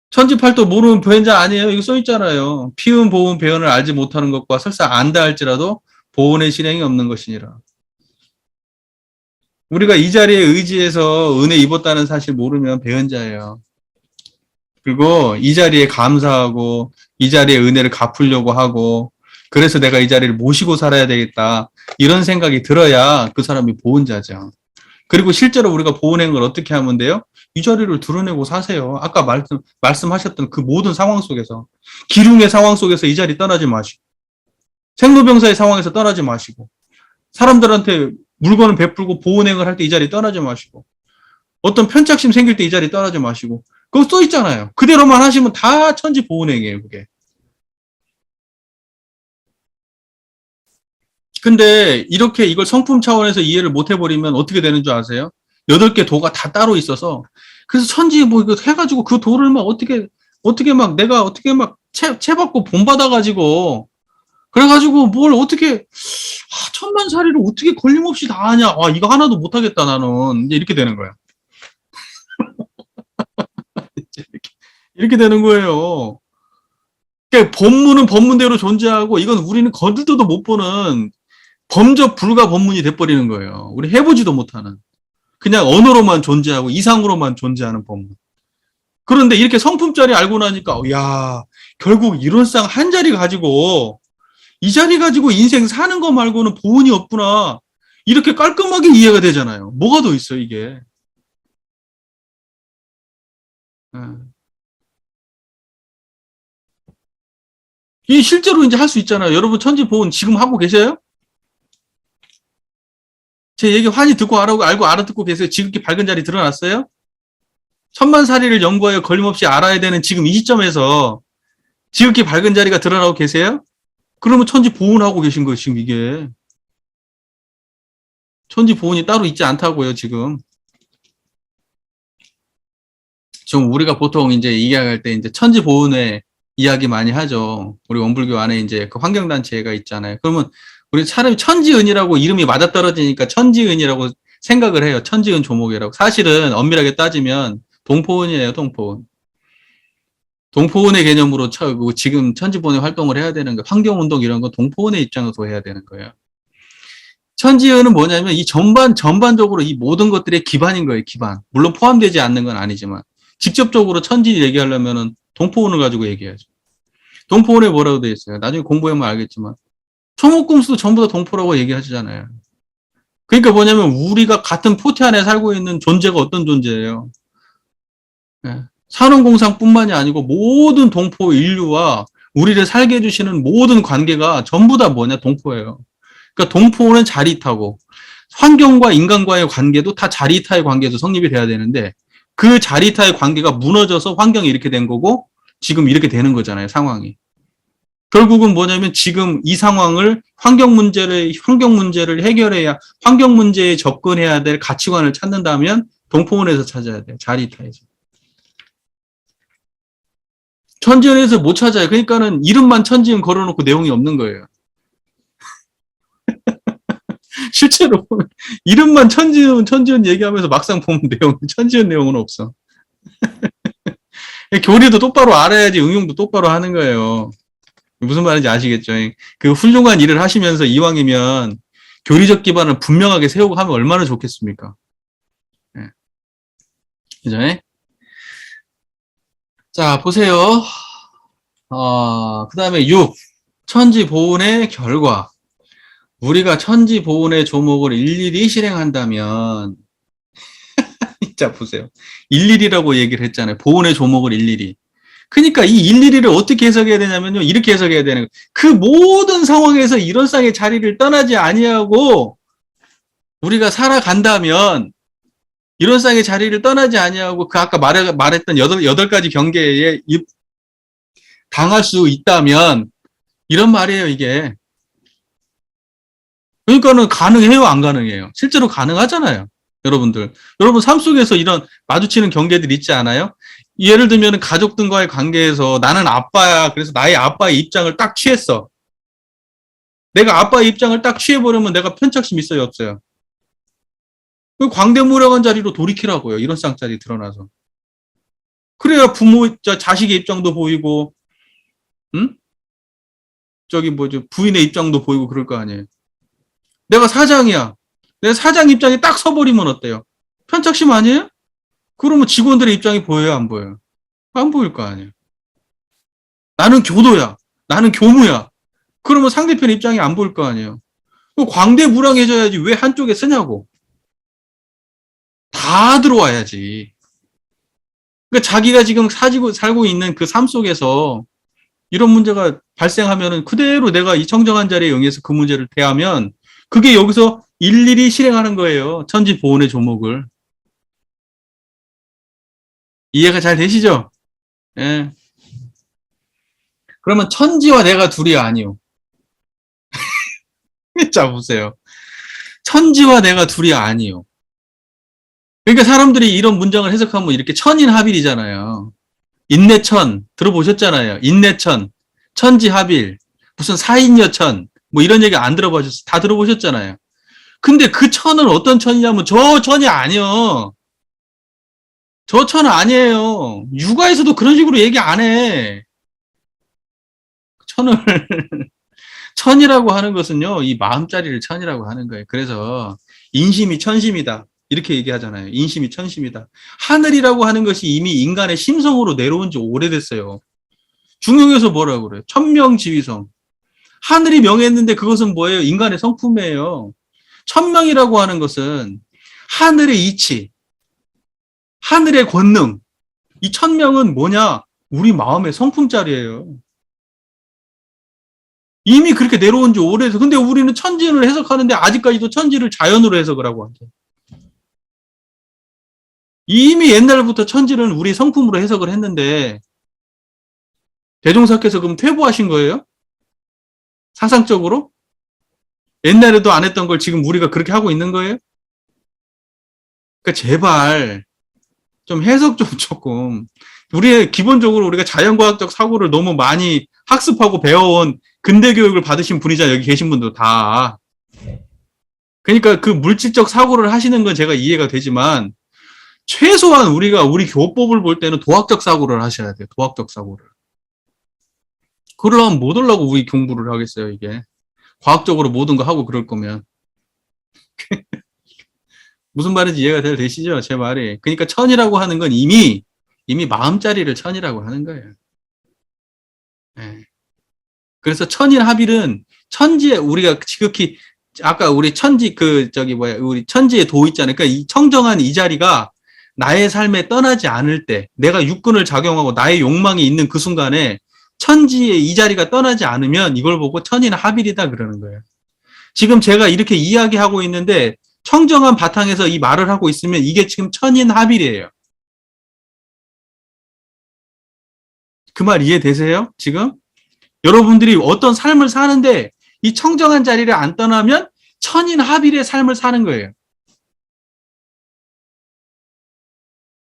천지팔도 모르는 배은자 아니에요. 이거 써있잖아요. 피은, 보은, 배은을 알지 못하는 것과 설사 안다 할지라도 보은의 실행이 없는 것이니라. 우리가 이 자리에 의지해서 은혜 입었다는 사실 모르면 배은자예요. 그리고 이 자리에 감사하고 이 자리에 은혜를 갚으려고 하고 그래서 내가 이 자리를 모시고 살아야 되겠다. 이런 생각이 들어야 그 사람이 보은자죠. 그리고 실제로 우리가 보은행을 어떻게 하면 돼요? 이 자리를 드러내고 사세요. 아까 말씀하셨던 그 모든 상황 속에서 기륭의 상황 속에서 이 자리 떠나지 마시고 생로병사의 상황에서 떠나지 마시고 사람들한테 물건을 베풀고 보은행을 할 때 이 자리 떠나지 마시고 어떤 편착심 생길 때 이 자리 떠나지 마시고 그거 써 있잖아요. 그대로만 하시면 다 천지 보은행이에요. 그게. 근데 이렇게 이걸 성품 차원에서 이해를 못 해버리면 어떻게 되는 줄 아세요? 8개 도가 다 따로 있어서 그래서 천지 뭐 이거 해가지고 그 도를 막 어떻게 막 내가 어떻게 막 채받고 본받아가지고 그래가지고 뭘 어떻게 천만살이를 어떻게 걸림없이 다 하냐? 이거 하나도 못하겠다 나는 이제 이렇게 되는 거야. 이렇게 되는 거예요. 그러니까 법문은 법문대로 존재하고 이건 우리는 거들떠도 못 보는 범접 불가 법문이 돼버리는 거예요. 우리 해보지도 못하는 그냥 언어로만 존재하고 이상으로만 존재하는 법문. 그런데 이렇게 성품짜리 알고 나니까 야 결국 이런 쌍 한 자리 가지고 이 자리 가지고 인생 사는 거 말고는 보은이 없구나. 이렇게 깔끔하게 이해가 되잖아요. 뭐가 더 있어 이게. 이 실제로 이제 할 수 있잖아요. 여러분 천지 보은 지금 하고 계세요? 제 얘기 환히 듣고 알고 알아듣고 계세요? 지극히 밝은 자리 드러났어요? 천만살이를 연구하여 걸림없이 알아야 되는 지금 이 시점에서 지극히 밝은 자리가 드러나고 계세요? 그러면 천지 보은하고 계신 거예요, 지금 이게. 천지 보은이 따로 있지 않다고요, 지금. 지금 우리가 보통 이제 이야기할 때 이제 천지 보은의 이야기 많이 하죠. 우리 원불교 안에 이제 그 환경단체가 있잖아요. 그러면 우리 차라리 천지은이라고 이름이 맞아떨어지니까 천지은이라고 생각을 해요. 천지은 조목이라고. 사실은 엄밀하게 따지면 동포은이에요, 동포은. 동포은의 개념으로 지금 천지보은의 활동을 해야 되는 거예요. 환경운동 이런 거 동포은의 입장에서 해야 되는 거예요. 천지은은 뭐냐면 이 전반적으로 이 모든 것들의 기반인 거예요, 기반. 물론 포함되지 않는 건 아니지만. 직접적으로 천지 얘기하려면은 동포은을 가지고 얘기해야죠. 동포은에 뭐라고 되어 있어요? 나중에 공부해보면 알겠지만. 초목금수도 전부 다 동포라고 얘기하시잖아요. 그러니까 뭐냐면 우리가 같은 포트 안에 살고 있는 존재가 어떤 존재예요? 네. 산업공상뿐만이 아니고 모든 동포 인류와 우리를 살게 해주시는 모든 관계가 전부 다 뭐냐? 동포예요. 그러니까 동포는 자리타고 환경과 인간과의 관계도 다 자리타의 관계에서 성립이 돼야 되는데 그 자리타의 관계가 무너져서 환경이 이렇게 된 거고 지금 이렇게 되는 거잖아요, 상황이. 결국은 뭐냐면 지금 이 상황을 환경 문제를 해결해야 환경 문제에 접근해야 될 가치관을 찾는다면 동포원에서 찾아야 돼요. 자리타에서. 천지연에서 못 찾아요. 그러니까는 이름만 천지연 걸어놓고 내용이 없는 거예요. 실제로 이름만 천지연 얘기하면서 막상 보면 천지연 내용은 없어. 교리도 똑바로 알아야지 응용도 똑바로 하는 거예요. 무슨 말인지 아시겠죠? 그 훌륭한 일을 하시면서 이왕이면 교리적 기반을 분명하게 세우고 하면 얼마나 좋겠습니까? 네. 그죠? 자, 보세요. 그 다음에 6. 천지 보온의 결과. 우리가 천지 보온의 조목을 일일이 실행한다면, 자, 보세요. 일일이라고 얘기를 했잖아요. 보온의 조목을 일일이. 그러니까 이 일일이를 어떻게 해석해야 되냐면요. 이렇게 해석해야 되는 거예요. 그 모든 상황에서 이런 쌍의 자리를 떠나지 아니하고 우리가 살아간다면 이런 쌍의 자리를 떠나지 아니하고 그 아까 말했던 여덟 가지 경계에 당할 수 있다면 이런 말이에요, 이게. 그러니까는 가능해요, 안 가능해요? 실제로 가능하잖아요. 여러분들. 여러분 삶 속에서 이런 마주치는 경계들 있지 않아요? 예를 들면 가족들과의 관계에서 나는 아빠야. 그래서 나의 아빠의 입장을 딱 취했어. 내가 아빠의 입장을 딱 취해버리면 내가 편착심 있어요, 없어요? 광대무량한 자리로 돌이키라고요. 이런 쌍짜리 드러나서. 그래야 부모, 자식의 입장도 보이고, 응? 부인의 입장도 보이고 그럴 거 아니에요. 내가 사장이야. 내가 사장 입장에 딱 서버리면 어때요? 편착심 아니에요? 그러면 직원들의 입장이 보여요, 안 보여요? 안 보일 거 아니에요. 나는 교도야. 나는 교무야. 그러면 상대편 입장이 안 보일 거 아니에요. 광대무량해져야지 왜 한쪽에 쓰냐고. 다 들어와야지. 그러니까 자기가 지금 살고 있는 그 삶 속에서 이런 문제가 발생하면은 그대로 내가 이 청정한 자리에 응해서 그 문제를 대하면 그게 여기서 일일이 실행하는 거예요. 천지 보온의 조목을. 이해가 잘 되시죠? 예. 그러면 천지와 내가 둘이 아니요. 자, 보세요. 천지와 내가 둘이 아니요. 그러니까 사람들이 이런 문장을 해석하면 이렇게 천인합일이잖아요. 인내천 들어보셨잖아요. 인내천, 천지합일, 무슨 사인여천 뭐 이런 얘기 안 들어보셨어요? 다 들어보셨잖아요. 근데 그 천은 어떤 천이냐면 저 천이 아니요. 저 천은 아니에요. 육아에서도 그런 식으로 얘기 안 해. 천을 천이라고 하는 것은요. 이 마음자리를 천이라고 하는 거예요. 그래서 인심이 천심이다. 이렇게 얘기하잖아요. 인심이 천심이다. 하늘이라고 하는 것이 이미 인간의 심성으로 내려온 지 오래됐어요. 중용에서 뭐라고 그래요? 천명지위성. 하늘이 명했는데 그것은 뭐예요? 인간의 성품이에요. 천명이라고 하는 것은 하늘의 이치, 하늘의 권능. 이 천명은 뭐냐? 우리 마음의 성품짜리예요. 이미 그렇게 내려온 지 오래돼서. 근데 우리는 천지를 해석하는데 아직까지도 천지를 자연으로 해석을 하고 하죠. 이미 옛날부터 천지를 우리 성품으로 해석을 했는데 대종사께서 그럼 퇴보하신 거예요? 상상적으로? 옛날에도 안 했던 걸 지금 우리가 그렇게 하고 있는 거예요? 그러니까 제발 좀 해석 좀 조금. 기본적으로 우리가 자연과학적 사고를 너무 많이 학습하고 배워온 근대 교육을 받으신 분이잖아요. 여기 계신 분도 다. 그러니까 그 물질적 사고를 하시는 건 제가 이해가 되지만 최소한 우리가 우리 교법을 볼 때는 도학적 사고를 하셔야 돼요. 도학적 사고를. 그러려면 못 하려고 우리 공부를 하겠어요, 이게. 과학적으로 모든 거 하고 그럴 거면. 무슨 말인지 이해가 되시죠? 제 말이. 그러니까 천이라고 하는 건 이미 마음자리를 천이라고 하는 거예요. 네. 그래서 천일합일은 천지에 우리가 지극히 아까 우리 천지 우리 천지의 도 있잖아요. 그러니까 이 청정한 이 자리가 나의 삶에 떠나지 않을 때 내가 육근을 작용하고 나의 욕망이 있는 그 순간에 천지의 이 자리가 떠나지 않으면 이걸 보고 천인합일이다 그러는 거예요. 지금 제가 이렇게 이야기하고 있는데 청정한 바탕에서 이 말을 하고 있으면 이게 지금 천인합일이에요. 그 말 이해되세요? 지금? 여러분들이 어떤 삶을 사는데 이 청정한 자리를 안 떠나면 천인합일의 삶을 사는 거예요.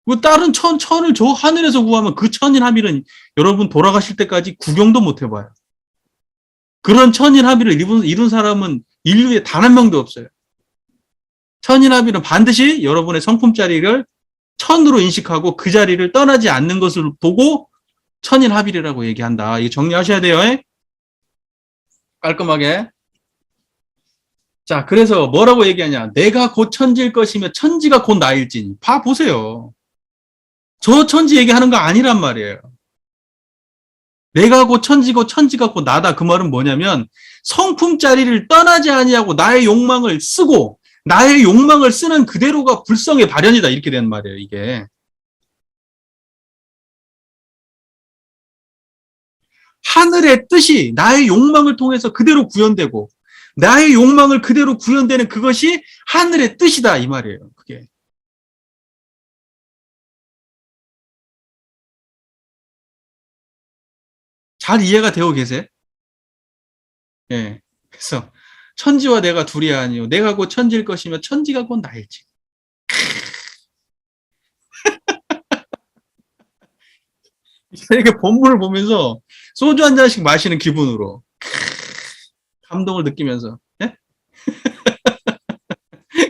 그 다른 천을 저 하늘에서 구하면 그 천인합일은 여러분 돌아가실 때까지 구경도 못 해봐요. 그런 천인합일을 이룬 사람은 인류에 단 한 명도 없어요. 천인합일은 반드시 여러분의 성품자리를 천으로 인식하고 그 자리를 떠나지 않는 것을 보고 천인합일이라고 얘기한다. 이거 정리하셔야 돼요. 깔끔하게. 자, 그래서 뭐라고 얘기하냐. 내가 곧 천지일 것이며 천지가 곧 나일지니. 봐 보세요. 저 천지 얘기하는 거 아니란 말이에요. 내가 곧 천지고 천지가 곧 나다. 그 말은 뭐냐면 성품 자리를 떠나지 아니하고 나의 욕망을 쓰고 나의 욕망을 쓰는 그대로가 불성의 발현이다. 이렇게 된 말이에요. 이게. 하늘의 뜻이 나의 욕망을 통해서 그대로 구현되고 나의 욕망을 그대로 구현되는 그것이 하늘의 뜻이다. 이 말이에요. 그게. 잘 이해가 되고 계세요? 예. 그래서 천지와 내가 둘이 아니요 내가 곧 천지일 것이며 천지가 곧 나일지. 이렇게 본문을 보면서 소주 한 잔씩 마시는 기분으로 감동을 느끼면서 예?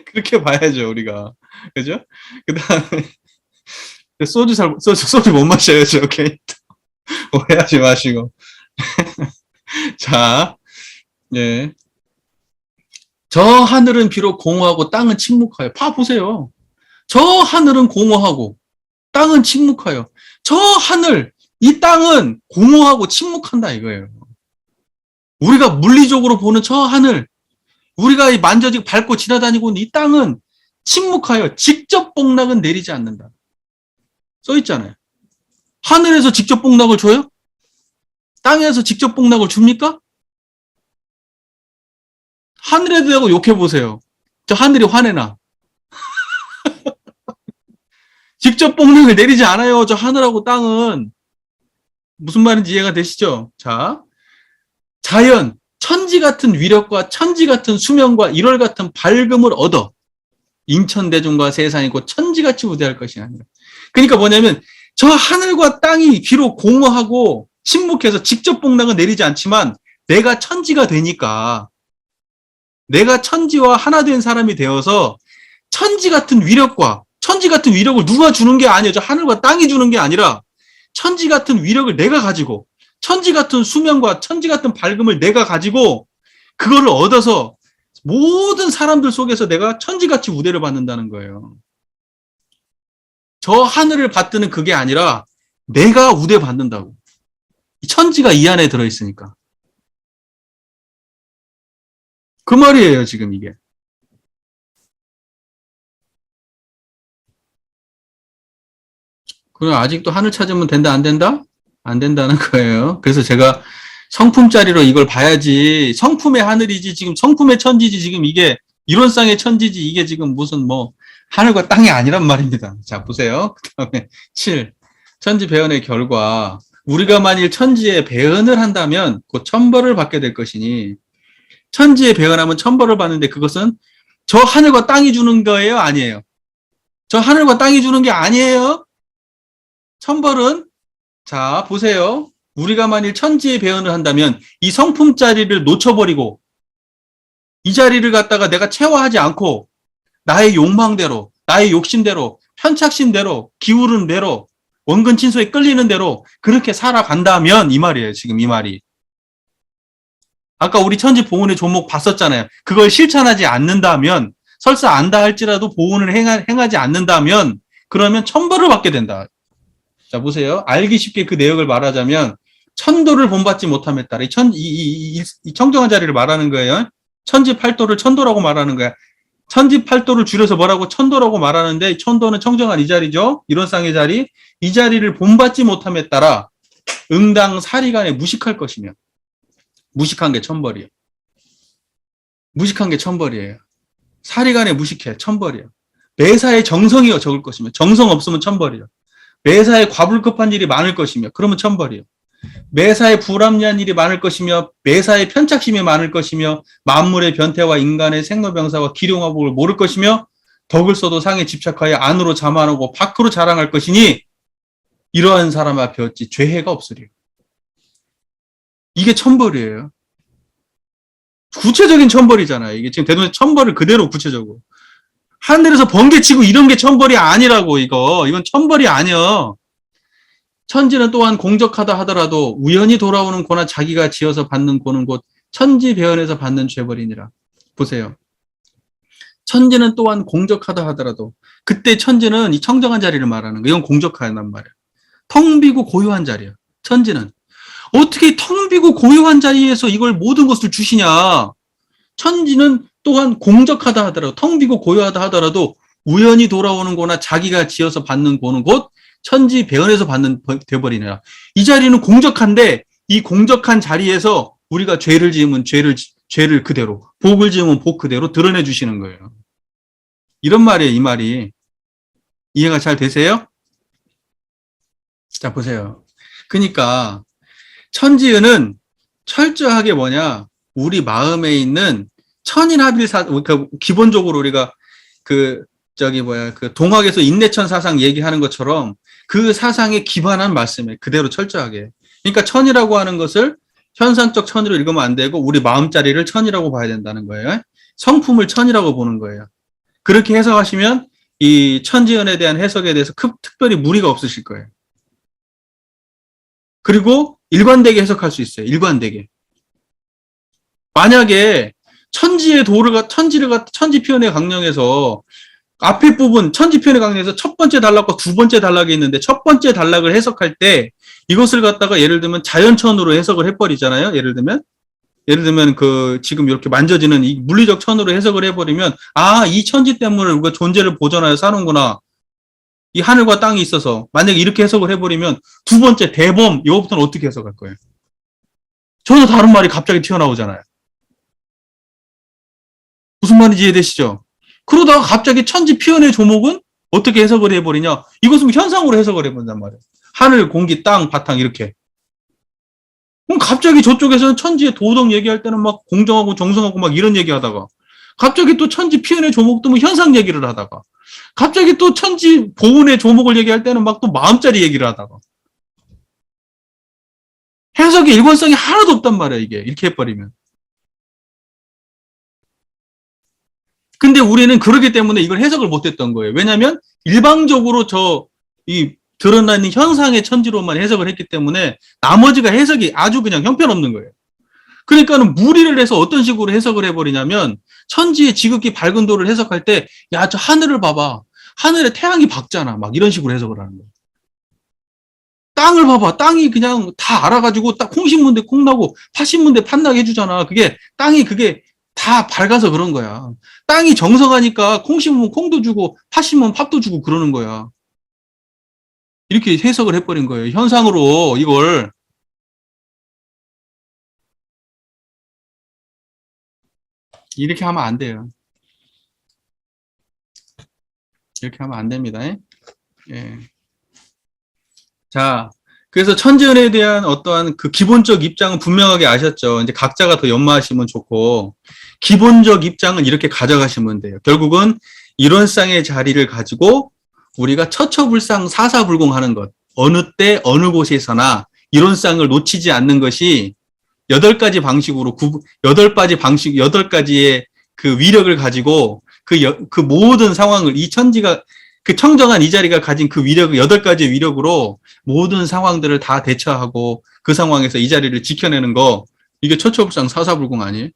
그렇게 봐야죠 우리가. 그죠? 그다음에 소주 못 마셔요. 오케이. 오해하지 마시고. 자, 예. 저 하늘은 비록 공허하고 땅은 침묵하여. 봐 보세요. 저 하늘은 공허하고 땅은 침묵하여. 저 하늘, 이 땅은 공허하고 침묵한다 이거예요. 우리가 물리적으로 보는 저 하늘, 우리가 만져지고 밟고 지나다니고 있는 이 땅은 침묵하여 직접 복락은 내리지 않는다. 써 있잖아요. 하늘에서 직접 복락을 줘요? 땅에서 직접 복락을 줍니까? 하늘에 대고 욕해보세요. 저 하늘이 화내나. 직접 복락을 내리지 않아요. 저 하늘하고 땅은. 무슨 말인지 이해가 되시죠? 자, 자연, 천지 같은 위력과 천지 같은 수명과 일월 같은 밝음을 얻어 인천대중과 세상이 곧 천지같이 우대할 것이 아니라. 그러니까 뭐냐면 저 하늘과 땅이 비록 공허하고 침묵해서 직접 복락은 내리지 않지만 내가 천지가 되니까 내가 천지와 하나 된 사람이 되어서 천지 같은 위력과 천지 같은 위력을 누가 주는 게 아니에요. 저 하늘과 땅이 주는 게 아니라 천지 같은 위력을 내가 가지고 천지 같은 수명과 천지 같은 밝음을 내가 가지고 그거를 얻어서 모든 사람들 속에서 내가 천지같이 우대를 받는다는 거예요. 저 하늘을 받드는 그게 아니라 내가 우대 받는다고. 천지가 이 안에 들어있으니까. 그 말이에요, 지금 이게. 그럼 아직도 하늘 찾으면 된다, 안 된다? 안 된다는 거예요. 그래서 제가 성품짜리로 이걸 봐야지, 성품의 하늘이지, 지금 성품의 천지지, 지금 이게 이론상의 천지지, 이게 지금 무슨 뭐, 하늘과 땅이 아니란 말입니다. 자, 보세요. 그 다음에 7. 천지 배연의 결과. 우리가 만일 천지에 배연을 한다면 곧 천벌을 받게 될 것이니, 천지에 배연하면 천벌을 받는데 그것은 저 하늘과 땅이 주는 거예요? 아니에요? 저 하늘과 땅이 주는 게 아니에요? 천벌은, 자, 보세요. 우리가 만일 천지에 배연을 한다면 이 성품 자리를 놓쳐버리고 이 자리를 갖다가 내가 채워하지 않고 나의 욕망대로, 나의 욕심대로, 편착심대로, 기울은 대로, 원근 친소에 끌리는 대로 그렇게 살아간다면 이 말이에요. 지금 이 말이. 아까 우리 천지 보훈의 종목 봤었잖아요. 그걸 실천하지 않는다면, 설사 안다 할지라도 보훈을 행하지 않는다면 그러면 천벌을 받게 된다. 자, 보세요. 알기 쉽게 그 내용을 말하자면 천도를 본받지 못함에 따라 이 청정한 자리를 말하는 거예요. 천지 팔도를 천도라고 말하는 거야. 천지 팔도를 줄여서 뭐라고 천도라고 말하는데 천도는 청정한 이 자리죠. 이론상의 자리. 이 자리를 본받지 못함에 따라 응당 사리간에 무식할 것이며 무식한 게 천벌이에요. 무식한 게 천벌이에요. 사리간에 무식해. 천벌이에요. 매사에 정성이요 적을 것이며 정성 없으면 천벌이에요. 매사에 과불급한 일이 많을 것이며 그러면 천벌이에요. 매사에 불합리한 일이 많을 것이며 매사에 편착심이 많을 것이며 만물의 변태와 인간의 생로병사와 기룡화복을 모를 것이며 덕을 써도 상에 집착하여 안으로 자만하고 밖으로 자랑할 것이니 이러한 사람 앞에 어찌 죄해가 없으리요. 이게 천벌이에요. 구체적인 천벌이잖아요. 이게 지금 대도시 천벌을 그대로 구체적으로. 하늘에서 번개치고 이런 게 천벌이 아니라고, 이거. 이건 천벌이 아니야. 천지는 또한 공적하다 하더라도 우연히 돌아오는 고나 자기가 지어서 받는 고는 곧 천지배언에서 받는 죄벌이니라. 보세요. 천지는 또한 공적하다 하더라도 그때 천지는 이 청정한 자리를 말하는 거. 이건 공적하단 말이야. 텅 비고 고요한 자리야. 천지는. 어떻게 텅 비고 고요한 자리에서 이걸 모든 것을 주시냐. 천지는 또한 공적하다 하더라도 텅 비고 고요하다 하더라도 우연히 돌아오는 거나 자기가 지어서 받는 고는 곧 천지 배언에서 받는 되버리니라. 이 자리는 공적한데 이 공적한 자리에서 우리가 죄를 지으면 죄를 그대로, 복을 지으면 복 그대로 드러내 주시는 거예요. 이런 말이에요, 이 말이. 이해가 잘 되세요? 자, 보세요. 그러니까 천지은은 철저하게 뭐냐, 우리 마음에 있는 천인합일사, 그러니까 기본적으로 우리가 그 동학에서 인내천 사상 얘기하는 것처럼 그 사상에 기반한 말씀에 그대로 철저하게. 그러니까 천이라고 하는 것을 현상적 천으로 읽으면 안 되고 우리 마음자리를 천이라고 봐야 된다는 거예요. 성품을 천이라고 보는 거예요. 그렇게 해석하시면 이 천지연에 대한 해석에 대해서 특별히 무리가 없으실 거예요. 그리고 일관되게 해석할 수 있어요. 일관되게. 만약에 천지 표현의 강령에서 앞에 부분 천지 표현의 강령에서 첫 번째 단락과 두 번째 단락이 있는데 첫 번째 단락을 해석할 때 이것을 갖다가 예를 들면 자연천으로 해석을 해버리잖아요. 예를 들면 그 지금 이렇게 만져지는 이 물리적 천으로 해석을 해버리면 이 천지 때문에 우리가 존재를 보존하여 사는구나. 이 하늘과 땅이 있어서 만약에 이렇게 해석을 해버리면 두 번째 대범 이거부터는 어떻게 해석할 거예요? 전혀 다른 말이 갑자기 튀어나오잖아요. 무슨 말인지 이해되시죠? 그러다가 갑자기 천지 표현의 조목은 어떻게 해석을 해버리냐? 이것은 현상으로 해석을 해본단 말이에요. 하늘, 공기, 땅, 바탕 이렇게. 그럼 갑자기 저쪽에서는 천지의 도덕 얘기할 때는 막 공정하고 정성하고 막 이런 얘기하다가 갑자기 또 천지 표현의 조목도 뭐 현상 얘기를 하다가 갑자기 또 천지 보훈의 조목을 얘기할 때는 막 또 마음자리 얘기를 하다가 해석의 일관성이 하나도 없단 말이에요. 이게 이렇게 해버리면. 근데 우리는 그러기 때문에 이걸 해석을 못했던 거예요. 왜냐하면 일방적으로 드러나는 현상의 천지로만 해석을 했기 때문에 나머지가 해석이 아주 그냥 형편없는 거예요. 그러니까는 무리를 해서 어떤 식으로 해석을 해버리냐면 천지의 지극히 밝은 도를 해석할 때 야, 저 하늘을 봐봐. 하늘에 태양이 밝잖아. 막 이런 식으로 해석을 하는 거예요. 땅을 봐봐. 땅이 그냥 다 알아가지고 딱 콩 심은 데 콩 나고 팥 심은 데 팥 나게 해주잖아. 땅이 다 밝아서 그런 거야. 땅이 정성하니까 콩 심으면 콩도 주고 팥 심으면 팥도 주고 그러는 거야. 이렇게 해석을 해버린 거예요. 현상으로 이걸. 이렇게 하면 안 돼요. 이렇게 하면 안 됩니다. 예. 자, 그래서 천지연에 대한 어떠한 그 기본적 입장은 분명하게 아셨죠. 이제 각자가 더 연마하시면 좋고, 기본적 입장은 이렇게 가져가시면 돼요. 결국은 이론상의 자리를 가지고 우리가 처처불상 사사불공하는 것, 어느 때 어느 곳에서나 이론상을 놓치지 않는 것이 8가지 방식으로 여덟 가지의 그 위력을 가지고 그 모든 상황을 이 천지가 그 청정한 이 자리가 가진 그 위력, 8가지의 위력으로 모든 상황들을 다 대처하고 그 상황에서 이 자리를 지켜내는 거, 이게 처처불상 사사불공 아니에요?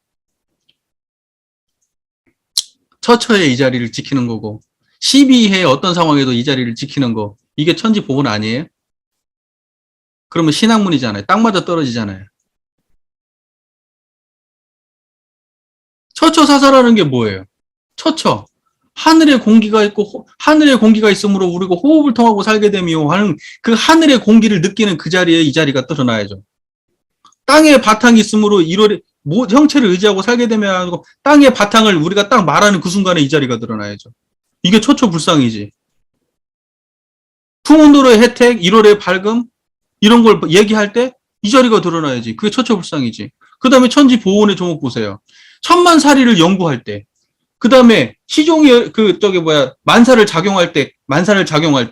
처처에 이 자리를 지키는 거고, 12해 어떤 상황에도 이 자리를 지키는 거, 이게 천지보건 아니에요? 그러면 신학문이잖아요. 딱 맞아 떨어지잖아요. 처처사사라는 게 뭐예요? 처처. 하늘에 공기가 있고 하늘에 공기가 있으므로 우리가 호흡을 통하고 살게 되며 하는 그 하늘의 공기를 느끼는 그 자리에 이 자리가 드러나야죠. 땅에 바탕이 있으므로 형체를 의지하고 살게 되면 땅의 바탕을 우리가 딱 말하는 그 순간에 이 자리가 드러나야죠. 이게 처처불상이지. 풍운도로의 혜택, 1월의 밝음 이런 걸 얘기할 때 이 자리가 드러나야지. 그게 처처불상이지. 그 다음에 천지보온의 조목 보세요. 천만사리를 연구할 때, 그 다음에 시종이 만사를 작용할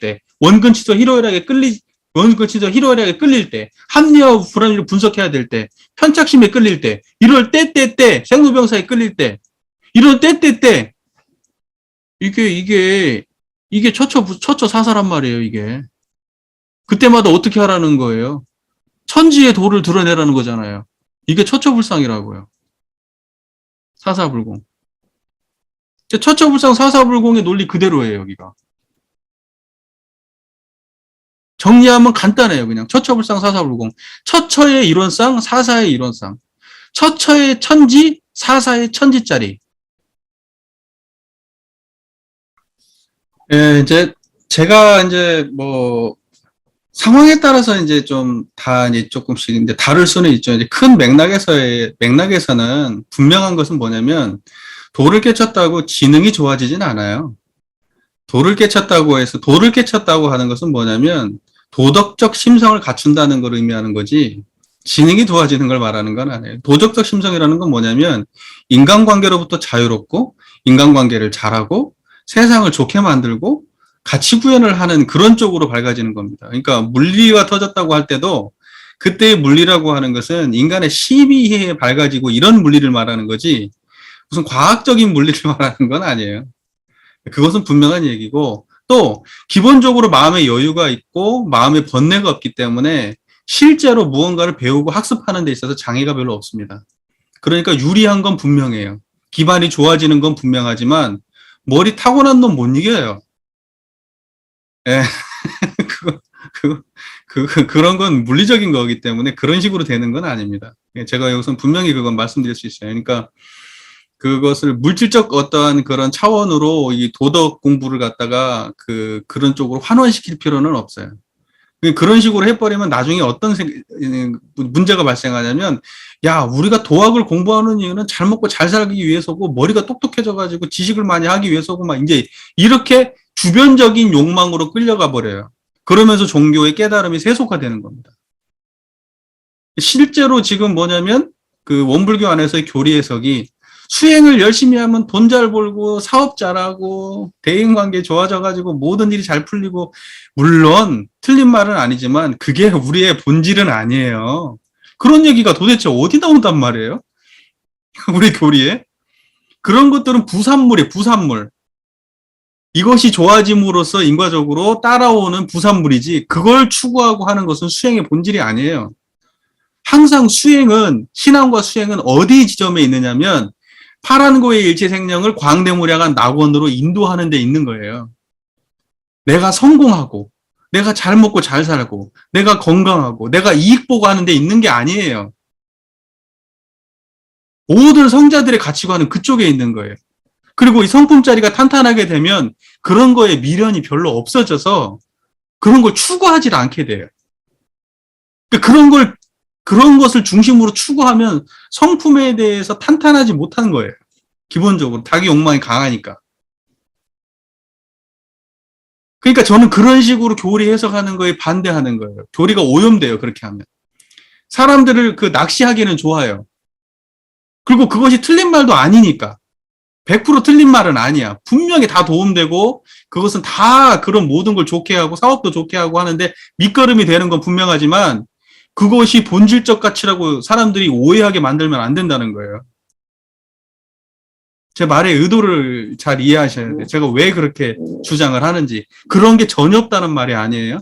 때 원근치서 희로애락에 끌릴 때, 합리화 불합리를 분석해야 될 때, 편착심에 끌릴 때, 이럴 때 생로병사에 끌릴 때, 이럴 때 이게 처처사사란 말이에요, 이게. 그때마다 어떻게 하라는 거예요? 천지의 도를 드러내라는 거잖아요. 이게 처처불상이라고요. 사사불공. 처처불상 사사불공의 논리 그대로예요, 여기가. 정리하면 간단해요, 그냥. 처처불상 사사불공. 처처의 이론상, 사사의 이론상. 처처의 천지, 사사의 천지짜리. 예, 이제, 제가 이제 뭐, 상황에 따라서 이제 좀 다 이제 조금씩 이제 다를 수는 있죠. 이제 큰 맥락에서는 분명한 것은 뭐냐면, 돌을 깨쳤다고 지능이 좋아지진 않아요. 돌을 깨쳤다고 하는 것은 뭐냐면, 도덕적 심성을 갖춘다는 걸 의미하는 거지, 지능이 좋아지는 걸 말하는 건 아니에요. 도덕적 심성이라는 건 뭐냐면, 인간관계로부터 자유롭고, 인간관계를 잘하고, 세상을 좋게 만들고, 가치 구현을 하는 그런 쪽으로 밝아지는 겁니다. 그러니까 물리가 터졌다고 할 때도 그때의 물리라고 하는 것은 인간의 심의에 밝아지고 이런 물리를 말하는 거지 무슨 과학적인 물리를 말하는 건 아니에요. 그것은 분명한 얘기고 또 기본적으로 마음의 여유가 있고 마음의 번뇌가 없기 때문에 실제로 무언가를 배우고 학습하는 데 있어서 장애가 별로 없습니다. 그러니까 유리한 건 분명해요. 기반이 좋아지는 건 분명하지만 머리 타고난 놈 못 이겨요. 예, 그런 건 물리적인 거기 때문에 그런 식으로 되는 건 아닙니다. 예, 제가 여기서 분명히 그건 말씀드릴 수 있어요. 그러니까 그것을 물질적 어떠한 그런 차원으로 이 도덕 공부를 갖다가 그런 쪽으로 환원시킬 필요는 없어요. 그런 식으로 해버리면 나중에 어떤 문제가 발생하냐면, 야, 우리가 도학을 공부하는 이유는 잘 먹고 잘 살기 위해서고, 머리가 똑똑해져가지고 지식을 많이 하기 위해서고, 막 이제 이렇게 주변적인 욕망으로 끌려가 버려요. 그러면서 종교의 깨달음이 세속화되는 겁니다. 실제로 지금 뭐냐면, 그 원불교 안에서의 교리 해석이 수행을 열심히 하면 돈 잘 벌고 사업 잘하고 대인관계 좋아져가지고 모든 일이 잘 풀리고 물론 틀린 말은 아니지만 그게 우리의 본질은 아니에요. 그런 얘기가 도대체 어디 나온단 말이에요? 우리 교리에? 그런 것들은 부산물이에요. 부산물. 이것이 좋아짐으로써 인과적으로 따라오는 부산물이지 그걸 추구하고 하는 것은 수행의 본질이 아니에요. 항상 신앙과 수행은 어디 지점에 있느냐면 파란고의 일체생명을 광대무량한 낙원으로 인도하는 데 있는 거예요. 내가 성공하고, 내가 잘 먹고 잘 살고, 내가 건강하고, 내가 이익 보고 하는 데 있는 게 아니에요. 모든 성자들의 가치관은 그쪽에 있는 거예요. 그리고 이 성품자리가 탄탄하게 되면 그런 거에 미련이 별로 없어져서 그런 걸 추구하지 않게 돼요. 그런 것을 중심으로 추구하면 성품에 대해서 탄탄하지 못하는 거예요. 기본적으로 자기 욕망이 강하니까. 그러니까 저는 그런 식으로 교리 해석하는 거에 반대하는 거예요. 교리가 오염돼요. 그렇게 하면. 사람들을 낚시하기는 좋아요. 그리고 그것이 틀린 말도 아니니까. 100% 틀린 말은 아니야. 분명히 다 도움되고 그것은 다 그런 모든 걸 좋게 하고 사업도 좋게 하고 하는데 밑거름이 되는 건 분명하지만 그것이 본질적 가치라고 사람들이 오해하게 만들면 안 된다는 거예요. 제 말의 의도를 잘 이해하셔야 돼요. 제가 왜 그렇게 주장을 하는지. 그런 게 전혀 없다는 말이 아니에요.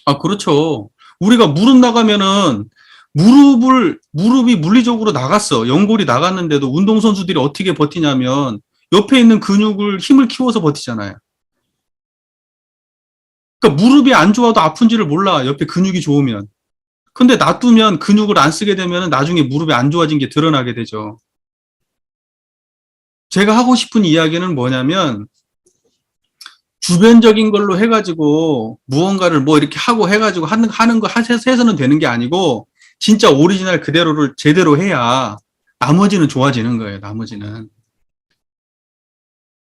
아, 그렇죠. 우리가 무릎 나가면은 무릎이 물리적으로 나갔어. 연골이 나갔는데도 운동선수들이 어떻게 버티냐면 옆에 있는 근육을 힘을 키워서 버티잖아요. 그러니까 무릎이 안 좋아도 아픈지를 몰라. 옆에 근육이 좋으면. 근데 놔두면 근육을 안 쓰게 되면 나중에 무릎이 안 좋아진 게 드러나게 되죠. 제가 하고 싶은 이야기는 뭐냐면 주변적인 걸로 해가지고 무언가를 뭐 이렇게 하고 해가지고 하는 거 해서는 되는 게 아니고 진짜 오리지널 그대로를 제대로 해야 나머지는 좋아지는 거예요.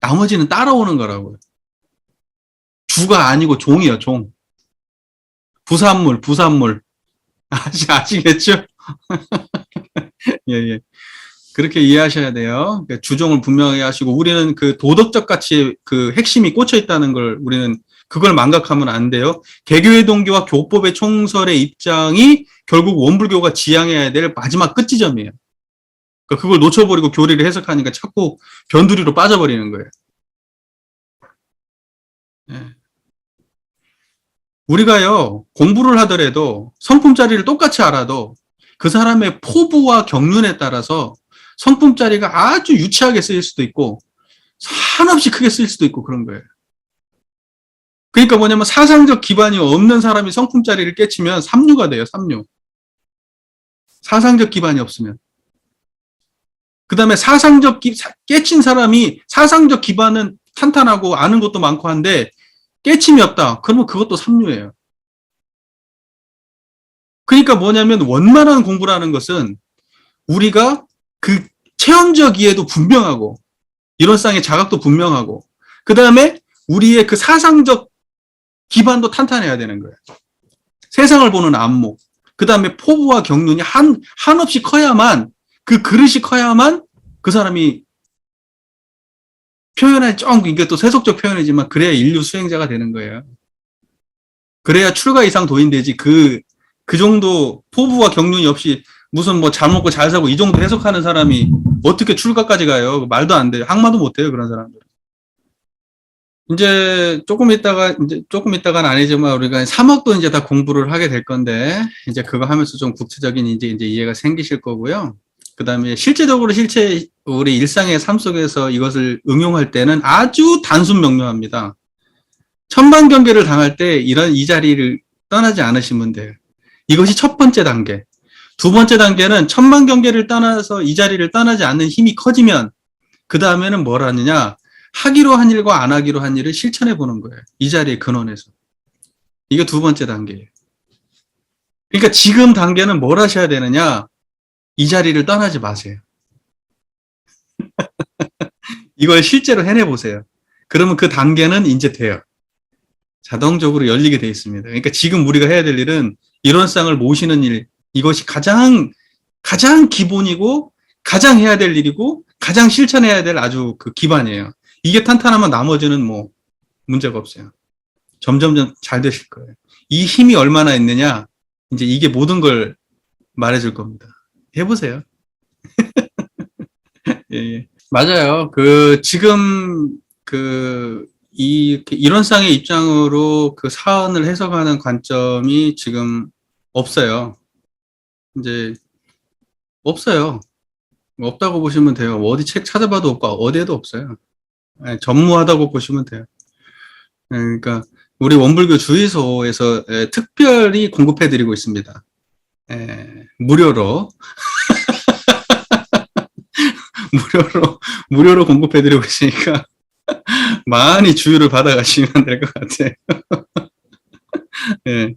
나머지는 따라오는 거라고요. 주가 아니고 종이요, 종. 부산물. 아시겠죠? 예, 예. 그렇게 이해하셔야 돼요. 그러니까 주종을 분명히 하시고 우리는 그 도덕적 가치의 그 핵심이 꽂혀 있다는 걸 우리는 그걸 망각하면 안 돼요. 개교의 동기와 교법의 총설의 입장이 결국 원불교가 지향해야 될 마지막 끝지점이에요. 그러니까 그걸 놓쳐버리고 교리를 해석하니까 자꾸 변두리로 빠져버리는 거예요. 예. 우리가요, 공부를 하더라도 성품짜리를 똑같이 알아도 그 사람의 포부와 경륜에 따라서 성품짜리가 아주 유치하게 쓰일 수도 있고, 한없이 크게 쓰일 수도 있고 그런 거예요. 그러니까 뭐냐면 사상적 기반이 없는 사람이 성품짜리를 깨치면 삼류가 돼요, 삼류. 사상적 기반이 없으면. 그 다음에 깨친 사람이 사상적 기반은 탄탄하고 아는 것도 많고 한데 깨침이 없다. 그러면 그것도 삼류예요. 그러니까 뭐냐면 원만한 공부라는 것은 우리가 그 체험적 이해도 분명하고 이론상의 자각도 분명하고 그 다음에 우리의 그 사상적 기반도 탄탄해야 되는 거예요. 세상을 보는 안목, 그 다음에 포부와 경륜이 한없이 커야만 그 그릇이 커야만 그 사람이 이게 또 세속적 표현이지만 그래야 인류 수행자가 되는 거예요. 그래야 출가 이상 도인되지 그 정도 포부와 경륜이 없이 무슨 뭐 잘 먹고 잘 사고 이 정도 해석하는 사람이 어떻게 출가까지 가요? 말도 안 돼요. 항마도 못 해요, 그런 사람들. 이제 조금 있다가는 아니지만 우리가 3학도 이제 다 공부를 하게 될 건데 이제 그거 하면서 좀 구체적인 이제 이해가 생기실 거고요. 그 다음에 실제적으로 우리 일상의 삶 속에서 이것을 응용할 때는 아주 단순 명료합니다. 천만경계를 당할 때 이 자리를 떠나지 않으시면 돼요. 이것이 첫 번째 단계. 두 번째 단계는 천만경계를 떠나서 이 자리를 떠나지 않는 힘이 커지면 그 다음에는 뭘 하느냐? 하기로 한 일과 안 하기로 한 일을 실천해 보는 거예요. 이 자리의 근원에서. 이게 두 번째 단계예요. 그러니까 지금 단계는 뭘 하셔야 되느냐? 이 자리를 떠나지 마세요. 이걸 실제로 해내보세요. 그러면 그 단계는 이제 돼요. 자동적으로 열리게 돼 있습니다. 그러니까 지금 우리가 해야 될 일은 일원상을 모시는 일, 이것이 가장 기본이고 가장 해야 될 일이고 가장 실천해야 될 아주 그 기반이에요. 이게 탄탄하면 나머지는 뭐 문제가 없어요. 점점 잘 되실 거예요. 이 힘이 얼마나 있느냐, 이제 이게 모든 걸 말해줄 겁니다. 해보세요. 예, 맞아요. 지금 이론상의 입장으로 그 사안을 해석하는 관점이 지금 없어요. 이제 없어요. 없다고 보시면 돼요. 어디 책 찾아봐도 없고 어디에도 없어요. 전무하다고 보시면 돼요. 그러니까 우리 원불교 주의소에서 특별히 공급해드리고 있습니다. 무료로 무료로 공급해드리고 있으니까 많이 주의를 받아가시면 될 것 같아요. 예.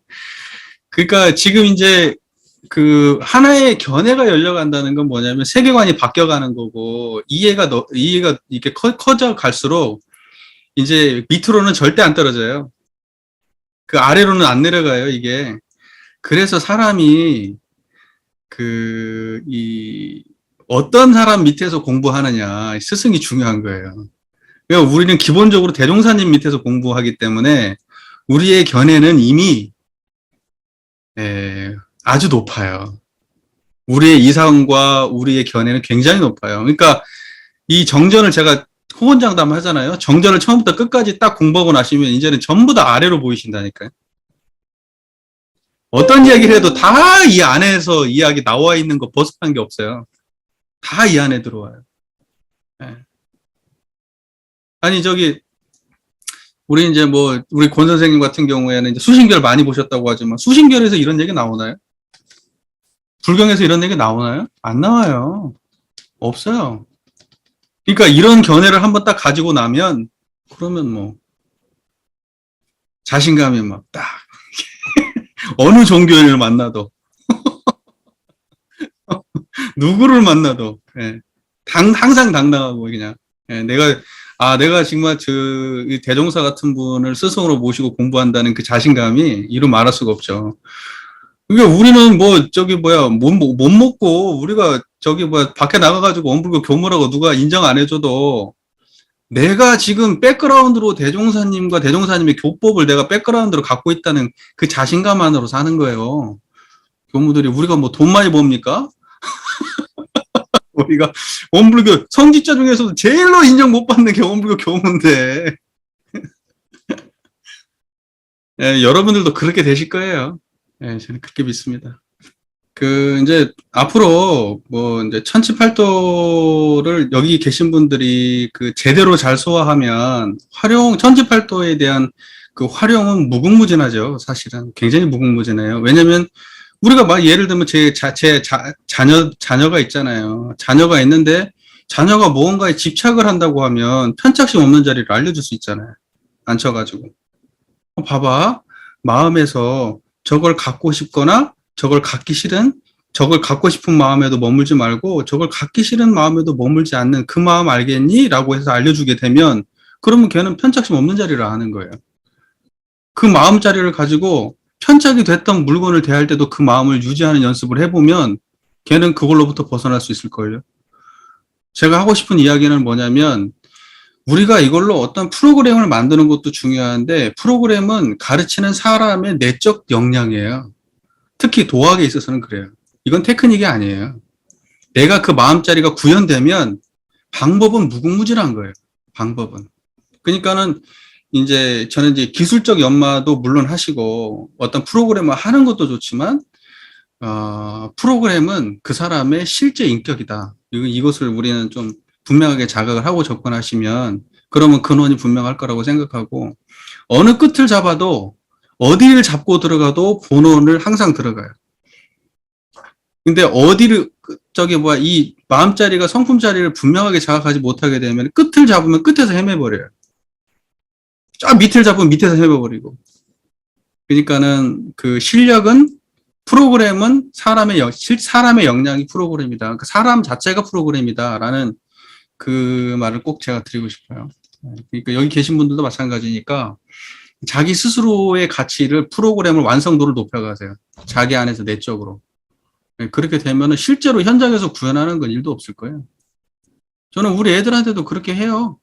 그러니까 지금 이제 그 하나의 견해가 열려간다는 건 뭐냐면 세계관이 바뀌어가는 거고 이해가 이렇게 커져 갈수록 이제 밑으로는 절대 안 떨어져요. 그 아래로는 안 내려가요, 이게. 그래서 사람이 어떤 사람 밑에서 공부하느냐, 스승이 중요한 거예요. 그러니까 우리는 기본적으로 대종사님 밑에서 공부하기 때문에 우리의 견해는 이미 아주 높아요. 우리의 이상과 우리의 견해는 굉장히 높아요. 그러니까 이 정전을 제가 후원장담 하잖아요. 정전을 처음부터 끝까지 딱 공부하고 나시면 이제는 전부 다 아래로 보이신다니까요. 어떤 이야기를 해도 다 이 안에서 이야기 나와 있는 거 벗어난 게 없어요. 다 이 안에 들어와요. 네. 아니 우리 이제 우리 권 선생님 같은 경우에는 이제 수신결 많이 보셨다고 하지만 수신결에서 이런 얘기 나오나요? 불경에서 이런 얘기 나오나요? 안 나와요. 없어요. 그러니까 이런 견해를 한번 딱 가지고 나면 그러면 자신감이 막 딱 어느 종교인을 만나도 누구를 만나도 항상 당당하고 그냥 내가 정말 대종사 같은 분을 스승으로 모시고 공부한다는 그 자신감이 이루 말할 수가 없죠. 그러니까 우리는 못 먹고 우리가 밖에 나가가지고 원불교 교무라고 누가 인정 안 해줘도 내가 지금 백그라운드로 대종사님과 대종사님의 교법을 내가 백그라운드로 갖고 있다는 그 자신감만으로 사는 거예요. 교무들이 우리가 돈 많이 법니까? 우리가 원불교 성직자 중에서도 제일로 인정 못 받는 게 원불교 교무인데 예, 여러분들도 그렇게 되실 거예요. 예, 저는 그렇게 믿습니다. 이제, 앞으로, 이제, 천지팔도를 여기 계신 분들이 제대로 잘 소화하면, 천지팔도에 대한 그 활용은 무궁무진하죠. 사실은. 굉장히 무궁무진해요. 왜냐면, 우리가 막 예를 들면 자녀가 있잖아요. 자녀가 있는데, 자녀가 무언가에 집착을 한다고 하면, 편착심 없는 자리를 알려줄 수 있잖아요. 앉혀가지고. 봐봐. 마음에서 저걸 갖고 싶거나 저걸 갖기 싫은 저걸 갖고 싶은 마음에도 머물지 말고 저걸 갖기 싫은 마음에도 머물지 않는 그 마음 알겠니? 라고 해서 알려주게 되면 그러면 걔는 편착심 없는 자리를 아는 거예요. 그 마음 자리를 가지고 편착이 됐던 물건을 대할 때도 그 마음을 유지하는 연습을 해보면 걔는 그걸로부터 벗어날 수 있을걸요. 제가 하고 싶은 이야기는 뭐냐면 우리가 이걸로 어떤 프로그램을 만드는 것도 중요한데 프로그램은 가르치는 사람의 내적 역량이에요. 특히 도학에 있어서는 그래요. 이건 테크닉이 아니에요. 내가 그 마음자리가 구현되면 방법은 무궁무진한 거예요. 방법은. 그러니까는 저는 이제 기술적 연마도 물론 하시고 어떤 프로그램을 하는 것도 좋지만 프로그램은 그 사람의 실제 인격이다. 이것을 우리는 좀 분명하게 자각을 하고 접근하시면 그러면 근원이 분명할 거라고 생각하고 어느 끝을 잡아도 어디를 잡고 들어가도 본원을 항상 들어가요. 근데 이 마음자리가 성품자리를 분명하게 자각하지 못하게 되면 끝을 잡으면 끝에서 헤매버려요. 쫙 밑을 잡으면 밑에서 헤매버리고. 그러니까는 프로그램은 사람의 역량이 프로그램이다. 그러니까 사람 자체가 프로그램이다라는 그 말을 꼭 제가 드리고 싶어요. 그러니까 여기 계신 분들도 마찬가지니까 자기 스스로의 가치를 프로그램을 완성도를 높여가세요. 자기 안에서 내적으로. 그렇게 되면은 실제로 현장에서 구현하는 건 일도 없을 거예요. 저는 우리 애들한테도 그렇게 해요.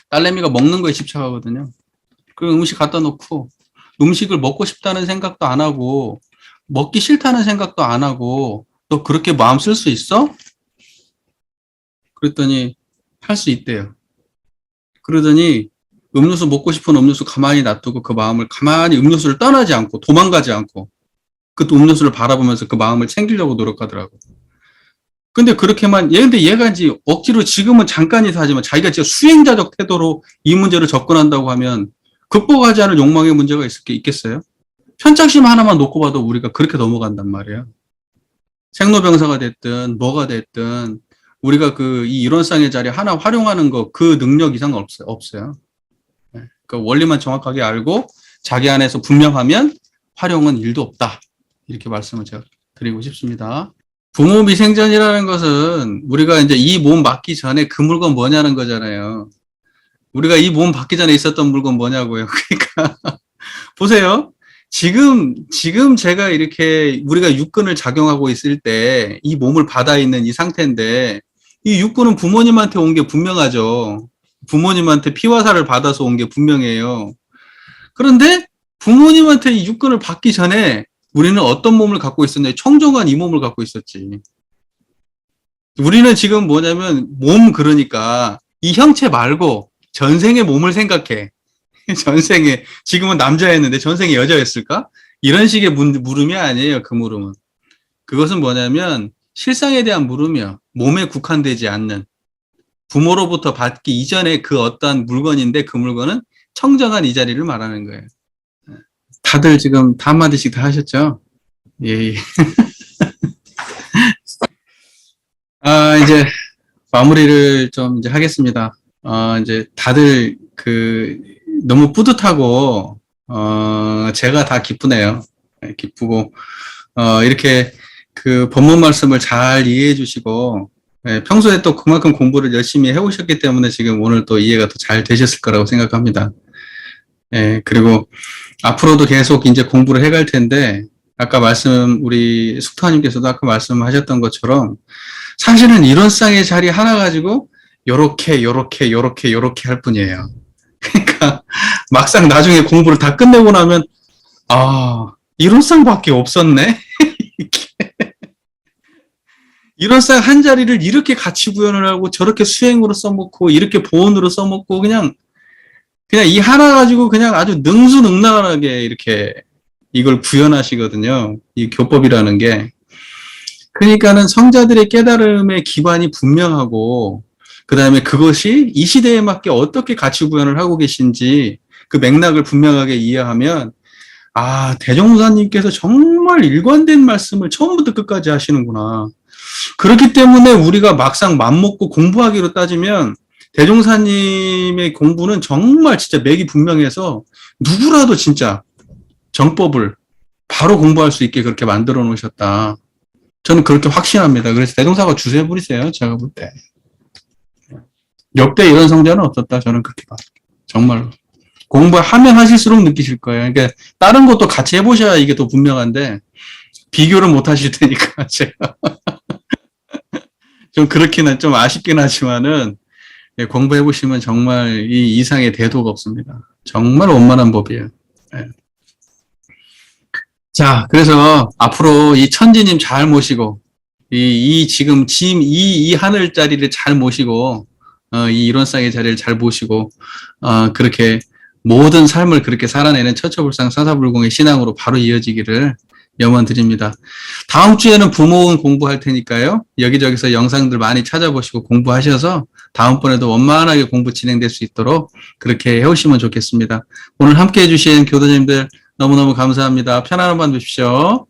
딸내미가 먹는 거에 집착하거든요. 그 음식 갖다 놓고 음식을 먹고 싶다는 생각도 안 하고 먹기 싫다는 생각도 안 하고 너 그렇게 마음 쓸 수 있어? 그랬더니 할 수 있대요. 그러더니 음료수 먹고 싶은 음료수 가만히 놔두고 그 마음을 가만히 음료수를 떠나지 않고 도망가지 않고 그 음료수를 바라보면서 그 마음을 챙기려고 노력하더라고. 근데 근데 얘가 이제 억지로 지금은 잠깐이서 하지만 자기가 진짜 수행자적 태도로 이 문제를 접근한다고 하면 극복하지 않을 욕망의 문제가 있겠어요? 편착심 하나만 놓고 봐도 우리가 그렇게 넘어간단 말이에요. 생로병사가 됐든 뭐가 됐든 우리가 이 이론상의 자리 하나 활용하는 그 능력 이상은 없어요. 그 원리만 정확하게 알고 자기 안에서 분명하면 활용은 일도 없다. 이렇게 말씀을 제가 드리고 싶습니다. 부모 미생전이라는 것은 우리가 이제 이 몸 받기 전에 그 물건 뭐냐는 거잖아요. 우리가 이 몸 받기 전에 있었던 물건 뭐냐고요. 그러니까 보세요. 지금 제가 이렇게 우리가 육근을 작용하고 있을 때 이 몸을 받아 있는 이 상태인데 이 육근은 부모님한테 온 게 분명하죠. 부모님한테 피와 살을 받아서 온 게 분명해요. 그런데 부모님한테 이 육근을 받기 전에 우리는 어떤 몸을 갖고 있었냐? 청정한 이 몸을 갖고 있었지. 우리는 지금 뭐냐면 그러니까 이 형체 말고 전생의 몸을 생각해. 전생에 지금은 남자였는데 전생에 여자였을까? 이런 식의 물음이 아니에요. 그 물음은. 그것은 뭐냐면 실상에 대한 물음이요. 몸에 국한되지 않는 부모로부터 받기 이전에 그 어떠한 물건인데 그 물건은 청정한 이 자리를 말하는 거예요. 다들 지금 다 한마디씩 다 하셨죠? 예. 이제 마무리를 좀 이제 하겠습니다. 이제 다들 너무 뿌듯하고, 제가 다 기쁘네요. 기쁘고, 이렇게 법문 말씀을 잘 이해해 주시고, 평소에 또 그만큼 공부를 열심히 해오셨기 때문에 지금 오늘 또 이해가 더 잘 되셨을 거라고 생각합니다. 그리고 앞으로도 계속 이제 공부를 해갈 텐데, 우리 숙타님께서도 아까 말씀하셨던 것처럼, 사실은 이론상의 자리 하나 가지고, 요렇게 할 뿐이에요. 그러니까, 막상 나중에 공부를 다 끝내고 나면, 이론상밖에 없었네? 이론상 한 자리를 이렇게 가치 구현을 하고, 저렇게 수행으로 써먹고, 이렇게 보온으로 써먹고, 그냥, 그냥 이 하나 가지고 그냥 아주 능수능란하게 이렇게 이걸 구현하시거든요. 이 교법이라는 게. 그러니까는 성자들의 깨달음의 기반이 분명하고, 그 다음에 그것이 이 시대에 맞게 어떻게 가치 구현을 하고 계신지 그 맥락을 분명하게 이해하면, 아, 대종사님께서 정말 일관된 말씀을 처음부터 끝까지 하시는구나. 그렇기 때문에 우리가 막상 맘먹고 공부하기로 따지면 대종사님의 공부는 정말 진짜 맥이 분명해서 누구라도 진짜 정법을 바로 공부할 수 있게 그렇게 만들어 놓으셨다. 저는 그렇게 확신합니다. 그래서 대종사가 주세 부리세요. 제가 볼 때. 역대 이런 성자는 없었다. 저는 그렇게 봐요. 정말로. 공부하면 하실수록 느끼실 거예요. 그러니까 다른 것도 같이 해보셔야 이게 더 분명한데 비교를 못 하실 테니까 제가 좀 그렇기는 좀 아쉽긴 하지만은 공부해보시면 정말 이 이상의 대도가 없습니다. 정말 원만한 법이에요. 네. 자, 그래서 앞으로 이 천지님 잘 모시고, 지금 이 하늘자리를 잘 모시고, 이 이론상의 자리를 잘 모시고, 그렇게 모든 삶을 그렇게 살아내는 처처불상 사사불공의 신앙으로 바로 이어지기를 염원드립니다. 다음 주에는 부모운 공부할 테니까요. 여기저기서 영상들 많이 찾아보시고 공부하셔서 다음번에도 원만하게 공부 진행될 수 있도록 그렇게 해오시면 좋겠습니다. 오늘 함께 해주신 교도님들 너무너무 감사합니다. 편안한 밤 되십시오.